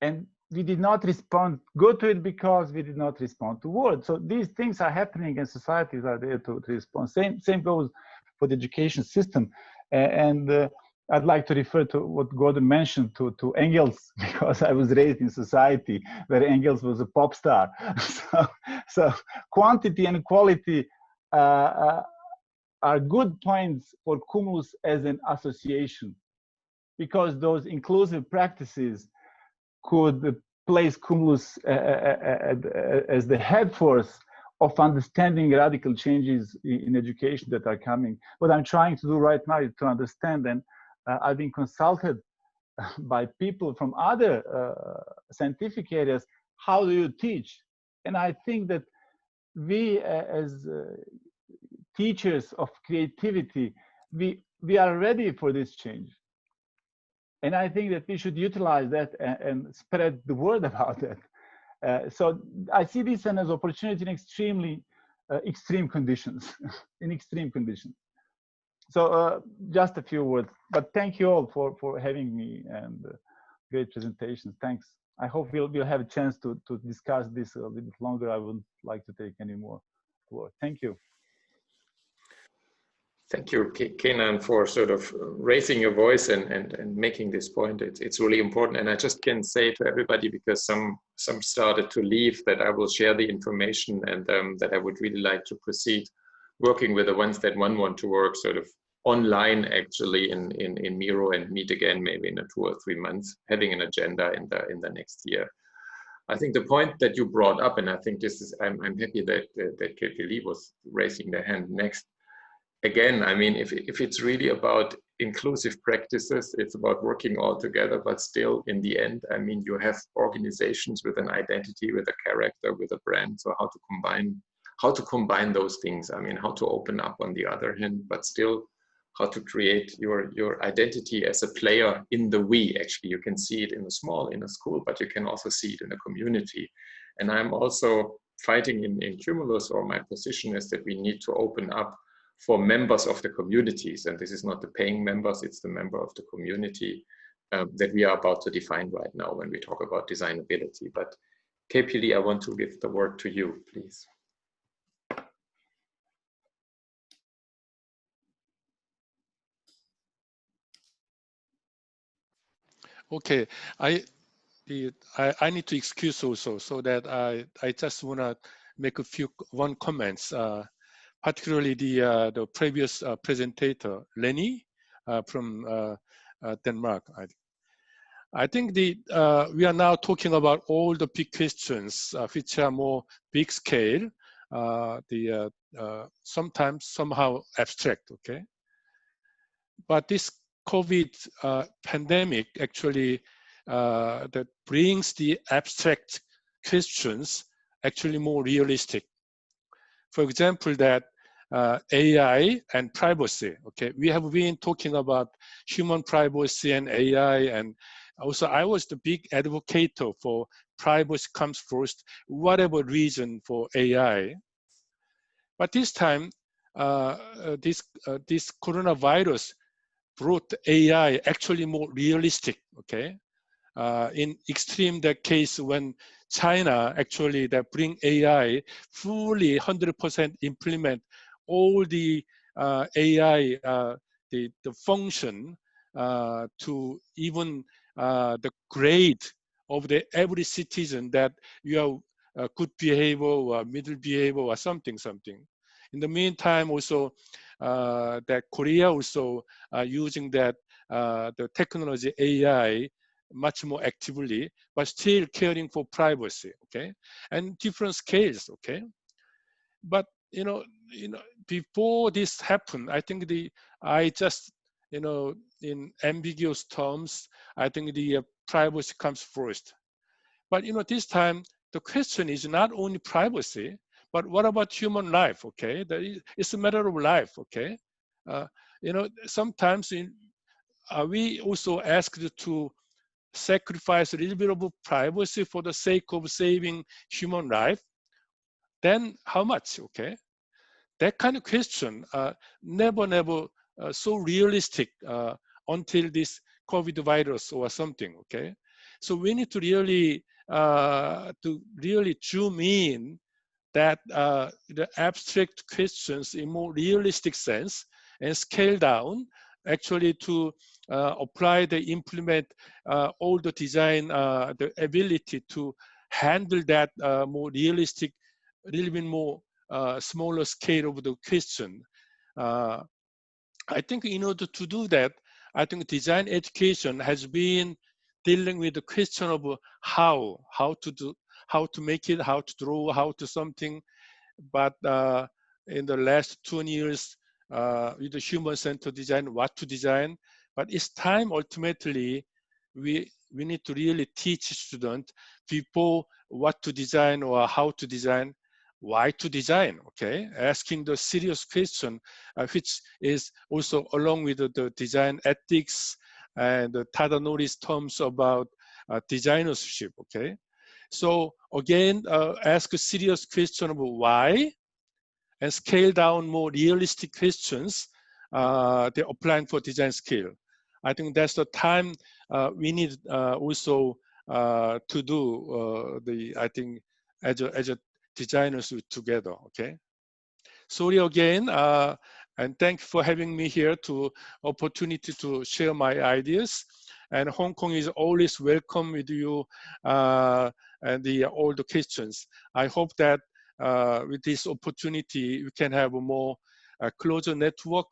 And we did not respond good to it because we did not respond to war. So these things are happening and societies are there to respond. Same goes for the education system. And I'd like to refer to what Gordon mentioned to Engels, because I was raised in society where Engels was a pop star. So quantity and quality are good points for Cumulus as an association, because those inclusive practices could place Cumulus as the head force of understanding radical changes in education that are coming. What I'm trying to do right now is to understand, and I've been consulted by people from other scientific areas, how do you teach? And I think that we as teachers of creativity, we are ready for this change. And I think that we should utilize that and spread the word about it. So I see this as an opportunity, an extremely extreme conditions, in extreme conditions. So just a few words, but thank you all for having me, and great presentation. Thanks. I hope we'll have a chance to discuss this a little bit longer. I wouldn't like to take any more floor. Thank you. Thank you, Kenan, for sort of raising your voice and making this point. It's really important. And I just can say to everybody, because some started to leave, that I will share the information, and that I would really like to proceed working with the ones that want to work sort of online, actually, in Miro, and meet again maybe in 2 or 3 months, having an agenda in the next year. I think the point that you brought up, and I think this is, I'm happy that KP Lee was raising their hand next. Again, I mean, if it's really about inclusive practices, it's about working all together, but still in the end, I mean, you have organizations with an identity, with a character, with a brand. So how to combine those things? I mean, how to open up on the other hand, but still how to create your identity as a player in the we. Actually, you can see it in a school, but you can also see it in a community. And I'm also fighting in Cumulus, or my position is that we need to open up for members of the communities. And this is not the paying members, it's the member of the community that we are about to define right now when we talk about designability. But KP Lee, I want to give the word to you, please. Okay, I need to excuse also, so that I just want to make one comments. Particularly the previous presenter, Lenny, from Denmark. I think we are now talking about all the big questions which are more big scale, sometimes somehow abstract, okay? But this COVID pandemic actually that brings the abstract questions actually more realistic. For example, that AI and privacy, okay? We have been talking about human privacy and AI, and also I was the big advocate for privacy comes first, whatever reason for AI. But this time, this coronavirus brought AI actually more realistic, okay? In extreme that case when China actually that bring AI fully 100% implement all the AI, the function to even the grade of the every citizen that you have good behavior or middle behavior or something. In the meantime, also that Korea also using that the technology AI much more actively, but still caring for privacy, okay, and different scales, okay. But you know, before this happened, I think I just in ambiguous terms, I think the privacy comes first. But this time the question is not only privacy, but what about human life, okay? It's a matter of life, okay. Sometimes we also asked to sacrifice a little bit of privacy for the sake of saving human life, then how much, okay? That kind of question never so realistic until this COVID virus or something, okay? So we need to really zoom in that the abstract questions in more realistic sense and scale down actually to apply the implement all the design, the ability to handle that more realistic, a little bit more smaller scale of the question. I think in order to do that, I think design education has been dealing with the question of how to make it, how to draw, how to something. But in the last 20 years, with the human-centered design, what to design. But it's time ultimately we need to really teach students, people what to design or how to design, why to design, okay? Asking the serious question, which is also along with the design ethics and the Tadanori's terms about designership, okay? So again, ask a serious question about why, and scale down more realistic questions they're applying for design skill. I think that's the time we need also to do I think as a designers together. Okay. Sorry again, and thank you for having me here to opportunity to share my ideas. And Hong Kong is always welcome with you and all the questions. I hope that with this opportunity, we can have a more closer network,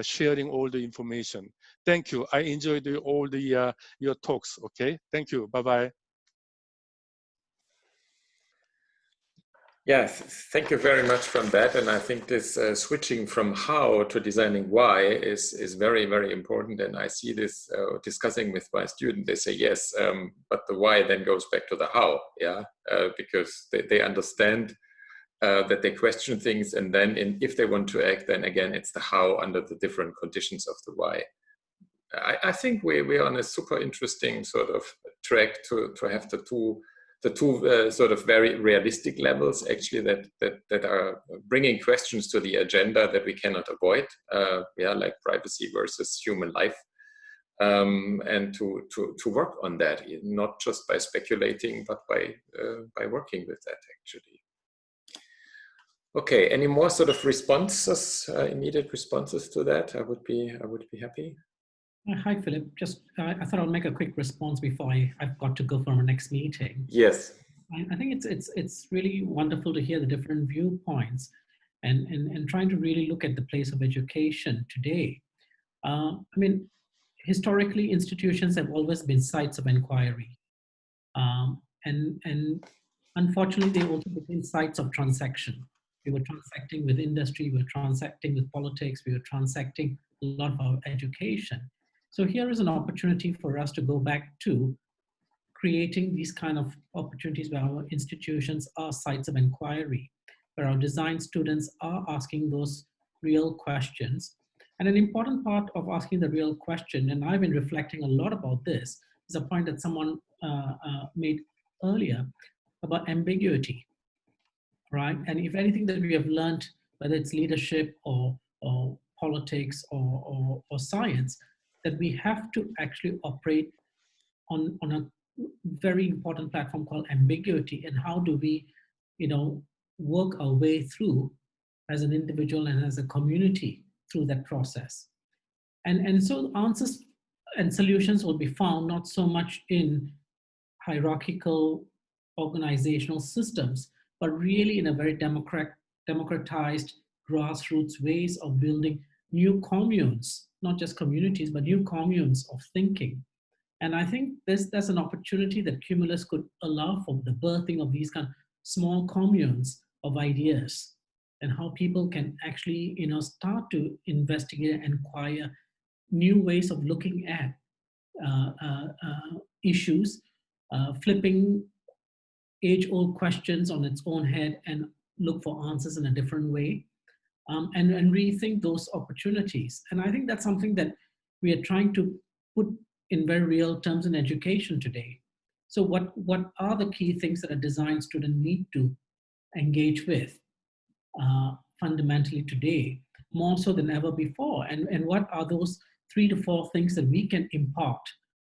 sharing all the information. Thank you. I enjoyed all the your talks. Okay. Thank you. Bye bye. Yes, thank you very much from that. And I think this switching from how to designing why is very, very important. And I see this discussing with my students. They say, yes, but the why then goes back to the how, yeah, because they understand that they question things. And then if they want to act, then again, it's the how under the different conditions of the why. I think we're on a super interesting sort of track to have the two sort of very realistic levels actually that are bringing questions to the agenda that we cannot avoid, yeah, like privacy versus human life, and to work on that, not just by speculating but by working with that actually. Okay, any more sort of responses, immediate responses to that? I would be happy. Hi, Philip. Just I thought I'll make a quick response before I've got to go for our next meeting. Yes. I think it's really wonderful to hear the different viewpoints and trying to really look at the place of education today. I mean, historically, institutions have always been sites of inquiry. And unfortunately, they also became sites of transaction. We were transacting with industry, we were transacting with politics, we were transacting a lot of our education. So here is an opportunity for us to go back to creating these kind of opportunities where our institutions are sites of inquiry, where our design students are asking those real questions. And an important part of asking the real question, and I've been reflecting a lot about this, is a point that someone made earlier about ambiguity, right? And if anything that we have learned, whether it's leadership or politics or science, that we have to actually operate on a very important platform called ambiguity. And how do we, work our way through as an individual and as a community through that process. And so answers and solutions will be found not so much in hierarchical organizational systems, but really in a very democratized grassroots ways of building new communes, not just communities, but new communes of thinking. And I think there's an opportunity that Cumulus could allow for the birthing of these kind of small communes of ideas, and how people can actually, start to investigate and inquire new ways of looking at issues, flipping age-old questions on its own head and look for answers in a different way, and rethink those opportunities. And I think that's something that we are trying to put in very real terms in education today. So what are the key things that a design student need to engage with fundamentally today, more so than ever before? And what are those 3 to 4 things that we can impart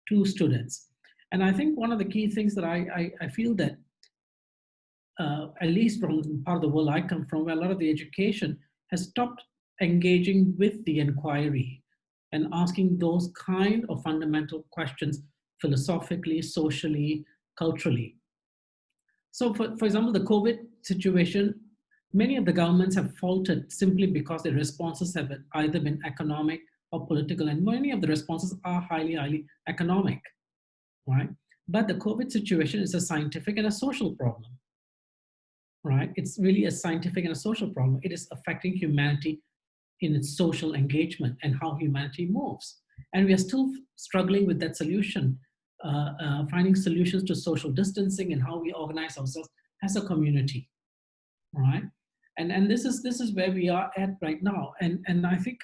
to students? And I think one of the key things that I feel that, at least from the part of the world I come from, where a lot of the education has stopped engaging with the inquiry and asking those kind of fundamental questions philosophically, socially, culturally. So for example, the COVID situation, many of the governments have faltered simply because their responses have either been economic or political, and many of the responses are highly economic, right? But the COVID situation is a scientific and a social problem, right? It's really a scientific and a social problem. It is affecting humanity in its social engagement and how humanity moves. And we are still struggling with that solution, finding solutions to social distancing and how we organize ourselves as a community, right? And this is where we are at right now. And I think,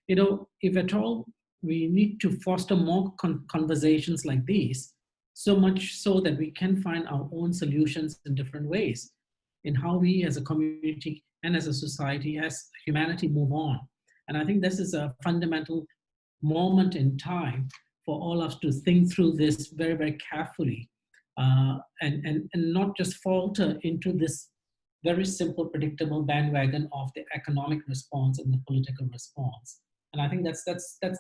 if at all, we need to foster more conversations like these, so much so that we can find our own solutions in different ways in how we as a community and as a society, as humanity move on. And I think this is a fundamental moment in time for all of us to think through this very, very carefully, and not just falter into this very simple, predictable bandwagon of the economic response and the political response. And I think that's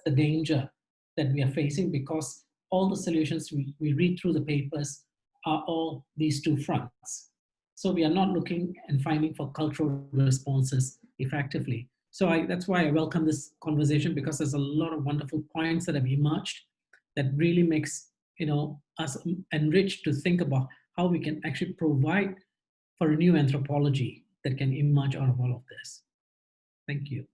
the danger that we are facing, because all the solutions we read through the papers are all these two fronts. So we are not looking and finding for cultural responses effectively. So that's why I welcome this conversation, because there's a lot of wonderful points that have emerged that really makes, you know, us enriched to think about how we can actually provide for a new anthropology that can emerge out of all of this. Thank you.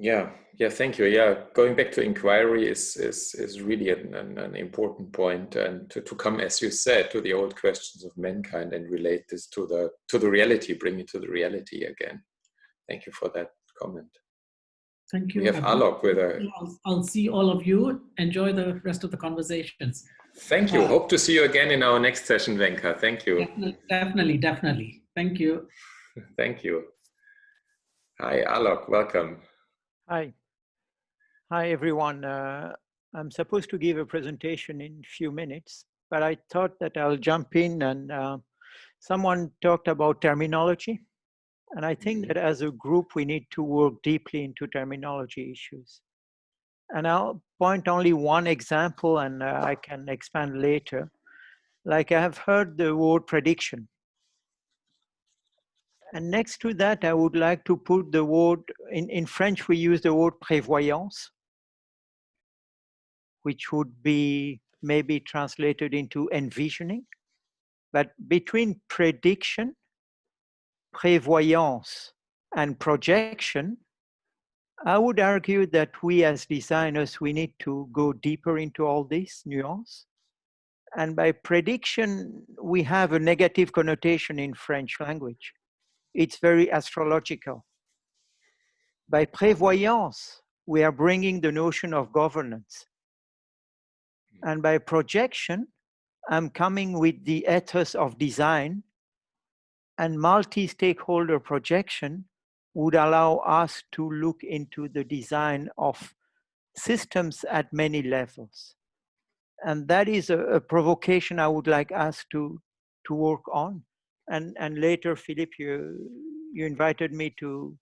Yeah, thank you. Yeah, going back to inquiry is really an important point, and to come, as you said, to the old questions of mankind and relate this to the reality, bring it to the reality again. Thank you for that comment. Thank you. We have Alok with a... I'll see all of you. Enjoy the rest of the conversations. Thank you. Hope to see you again in our next session, Venka. Thank you. Definitely. Thank you. Thank you. Hi, Alok. Welcome. Hi everyone. I'm supposed to give a presentation in a few minutes, but I thought that I'll jump in, and someone talked about terminology. And I think that as a group, we need to work deeply into terminology issues. And I'll point only one example, and I can expand later. Like, I have heard the word prediction. And next to that, I would like to put the word, in French, we use the word prévoyance, which would be maybe translated into envisioning. But between prediction, prévoyance, and projection, I would argue that we as designers, we need to go deeper into all this nuance. And by prediction, we have a negative connotation in French language. It's very astrological. By prévoyance, we are bringing the notion of governance. And by projection, I'm coming with the ethos of design, and multi-stakeholder projection would allow us to look into the design of systems at many levels. And that is a provocation I would like us to work on. And later, Philippe, you invited me to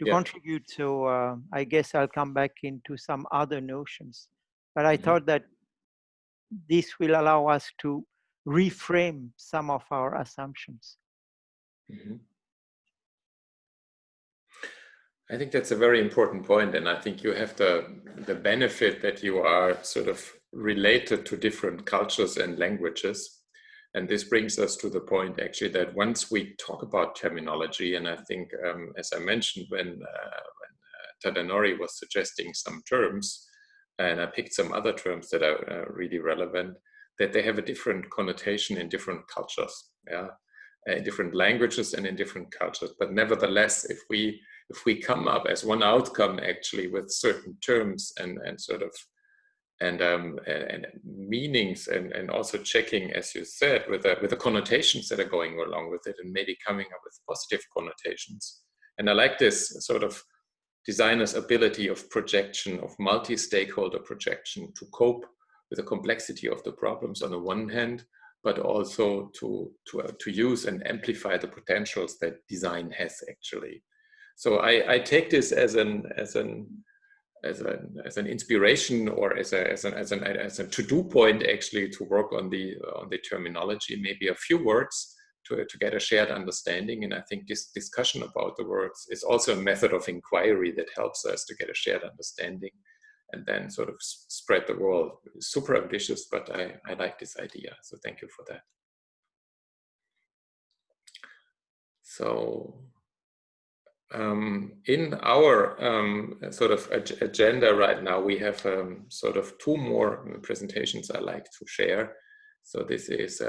contribute, so I guess I'll come back into some other notions. But I thought that this will allow us to reframe some of our assumptions. I think that's a very important point, and I think you have the benefit that you are sort of related to different cultures and languages. And this brings us to the point, actually, that once we talk about terminology, and I think, as I mentioned, when Tadanori was suggesting some terms, and I picked some other terms that are really relevant, that they have a different connotation in different cultures, in different languages and in different cultures. But nevertheless, if we come up as one outcome, actually, with certain terms and sort of and meanings, and also checking, as you said, with the connotations that are going along with it, and maybe coming up with positive connotations. And I like this sort of designer's ability of projection, of multi-stakeholder projection, to cope with the complexity of the problems on the one hand, but also to use and amplify the potentials that design has, actually. So I take this as an inspiration, or as a to-do point, actually, to work on the terminology, maybe a few words to get a shared understanding. And I think this discussion about the words is also a method of inquiry that helps us to get a shared understanding and then sort of spread the word. Super ambitious, but I like this idea. So thank you for that. So in our sort of agenda right now, we have sort of two more presentations I like to share. So this is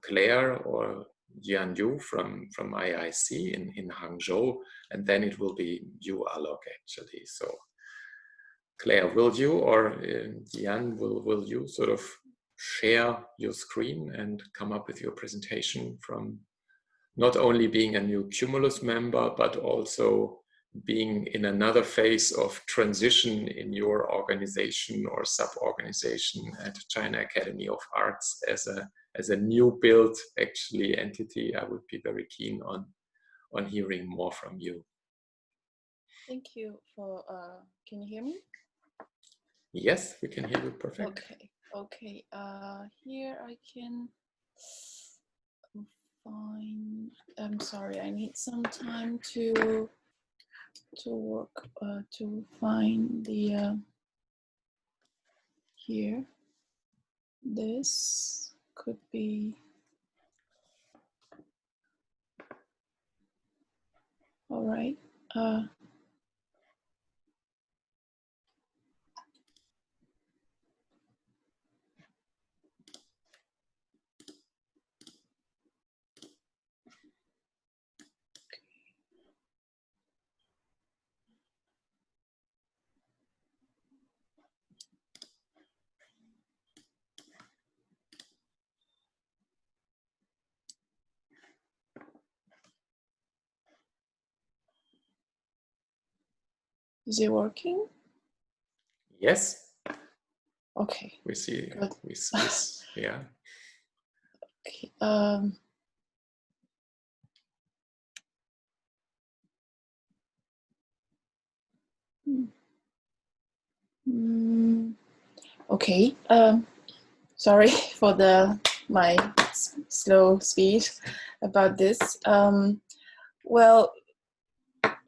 Claire or Jian Yu from IIC in Hangzhou, and then it will be you, Alok, actually. So Claire, will you, or Jian, will you sort of share your screen and come up with your presentation from not only being a new Cumulus member, but also being in another phase of transition in your organization or sub-organization at China Academy of Arts as a new build actually entity. I would be very keen on hearing more from you. Thank you for, can you hear me? Yes, we can hear you perfect. Okay, okay. Here I can find, I'm sorry, I need some time to work, to find the, here. This could be, all right. Is it working? Yes. Okay. We see. Good. We see. Yeah. Okay. Okay. Sorry for my slow speed about this. Well,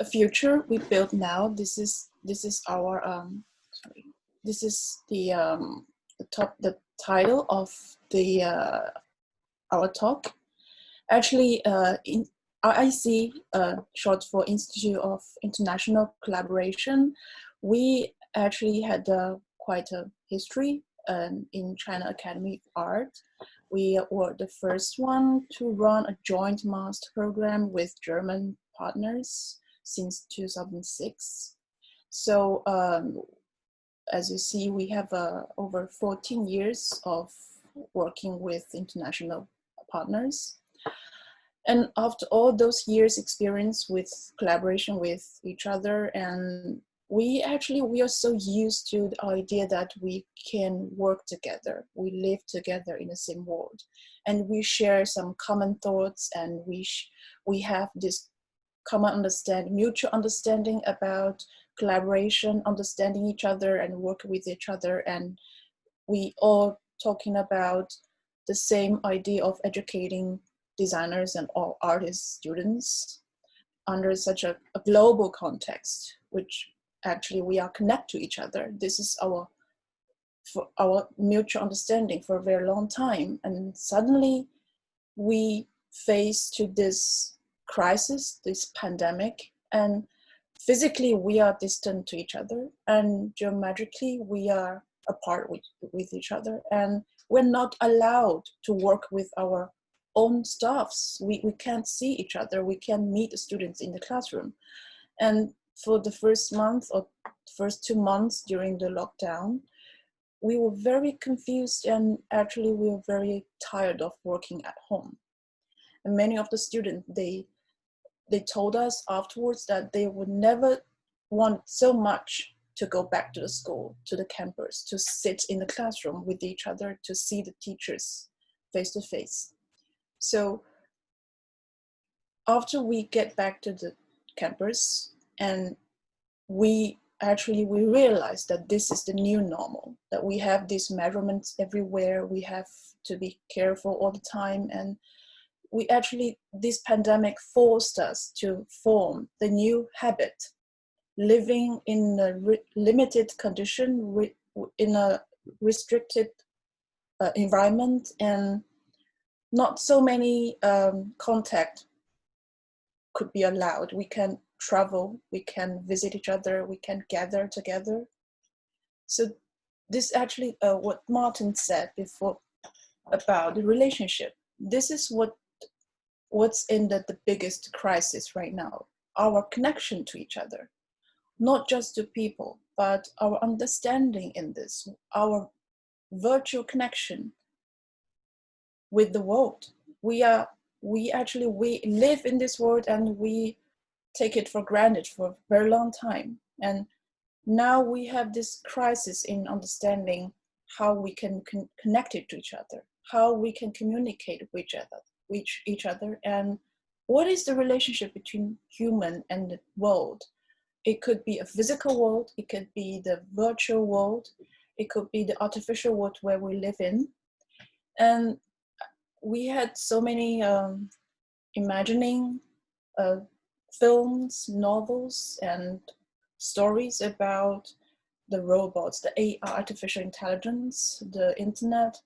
a future we build now. This is our sorry. This is the title of the our talk. Actually, in IIC, short for Institute of International Collaboration, we actually had quite a history in China Academy of Art. We were the first one to run a joint master program with German partners since 2006. So as you see, we have over 14 years of working with international partners. And after all those years experience with collaboration with each other, and we are so used to the idea that we can work together, we live together in the same world, and we share some common thoughts, and we have this common mutual understanding about collaboration, understanding each other and work with each other, and we all talking about the same idea of educating designers and all artists, students under such a global context, which actually we are connected to each other. This is our mutual understanding for a very long time. And suddenly we face to this crisis, this pandemic, and physically we are distant to each other, and geometrically we are apart with each other, and we're not allowed to work with our own staffs. We can't see each other. We can't meet the students in the classroom. And for the first month or first 2 months during the lockdown, we were very confused, and actually we were very tired of working at home. And many of the students, they told us afterwards that they would never want so much to go back to the school, to the campus, to sit in the classroom with each other, to see the teachers face to face. So after we get back to the campus, and we realized that this is the new normal, that we have these measurements everywhere, we have to be careful all the time, and this pandemic forced us to form the new habit, living in a limited condition, in a restricted environment, and not so many contact could be allowed. We can travel, we can visit each other, we can gather together. So this actually what Martin said before about the relationship. This is what's in the biggest crisis right now, our connection to each other, not just to people, but our understanding in this, our virtual connection with the world. We live in this world and we take it for granted for a very long time. And now we have this crisis in understanding how we can connect it to each other, how we can communicate with each other, and what is the relationship between human and the world. It could be a physical world, it could be the virtual world, it could be the artificial world where we live in. And we had so many imagining films, novels, and stories about the robots, the AI, artificial intelligence, the internet,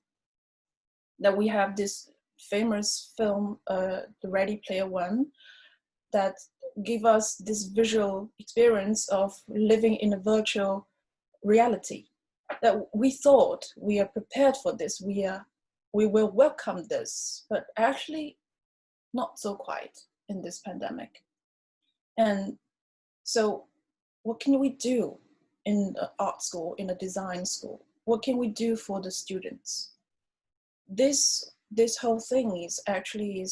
that we have this famous film, The Ready Player One, that give us this visual experience of living in a virtual reality. That we thought we are prepared for this, we will welcome this, but actually not so quite in this pandemic. And so what can we do in an art school, in a design school? What can we do for the students? This whole thing is actually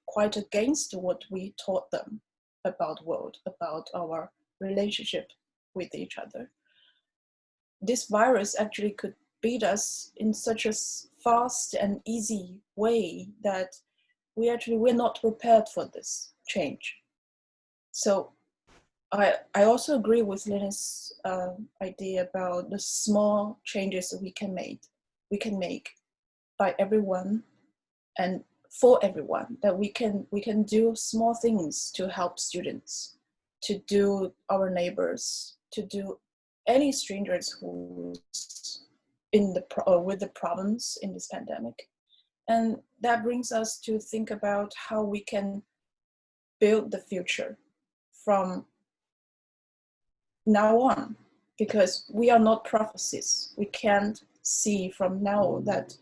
quite against what we taught them about the world, about our relationship with each other. This virus actually could beat us in such a fast and easy way that we're not prepared for this change. So I also agree with Linus' idea about the small changes that we can make by everyone and for everyone, that we can do small things to help students, to do our neighbors, to do any strangers who's with the problems in this pandemic. And that brings us to think about how we can build the future from now on, because we are not prophecies. We can't see from now that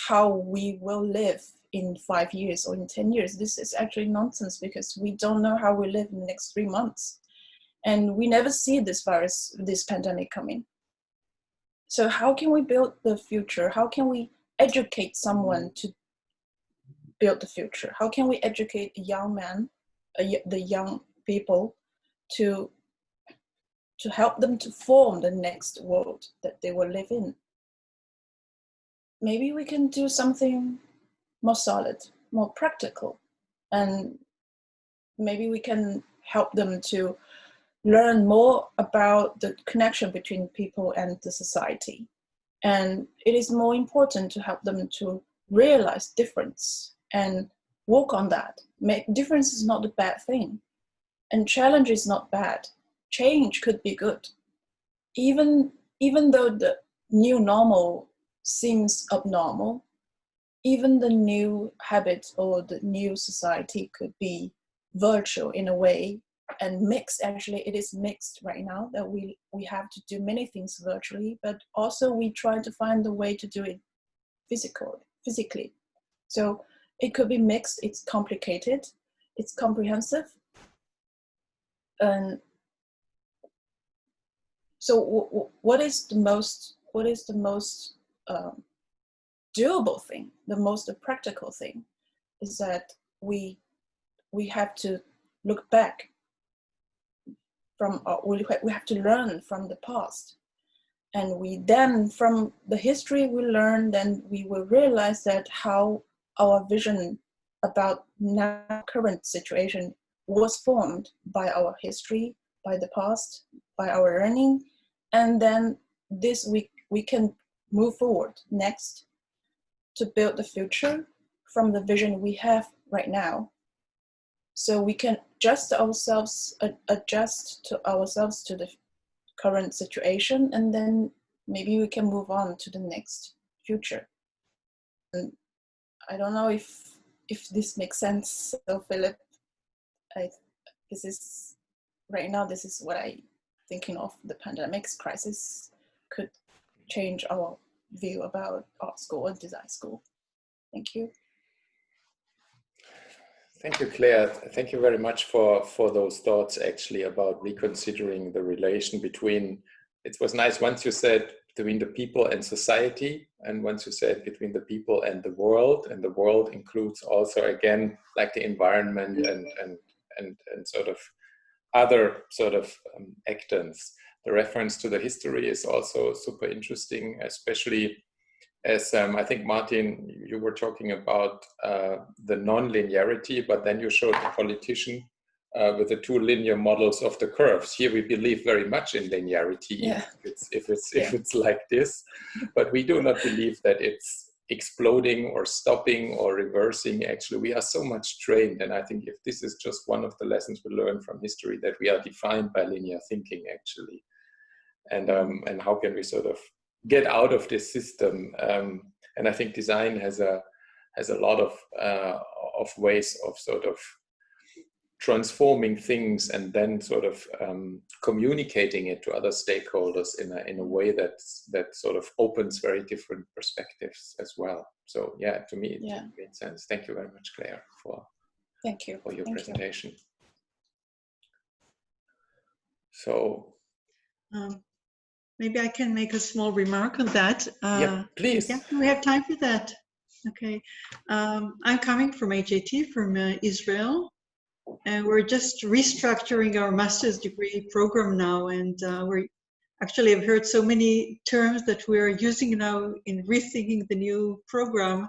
how we will live in 5 years or in 10 years. This is actually nonsense, because we don't know how we live in the next 3 months. And we never see this virus, this pandemic coming. So how can we build the future? How can we educate someone to build the future? How can we educate a young man, the young people, to help them to form the next world that they will live in? Maybe we can do something more solid, more practical, and maybe we can help them to learn more about the connection between people and the society. And it is more important to help them to realize difference and work on that. Difference is not a bad thing, and challenge is not bad. Change could be good. Even though the new normal seems abnormal, even the new habit or the new society could be virtual in a way and mixed. Actually, it is mixed right now, that we have to do many things virtually, but also we try to find a way to do it physically. So it could be mixed, it's complicated, it's comprehensive. And so what is the most doable thing, the most practical thing, is that we have to look back from, we have to learn from the past. And we then, from the history we learn, then we will realize that how our vision about now current situation was formed by our history, by the past, by our learning. And then this we can move forward next to build the future from the vision we have right now. So we can adjust ourselves to the current situation, and then maybe we can move on to the next future. And I don't know if this makes sense. So Philip, this is what I'm thinking of. The pandemic's crisis could change our view about art school and design school. Thank you. Thank you, Claire. Thank you very much for those thoughts, actually, about reconsidering the relation between, it was nice once you said between the people and society. And once you said between the people and the world includes also, again, like the environment and sort of other sort of actants. The reference to the history is also super interesting, especially as I think, Martin, you were talking about the non-linearity, but then you showed the politician with the two linear models of the curves. Here we believe very much in linearity, Yeah. if it's like this, but we do not believe that it's exploding or stopping or reversing. Actually, we are so much trained, and I think if this is just one of the lessons we learn from history, that we are defined by linear thinking, actually, and how can we sort of get out of this system? And I think design has a lot of ways of sort of transforming things and then sort of communicating it to other stakeholders in a way that sort of opens very different perspectives as well. So yeah, to me, it made sense. Thank you very much, Claire, for your presentation. So maybe I can make a small remark on that. Yeah, please. Yeah, we have time for that. Okay. I'm coming from HAT, from Israel, and we're just restructuring our master's degree program now. And we actually have heard so many terms that we're using now in rethinking the new program.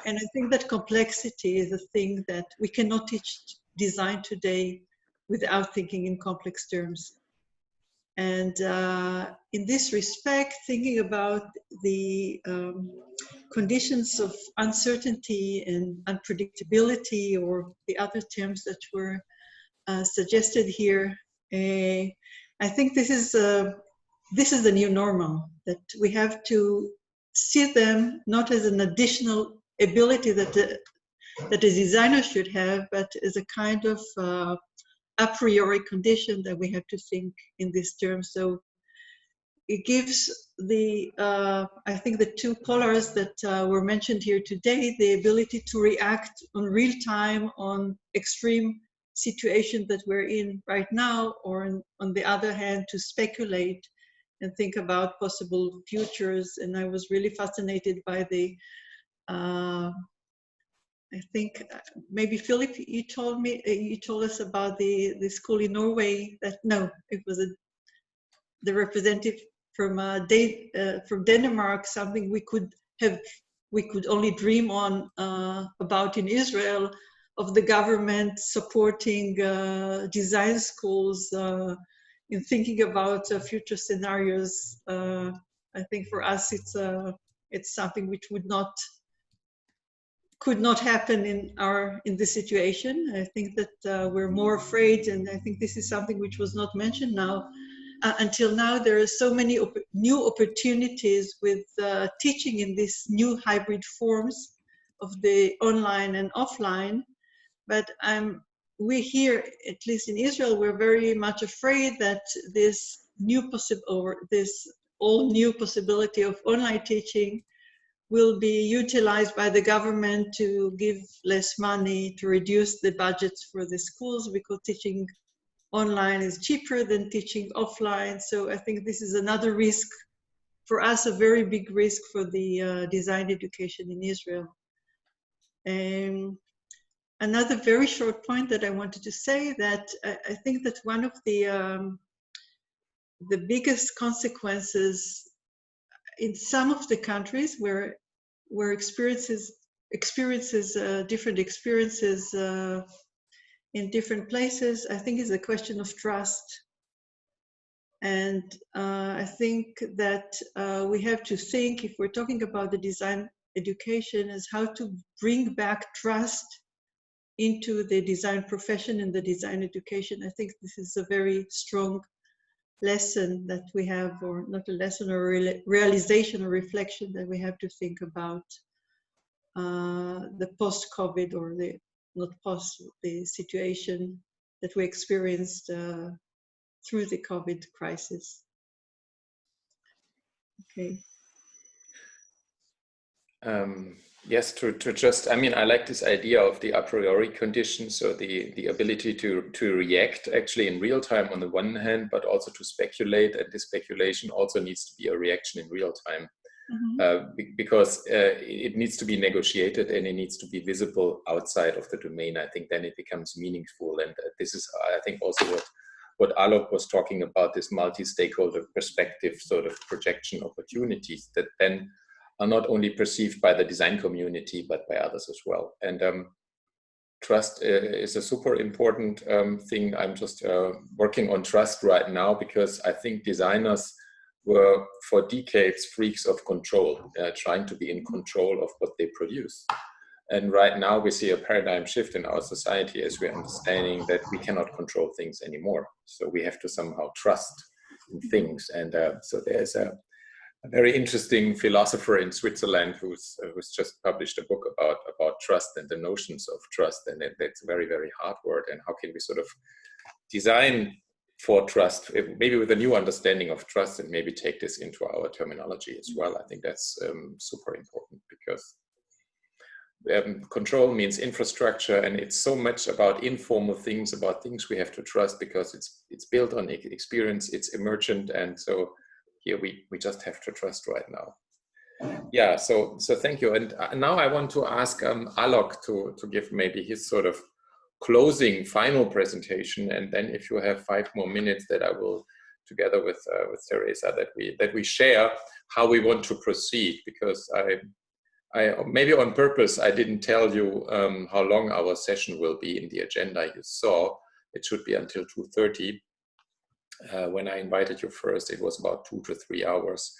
And I think that complexity is a thing that we cannot teach design today without thinking in complex terms. And in this respect, thinking about the conditions of uncertainty and unpredictability, or the other terms that were suggested here, I think this is the new normal, that we have to see them not as an additional ability that a designer should have, but as a kind of a priori condition that we have to think in these terms. So it gives the, I think the two polars that were mentioned here today, the ability to react on real time on extreme situations that we're in right now, or on the other hand, to speculate and think about possible futures. And I was really fascinated by the, I think maybe Philip, you told us about the school in Norway. That no, it was the representative from Denmark. Something we could only dream on about in Israel, of the government supporting design schools in thinking about future scenarios. I think for us it's something which could not happen in this situation. I think that we're more afraid, and I think this is something which was not mentioned now. Until now, there are so many new opportunities with teaching in these new hybrid forms of the online and offline. But we here, at least in Israel, we're very much afraid that this all new possibility of online teaching will be utilized by the government to give less money, to reduce the budgets for the schools, because teaching online is cheaper than teaching offline. So I think this is another risk for us, a very big risk for the design education in Israel. Another very short point that I wanted to say, that I think that one of the biggest consequences in some of the countries where experiences different experiences in different places, I think is a question of trust. And I think that we have to think, if we're talking about the design education, is how to bring back trust into the design profession and the design education. I think this is a very strong lesson that we have, or not a lesson, or realization or reflection that we have to think about the post-COVID, or the not post, the situation that we experienced through the COVID crisis. Okay. Yes, to just, I mean, I like this idea of the a priori condition, so the ability to react actually in real time on the one hand, but also to speculate, and this speculation also needs to be a reaction in real time. Because it needs to be negotiated and it needs to be visible outside of the domain. I think then it becomes meaningful, and this is, I think, also what Alok was talking about, this multi-stakeholder perspective sort of projection opportunities that then are not only perceived by the design community, but by others as well. And trust is a super important thing. I'm just working on trust right now, because I think designers were for decades freaks of control, trying to be in control of what they produce. And right now we see a paradigm shift in our society as we're understanding that we cannot control things anymore. So we have to somehow trust in things. And so there's a very interesting philosopher in Switzerland who's just published a book about trust and the notions of trust. And that's a very, very hard word. And how can we sort of design for trust, maybe with a new understanding of trust, and maybe take this into our terminology as well. I think that's super important, because control means infrastructure, and it's so much about informal things, about things we have to trust, because it's built on experience, it's emergent, and so here we just have to trust right now. Yeah, so thank you. And now I want to ask Alok to give maybe his sort of closing final presentation, and then if you have 5 more minutes, that I will, together with Teresa, that we share how we want to proceed, because I maybe on purpose I didn't tell you how long our session will be. In the agenda you saw, it should be until 2:30. When I invited you first, it was about 2 to 3 hours.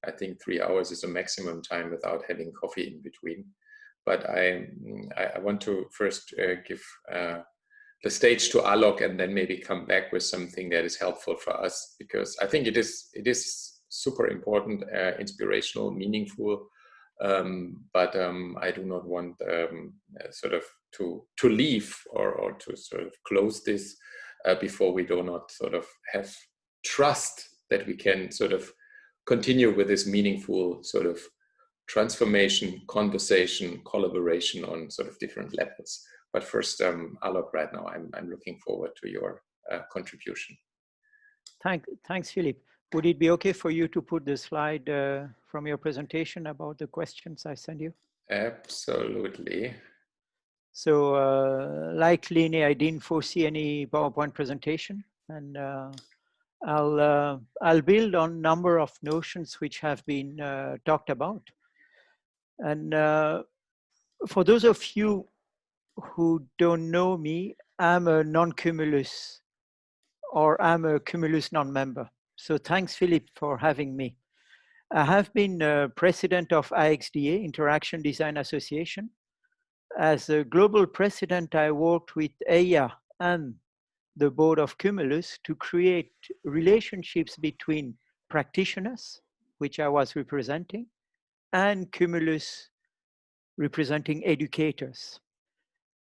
I think 3 hours is a maximum time without having coffee in between. But I want to first give the stage to Alok, and then maybe come back with something that is helpful for us, because I think it is super important, inspirational, meaningful, but I do not want sort of to leave or to sort of close this before we do not sort of have trust that we can sort of continue with this meaningful sort of transformation, conversation, collaboration on sort of different levels. But first, Alok, right now, I'm looking forward to your contribution. Thanks, Philip. Would it be okay for you to put the slide from your presentation about the questions I sent you? Absolutely. So like Lene, I didn't foresee any PowerPoint presentation, and I'll build on a number of notions which have been talked about. And for those of you who don't know me, I'm a non-Cumulus, or I'm a Cumulus non-member. So thanks, Philip, for having me. I have been president of IXDA, Interaction Design Association. As a global president, I worked with EIA and the board of Cumulus to create relationships between practitioners, which I was representing, and Cumulus representing educators.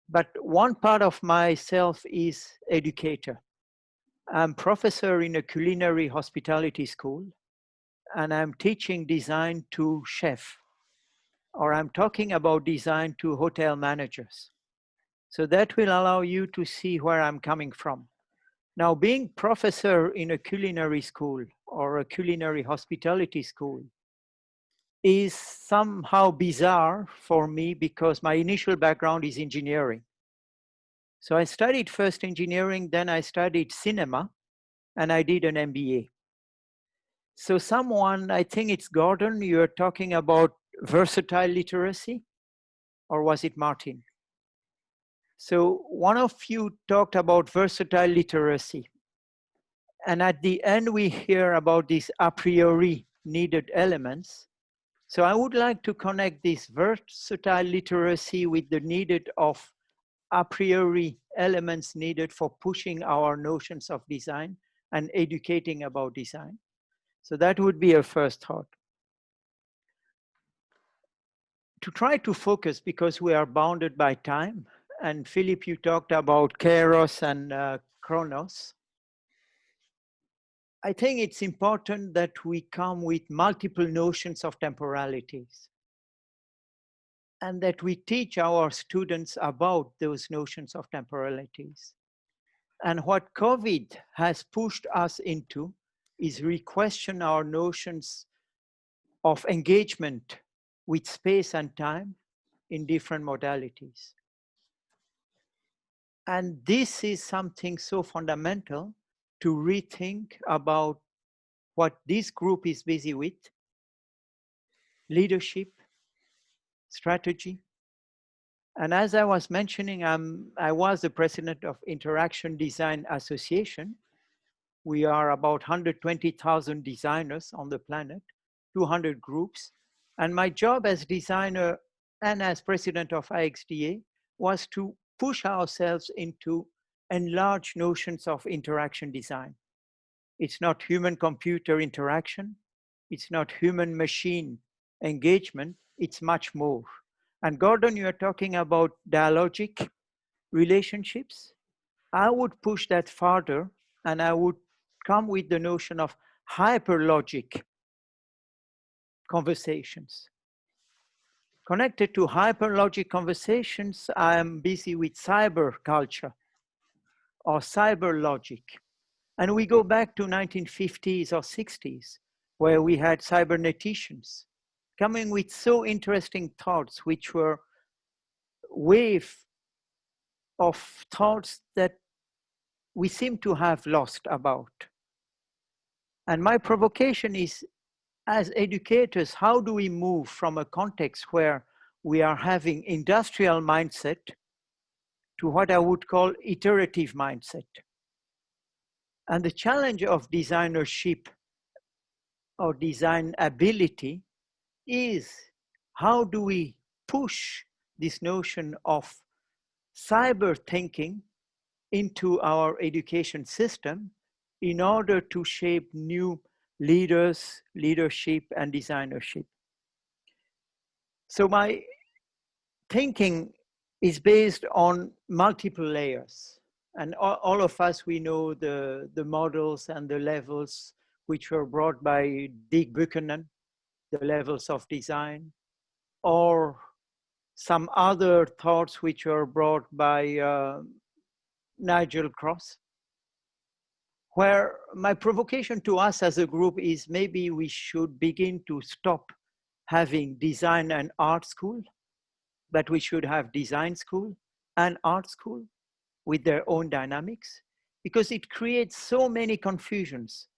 But one part of myself is educator. I'm professor in a culinary hospitality school, and I'm teaching design to chefs, or I'm talking about design to hotel managers. So that will allow you to see where I'm coming from. Now, being professor in a culinary school or a culinary hospitality school is somehow bizarre for me, because my initial background is engineering. So I studied first engineering, then I studied cinema, and I did an MBA. So someone, I think it's Gordon, you're talking about versatile literacy, or was it Martin? So one of you talked about versatile literacy. And at the end, we hear about these a priori needed elements. So I would like to connect this versatile literacy with the needed of a priori elements needed for pushing our notions of design and educating about design. So that would be a first thought. To try to focus, because we are bounded by time, and Philip, you talked about Kairos and Chronos. I think it's important that we come with multiple notions of temporalities. and that we teach our students about those notions of temporalities. And what COVID has pushed us into is re-question our notions of engagement with space and time in different modalities. And this is something so fundamental to rethink about what this group is busy with: leadership, strategy. And as I was mentioning, I was the president of Interaction Design Association. We are about 120,000 designers on the planet, 200 groups. And my job as designer and as president of IXDA was to push ourselves into enlarged notions of interaction design. It's not human-computer interaction. It's not human-machine engagement. It's much more. And Gordon, you're talking about dialogic relationships. I would push that farther, and I would come with the notion of hyperlogic conversations. Connected to hyperlogic conversations, I am busy with cyber culture or cyber logic. And we go back to 1950s or 60s, where we had cyberneticians coming with so interesting thoughts, which were wave of thoughts that we seem to have lost about. And my provocation is, as educators, how do we move from a context where we are having industrial mindset to what I would call iterative mindset? And the challenge of designership or design ability is, how do we push this notion of cyber thinking into our education system in order to shape new leaders, leadership, and designership. So my thinking is based on multiple layers. And all of us, we know the models and the levels which were brought by Dick Buchanan, the levels of design, or some other thoughts which were brought by Nigel Cross, where my provocation to us as a group is maybe we should begin to stop having design and art school, but we should have design school and art school with their own dynamics, because it creates so many confusions,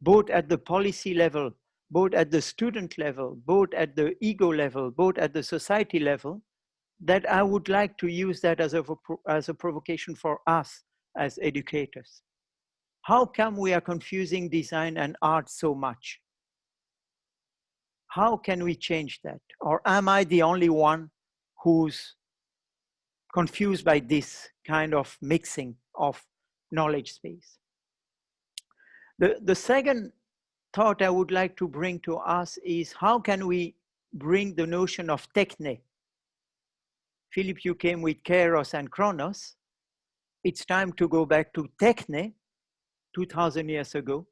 both at the policy level, both at the student level, both at the ego level, both at the society level, that I would like to use that as a provocation for us as educators. How come we are confusing design and art so much? How can we change that? Or am I the only one who's confused by this kind of mixing of knowledge space? The second thought I would like to bring to us is, how can we bring the notion of techne? Philip, you came with Kairos and Chronos. It's time to go back to techne, 2000 years ago,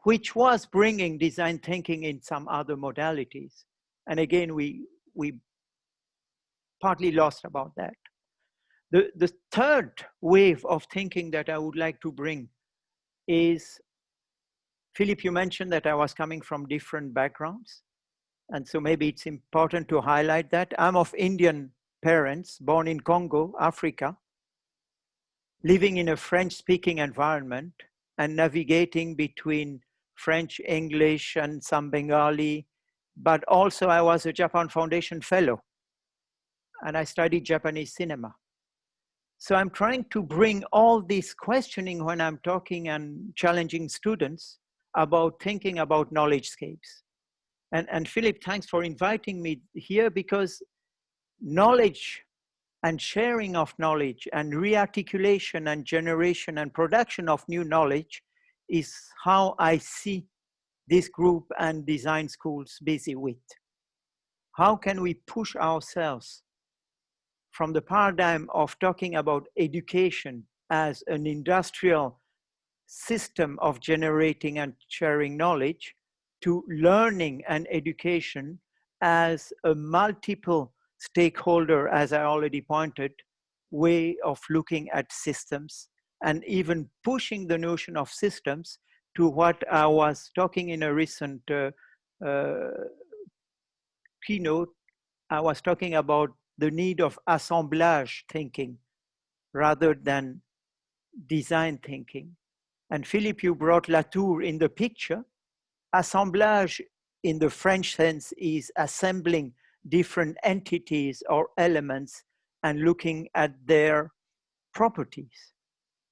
which was bringing design thinking in some other modalities. And again, we partly lost about that. The third wave of thinking that I would like to bring is, Philip, you mentioned that I was coming from different backgrounds. And so maybe it's important to highlight that. I'm of Indian parents, born in Congo, Africa, living in a French-speaking environment and navigating between French, English, and some Bengali. But also I was a Japan Foundation Fellow, and I studied Japanese cinema. So I'm trying to bring all this questioning when I'm talking and challenging students about thinking about knowledgescapes. And Philip, thanks for inviting me here, because knowledge and sharing of knowledge and rearticulation and generation and production of new knowledge is how I see this group and design schools busy with. How can we push ourselves from the paradigm of talking about education as an industrial system of generating and sharing knowledge to learning and education as a multiple stakeholder, as I already pointed, way of looking at systems, and even pushing the notion of systems to what I was talking in a recent keynote. I was talking about the need of assemblage thinking rather than design thinking. And Philippe, you brought Latour in the picture. Assemblage in the French sense is assembling different entities or elements and looking at their properties.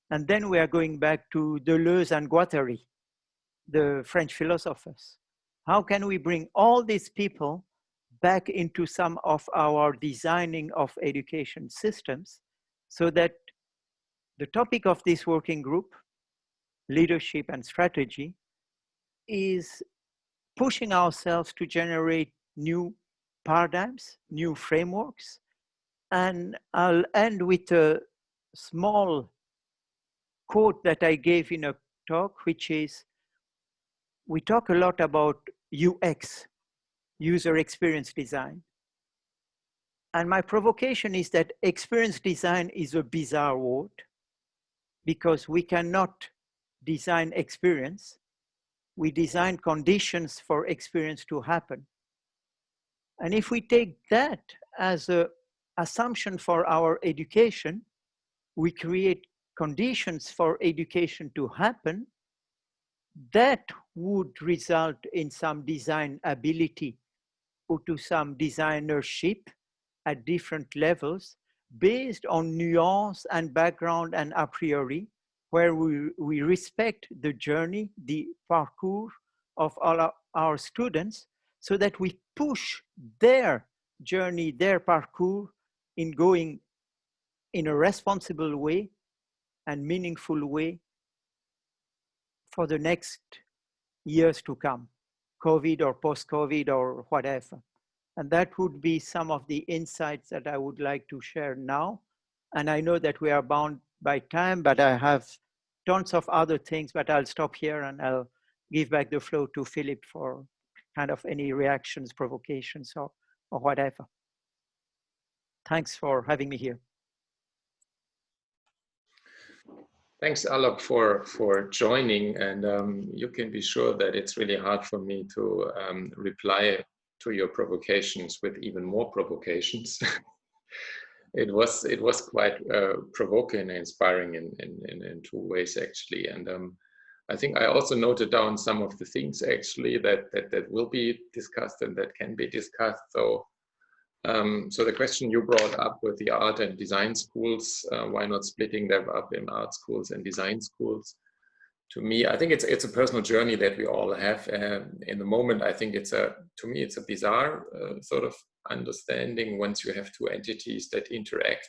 And then we are going back to Deleuze and Guattari, the French philosophers. How can we bring all these people back into some of our designing of education systems so that the topic of this working group, leadership and strategy, is pushing ourselves to generate new paradigms, new frameworks. And I'll end with a small quote that I gave in a talk, which is, we talk a lot about UX, user experience design. And my provocation is that experience design is a bizarre word because we cannot design experience. We design conditions for experience to happen. And if we take that as an assumption for our education, we create conditions for education to happen, that would result in some design ability or to some designership at different levels based on nuance and background and a priori, where we respect the journey, the parcours of all our students, so that we push their journey, their parcours in going in a responsible way and meaningful way for the next years to come, COVID or post-COVID or whatever. And that would be some of the insights that I would like to share now. And I know that we are bound by time, but I have tons of other things, but I'll stop here and I'll give back the floor to Philip for kind of any reactions, provocations, or whatever. Thanks for having me here. Thanks, Alok, for joining. And you can be sure that it's really hard for me to reply to your provocations with even more provocations. It was quite provoking and inspiring in two ways, actually. And I think I also noted down some of the things, actually, that will be discussed and that can be discussed. So the question you brought up with the art and design schools, why not splitting them up in art schools and design schools? To me, I think it's a personal journey that we all have. In the moment, I think to me, it's a bizarre sort of understanding once you have two entities that interact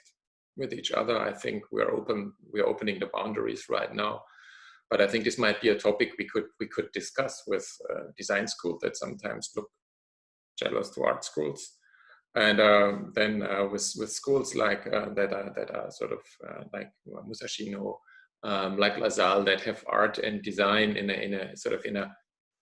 with each other. I think we're opening the boundaries right now. But I think this might be a topic we could discuss with design schools that sometimes look jealous to art schools. And then with schools like that are sort of like Musashino, like LaSalle, that have art and design in a sort of in a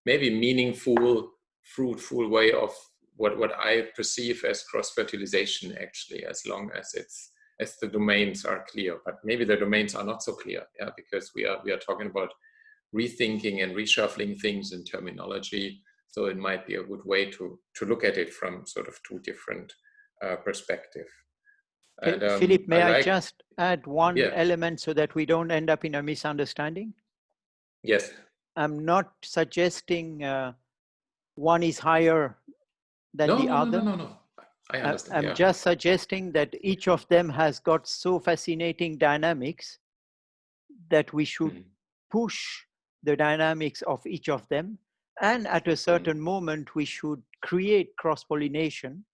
maybe meaningful, fruitful way of what I perceive as cross-fertilization, actually, as long as the domains are clear. But maybe the domains are not so clear, yeah, because we are talking about rethinking and reshuffling things in terminology. So it might be a good way to look at it from sort of two different perspectives. And, Philip, may I just add one element so that we don't end up in a misunderstanding? Yes. I'm not suggesting one is higher than the other. No. I understand. I'm just suggesting that each of them has got so fascinating dynamics that we should push the dynamics of each of them. And at a certain moment, we should create cross-pollination.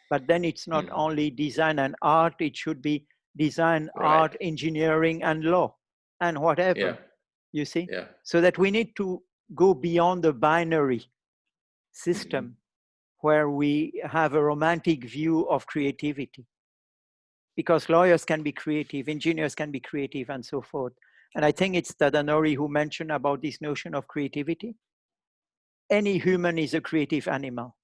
But then it's not only design and art, it should be design, art, engineering, and law, and whatever, you see? Yeah. So that we need to go beyond the binary system where we have a romantic view of creativity. Because lawyers can be creative, engineers can be creative, and so forth. And I think it's Tadanori who mentioned about this notion of creativity. Any human is a creative animal.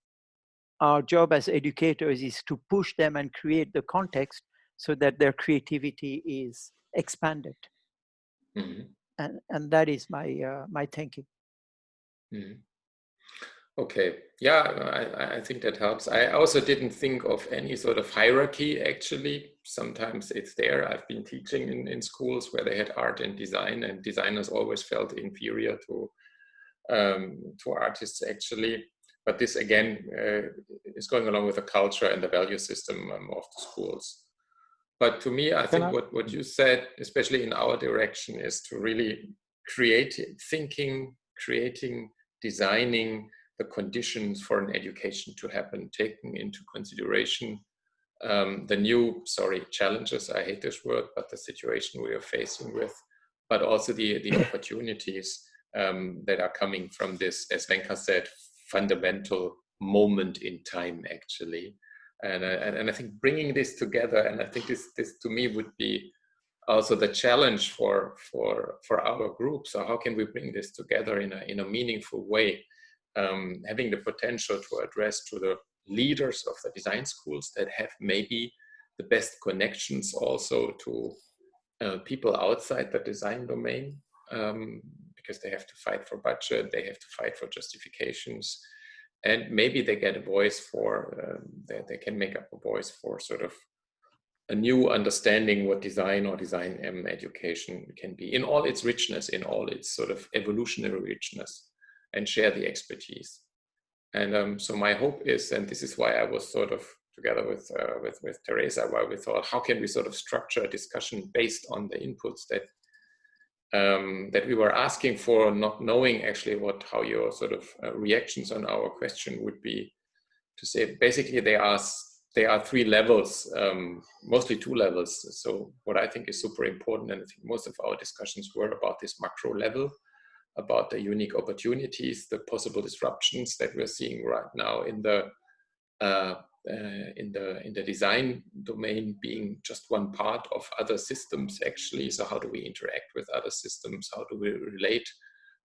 our job as educators is to push them and create the context so that their creativity is expanded. Mm-hmm. And that is my my thinking. Mm-hmm. Okay, yeah, I think that helps. I also didn't think of any sort of hierarchy, actually. Sometimes it's there. I've been teaching in schools where they had art and designers always felt inferior to artists, actually. But this, again, is going along with the culture and the value system of the schools. But to me, I think what you said, especially in our direction, is to really creating, designing the conditions for an education to happen, taking into consideration the new, challenges, I hate this word, but the situation we are facing with, but also the opportunities that are coming from this, as Venka said, fundamental moment in time, actually. And I think bringing this together, and I think this to me would be also the challenge for our group. So how can we bring this together in a meaningful way, having the potential to address to the leaders of the design schools that have maybe the best connections also to people outside the design domain, because they have to fight for budget, they have to fight for justifications, and maybe they get a voice for, they can make up a voice for sort of a new understanding what design or design education can be in all its richness, in all its sort of evolutionary richness, and share the expertise. And so my hope is, and this is why I was sort of together with Teresa, why we thought, how can we sort of structure a discussion based on the inputs that that we were asking for, not knowing actually how your sort of reactions on our question would be, to say basically there are three levels, mostly two levels. So what I think is super important, and I think most of our discussions were about this macro level, about the unique opportunities, the possible disruptions that we're seeing right now in the design domain, being just one part of other systems, actually. So how do we interact with other systems? How do we relate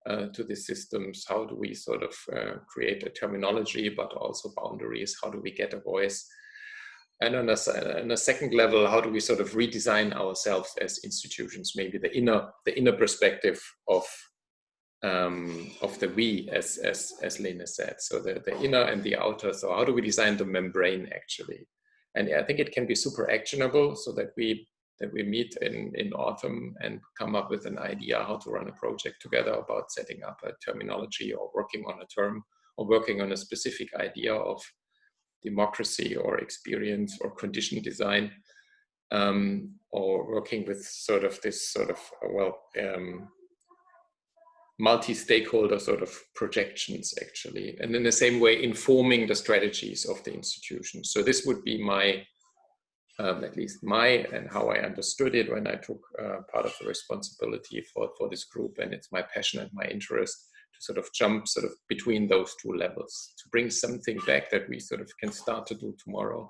to the systems? How do we sort of create a terminology, but also boundaries? How do we get a voice? And on a second level, how do we sort of redesign ourselves as institutions? Maybe the inner perspective of the we, as Lena said. So the inner and the outer. So how do we design the membrane, actually? And I think it can be super actionable, so that we meet in autumn and come up with an idea how to run a project together about setting up a terminology, or working on a term, or working on a specific idea of democracy or experience or condition design, or working with sort of this sort of, multi-stakeholder sort of projections, actually, and in the same way informing the strategies of the institution. So this would be my, at least and how I understood it when I took part of the responsibility for this group, and it's my passion and my interest to sort of jump sort of between those two levels, to bring something back that we sort of can start to do tomorrow,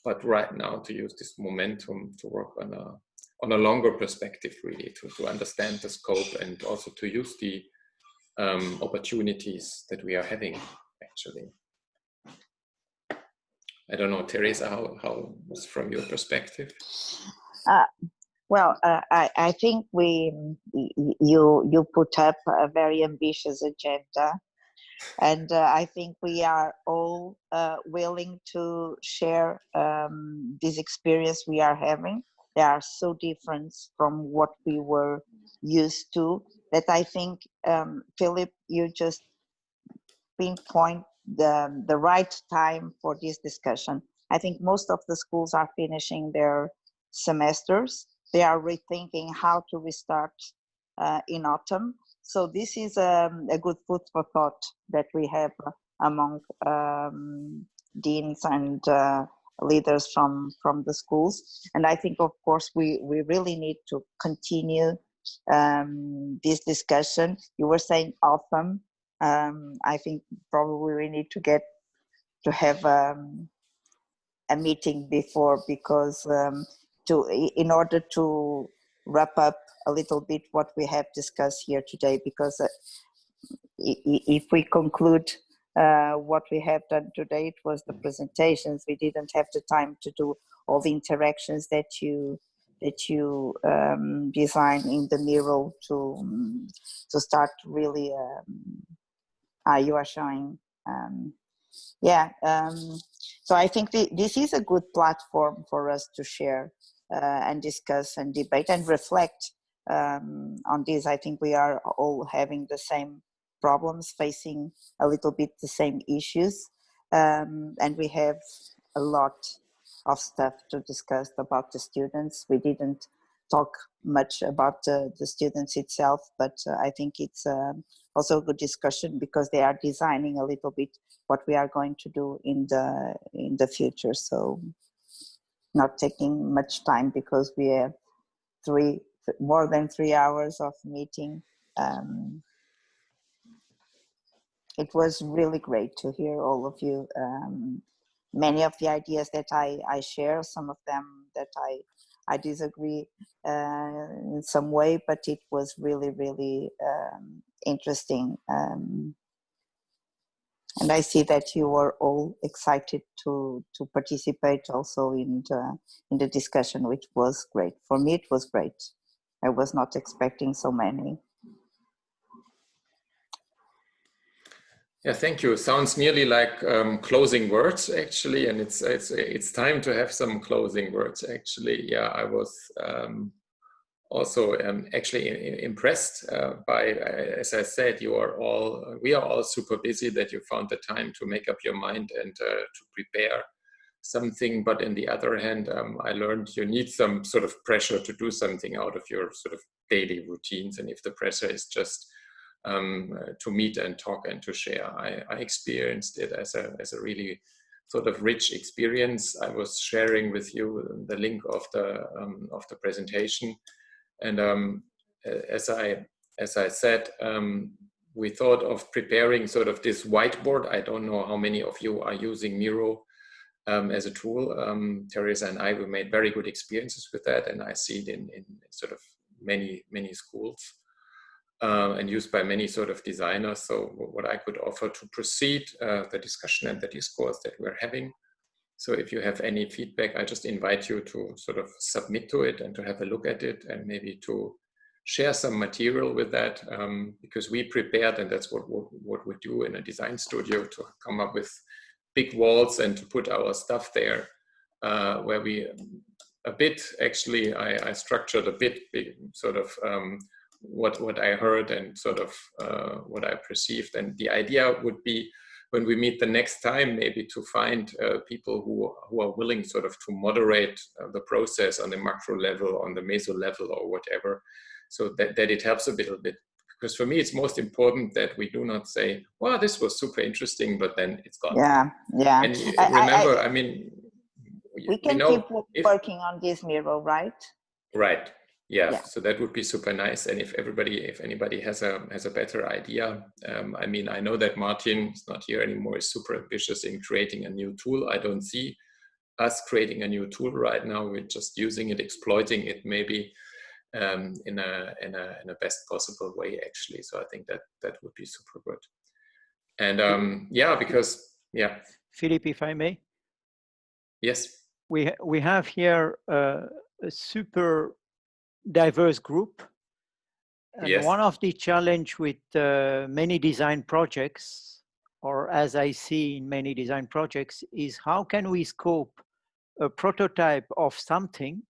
but right now to use this momentum to work on a longer perspective, really, to understand the scope, and also to use the opportunities that we are having, actually. I don't know, Teresa, how was from your perspective? Well, I think you put up a very ambitious agenda, and I think we are all willing to share this experience we are having. They are so different from what we were used to, that I think, Philip, you just pinpoint the right time for this discussion. I think most of the schools are finishing their semesters. They are rethinking how to restart in autumn. So this is a good food for thought that we have among deans and leaders from the schools. And I think, of course, we really need to continue this discussion. You were saying autumn. I think probably we need to have a meeting before, because in order to wrap up a little bit what we have discussed here today, because if we conclude what we have done today. It was the presentations. We didn't have the time to do all the interactions that you design in the Miro to start really. You are showing. So I think this is a good platform for us to share and discuss and debate and reflect on this. I think we are all having the same problems, facing a little bit the same issues, and we have a lot of stuff to discuss about the students. We didn't talk much about the students itself, but I think it's also a good discussion because they are designing a little bit what we are going to do in the future. So not taking much time because we have more than 3 hours of meeting. It was really great to hear all of you. Many of the ideas that I share, some of them that I disagree in some way, but it was really, really interesting. And I see that you were all excited to participate also in the discussion, which was great. For me, it was great. I was not expecting so many. Yeah, thank you. Sounds nearly like closing words, actually, and it's time to have some closing words. Actually, yeah, I was also actually impressed by, as I said, we are all super busy that you found the time to make up your mind and to prepare something. But on the other hand, I learned you need some sort of pressure to do something out of your sort of daily routines, and if the pressure is just to meet and talk and to share. I experienced it as a really sort of rich experience. I was sharing with you the link of the presentation, and as I said, we thought of preparing sort of this whiteboard. I don't know how many of you are using Miro as a tool. Teresa and I, we made very good experiences with that, and I see it in sort of many schools. And used by many sort of designers. So what I could offer to proceed the discussion and the discourse that we're having. So if you have any feedback, I just invite you to sort of submit to it and to have a look at it and maybe to share some material with that, because we prepared, and that's what we do in a design studio, to come up with big walls and to put our stuff there, where we a bit, actually, I structured a bit sort of what I heard and sort of what I perceived. And the idea would be, when we meet the next time, maybe to find people who are willing sort of to moderate the process on the macro level, on the meso level, or whatever, so that it helps a little bit. Because for me, it's most important that we do not say, well, this was super interesting, but then it's gone. Yeah. And remember, I mean, we can keep working on this Miro, right? Right. Yeah, so that would be super nice. And if anybody has a better idea, I mean, I know that Martin is not here anymore, is super ambitious in creating a new tool. I don't see us creating a new tool right now. We're just using it, exploiting it, maybe in a best possible way, actually. So I think that would be super good. And Philippe, if I may. Yes. We have here a super diverse group, and yes. One of the challenge with many design projects, or as I see in many design projects, is how can we scope a prototype of something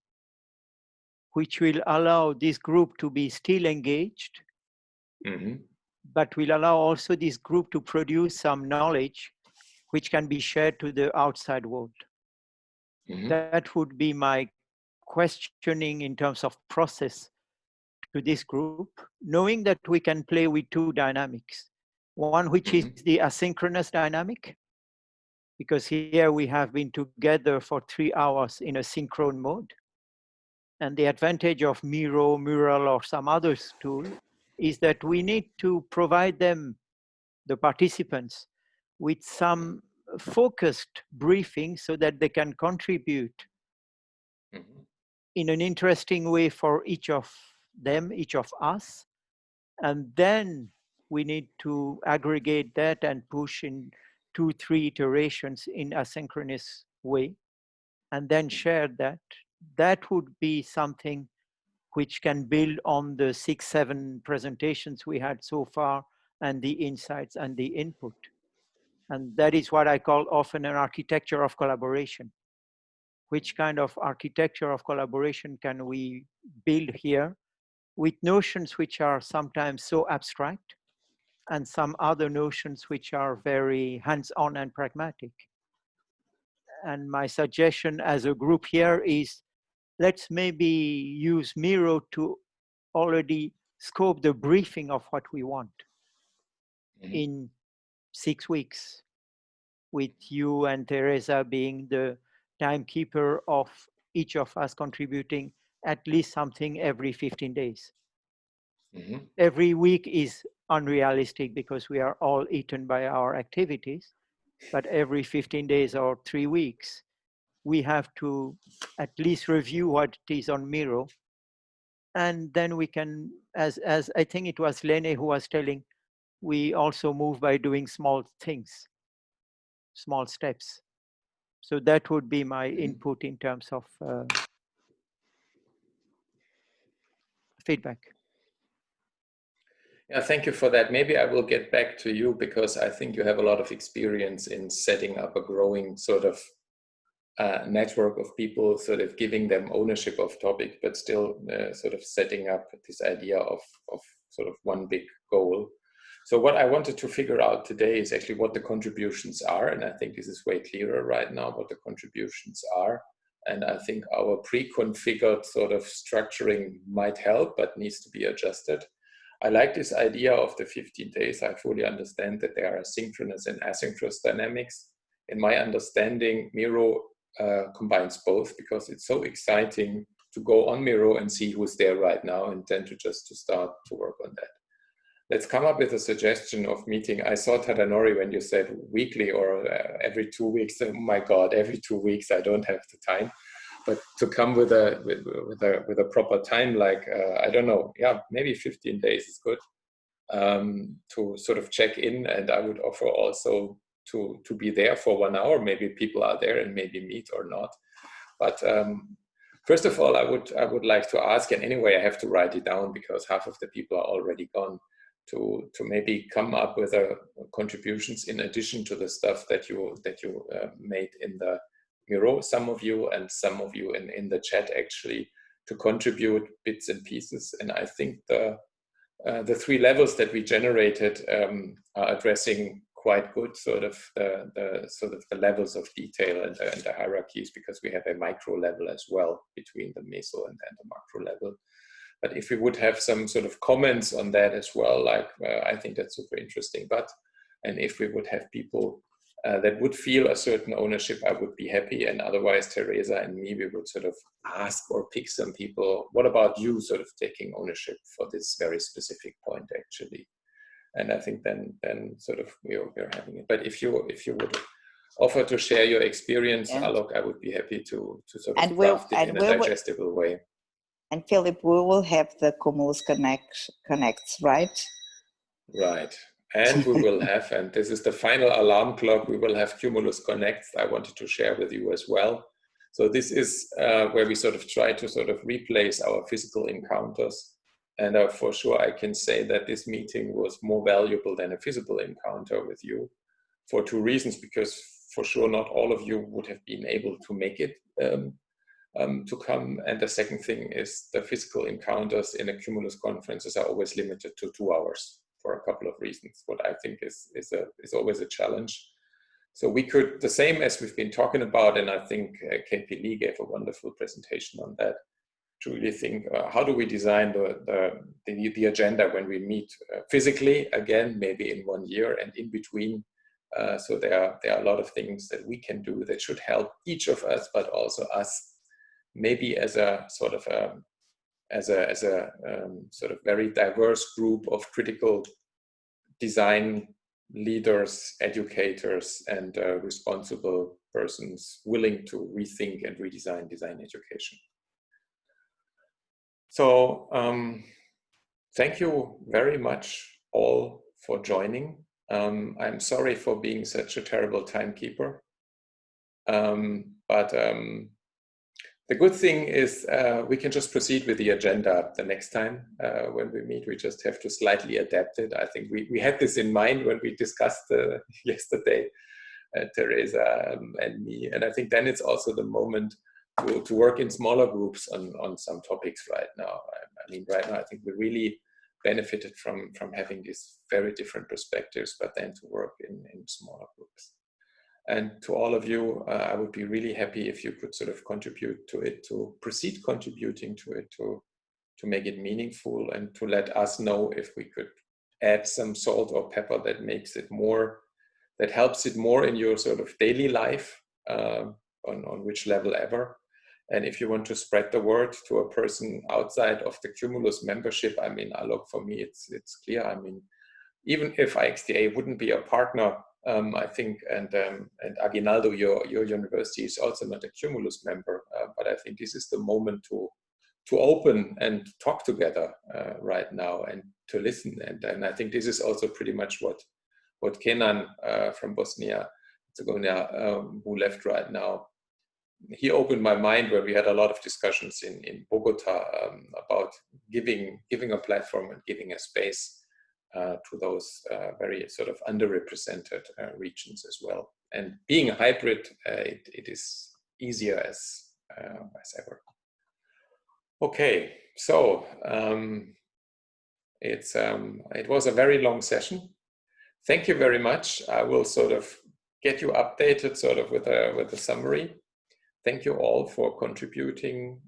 which will allow this group to be still engaged, but will allow also this group to produce some knowledge which can be shared to the outside world. That would be my questioning in terms of process to this group, knowing that we can play with two dynamics. One, which is the asynchronous dynamic, because here we have been together for 3 hours in a synchrone mode. And the advantage of Miro, Mural, or some other tool is that we need to provide them, the participants, with some focused briefing so that they can contribute in an interesting way for each of them, each of us. And then we need to aggregate that and push in 2-3 iterations in asynchronous way, and then share that. That would be something which can build on the 6-7 presentations we had so far and the insights and the input. And that is what I call often an architecture of collaboration. Which kind of architecture of collaboration can we build here with notions which are sometimes so abstract and some other notions which are very hands-on and pragmatic. And my suggestion as a group here is, let's maybe use Miro to already scope the briefing of what we want in 6 weeks, with you and Teresa being the timekeeper of each of us contributing at least something every 15 days. Every week is unrealistic because we are all eaten by our activities, but every 15 days or 3 weeks, we have to at least review what is on Miro. And then we can, as I think it was Lene who was telling, we also move by doing small things, small steps. So that would be my input in terms of feedback. Yeah, thank you for that. Maybe I will get back to you because I think you have a lot of experience in setting up a growing sort of network of people, sort of giving them ownership of topic, but still sort of setting up this idea of sort of one big goal. So what I wanted to figure out today is actually what the contributions are. And I think this is way clearer right now, what the contributions are. And I think our pre-configured sort of structuring might help, but needs to be adjusted. I like this idea of the 15 days. I fully understand that there are synchronous and asynchronous dynamics. In my understanding, Miro combines both because it's so exciting to go on Miro and see who's there right now and then to start to work on that. Let's come up with a suggestion of meeting. I saw Tadanori when you said weekly or every 2 weeks. Oh my God, every 2 weeks, I don't have the time. But to come with a proper time, like, I don't know, yeah, maybe 15 days is good to sort of check in. And I would offer also to be there for 1 hour. Maybe people are there and maybe meet or not. But first of all, I would like to ask, and anyway, I have to write it down because half of the people are already gone, to maybe come up with contributions in addition to the stuff that you made in the Miro, some of you and some of you in the chat actually, to contribute bits and pieces. And I think the 3 levels that we generated are addressing quite good sort of the levels of detail and the hierarchies, because we have a micro level as well between the meso and the macro level. But if we would have some sort of comments on that as well, like I think that's super interesting. And if we would have people that would feel a certain ownership, I would be happy. And otherwise, Teresa and me, we would sort of ask or pick some people. What about you sort of taking ownership for this very specific point, actually? And I think then sort of we're having it. But if you would offer to share your experience, Alok, I would be happy to sort of craft it in a digestible way. And Philip, we will have the Cumulus Connects, right? Right. And we will have, and this is the final alarm clock, we will have Cumulus Connects. I wanted to share with you as well. So this is where we sort of try to sort of replace our physical encounters. And for sure, I can say that this meeting was more valuable than a physical encounter with you for 2 reasons, because for sure, not all of you would have been able to make it to come. And the second thing is the physical encounters in a Cumulus conferences are always limited to 2 hours for a couple of reasons, what I think is always a challenge. So we could, the same as we've been talking about, and I think KP Lee gave a wonderful presentation on that, to really think, how do we design the agenda when we meet physically, again, maybe in 1 year and in between. So there are a lot of things that we can do that should help each of us, but also us, maybe as a sort of sort of very diverse group of critical design leaders, educators, and responsible persons willing to rethink and redesign design education. So thank you very much all joining. I'm sorry for being such a terrible timekeeper. But the good thing is we can just proceed with the agenda the next time when we meet. We just have to slightly adapt it. I think we had this in mind when we discussed yesterday, Teresa and me. And I think then it's also the moment to work in smaller groups on some topics right now. I mean, right now, I think we really benefited from having these very different perspectives, but then to work in smaller groups. And to all of you, I would be really happy if you could sort of contribute to it, to proceed contributing to it, to make it meaningful, and to let us know if we could add some salt or pepper that makes it more, that helps it more in your sort of daily life, on which level ever. And if you want to spread the word to a person outside of the Cumulus membership, I mean, look, for me, it's clear. I mean, even if IXDA wouldn't be a partner, I think, and Aguinaldo, your university is also not a Cumulus member, but I think this is the moment to open and talk together right now, and to listen. And I think this is also pretty much what Kenan from Bosnia-Herzegovina, who left right now, he opened my mind, where we had a lot of discussions in Bogota about giving a platform and giving a space to those very sort of underrepresented regions as well. And being a hybrid, it is easier as ever. Okay, so it was a very long session. Thank you very much. I will sort of get you updated sort of with a summary. Thank you all for contributing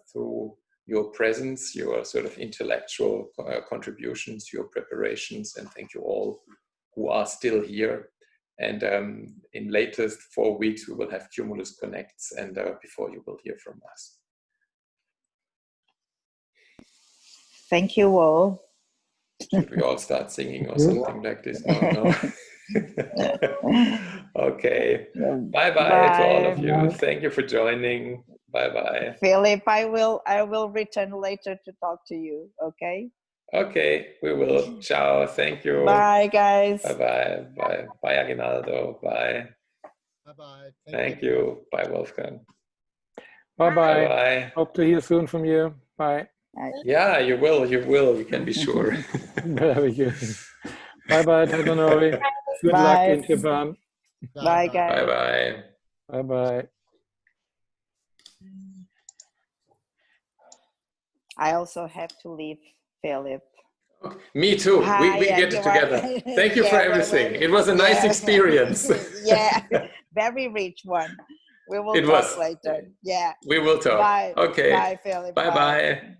through your presence, your sort of intellectual contributions, your preparations, and thank you all who are still here. And in latest 4 weeks, we will have Cumulus Connects, and before you will hear from us. Thank you all. Should we all start singing or something like this? No. Okay. Bye-bye to all of you. Thank you for joining. Bye-bye. Philip, I will return later to talk to you, okay? Okay, we will. Ciao. Thank you. Bye, guys. Bye-bye. Bye. Bye, Aguinaldo. Bye. Bye-bye. Thank you. Bye, Wolfgang. Bye-bye. Bye. Hope to hear soon from you. Bye. Yeah, you will. You will. You can be sure. Very good. Bye-bye, Dadanori. Good luck in Japan. Bye, guys. Bye-bye. Bye-bye. I also have to leave, Philip. Me too. We get it together. Thank you for everything. It was a nice experience. Yeah, very rich one. We will talk later. Yeah. We will talk. Bye. Okay. Bye, Philip. Bye-bye.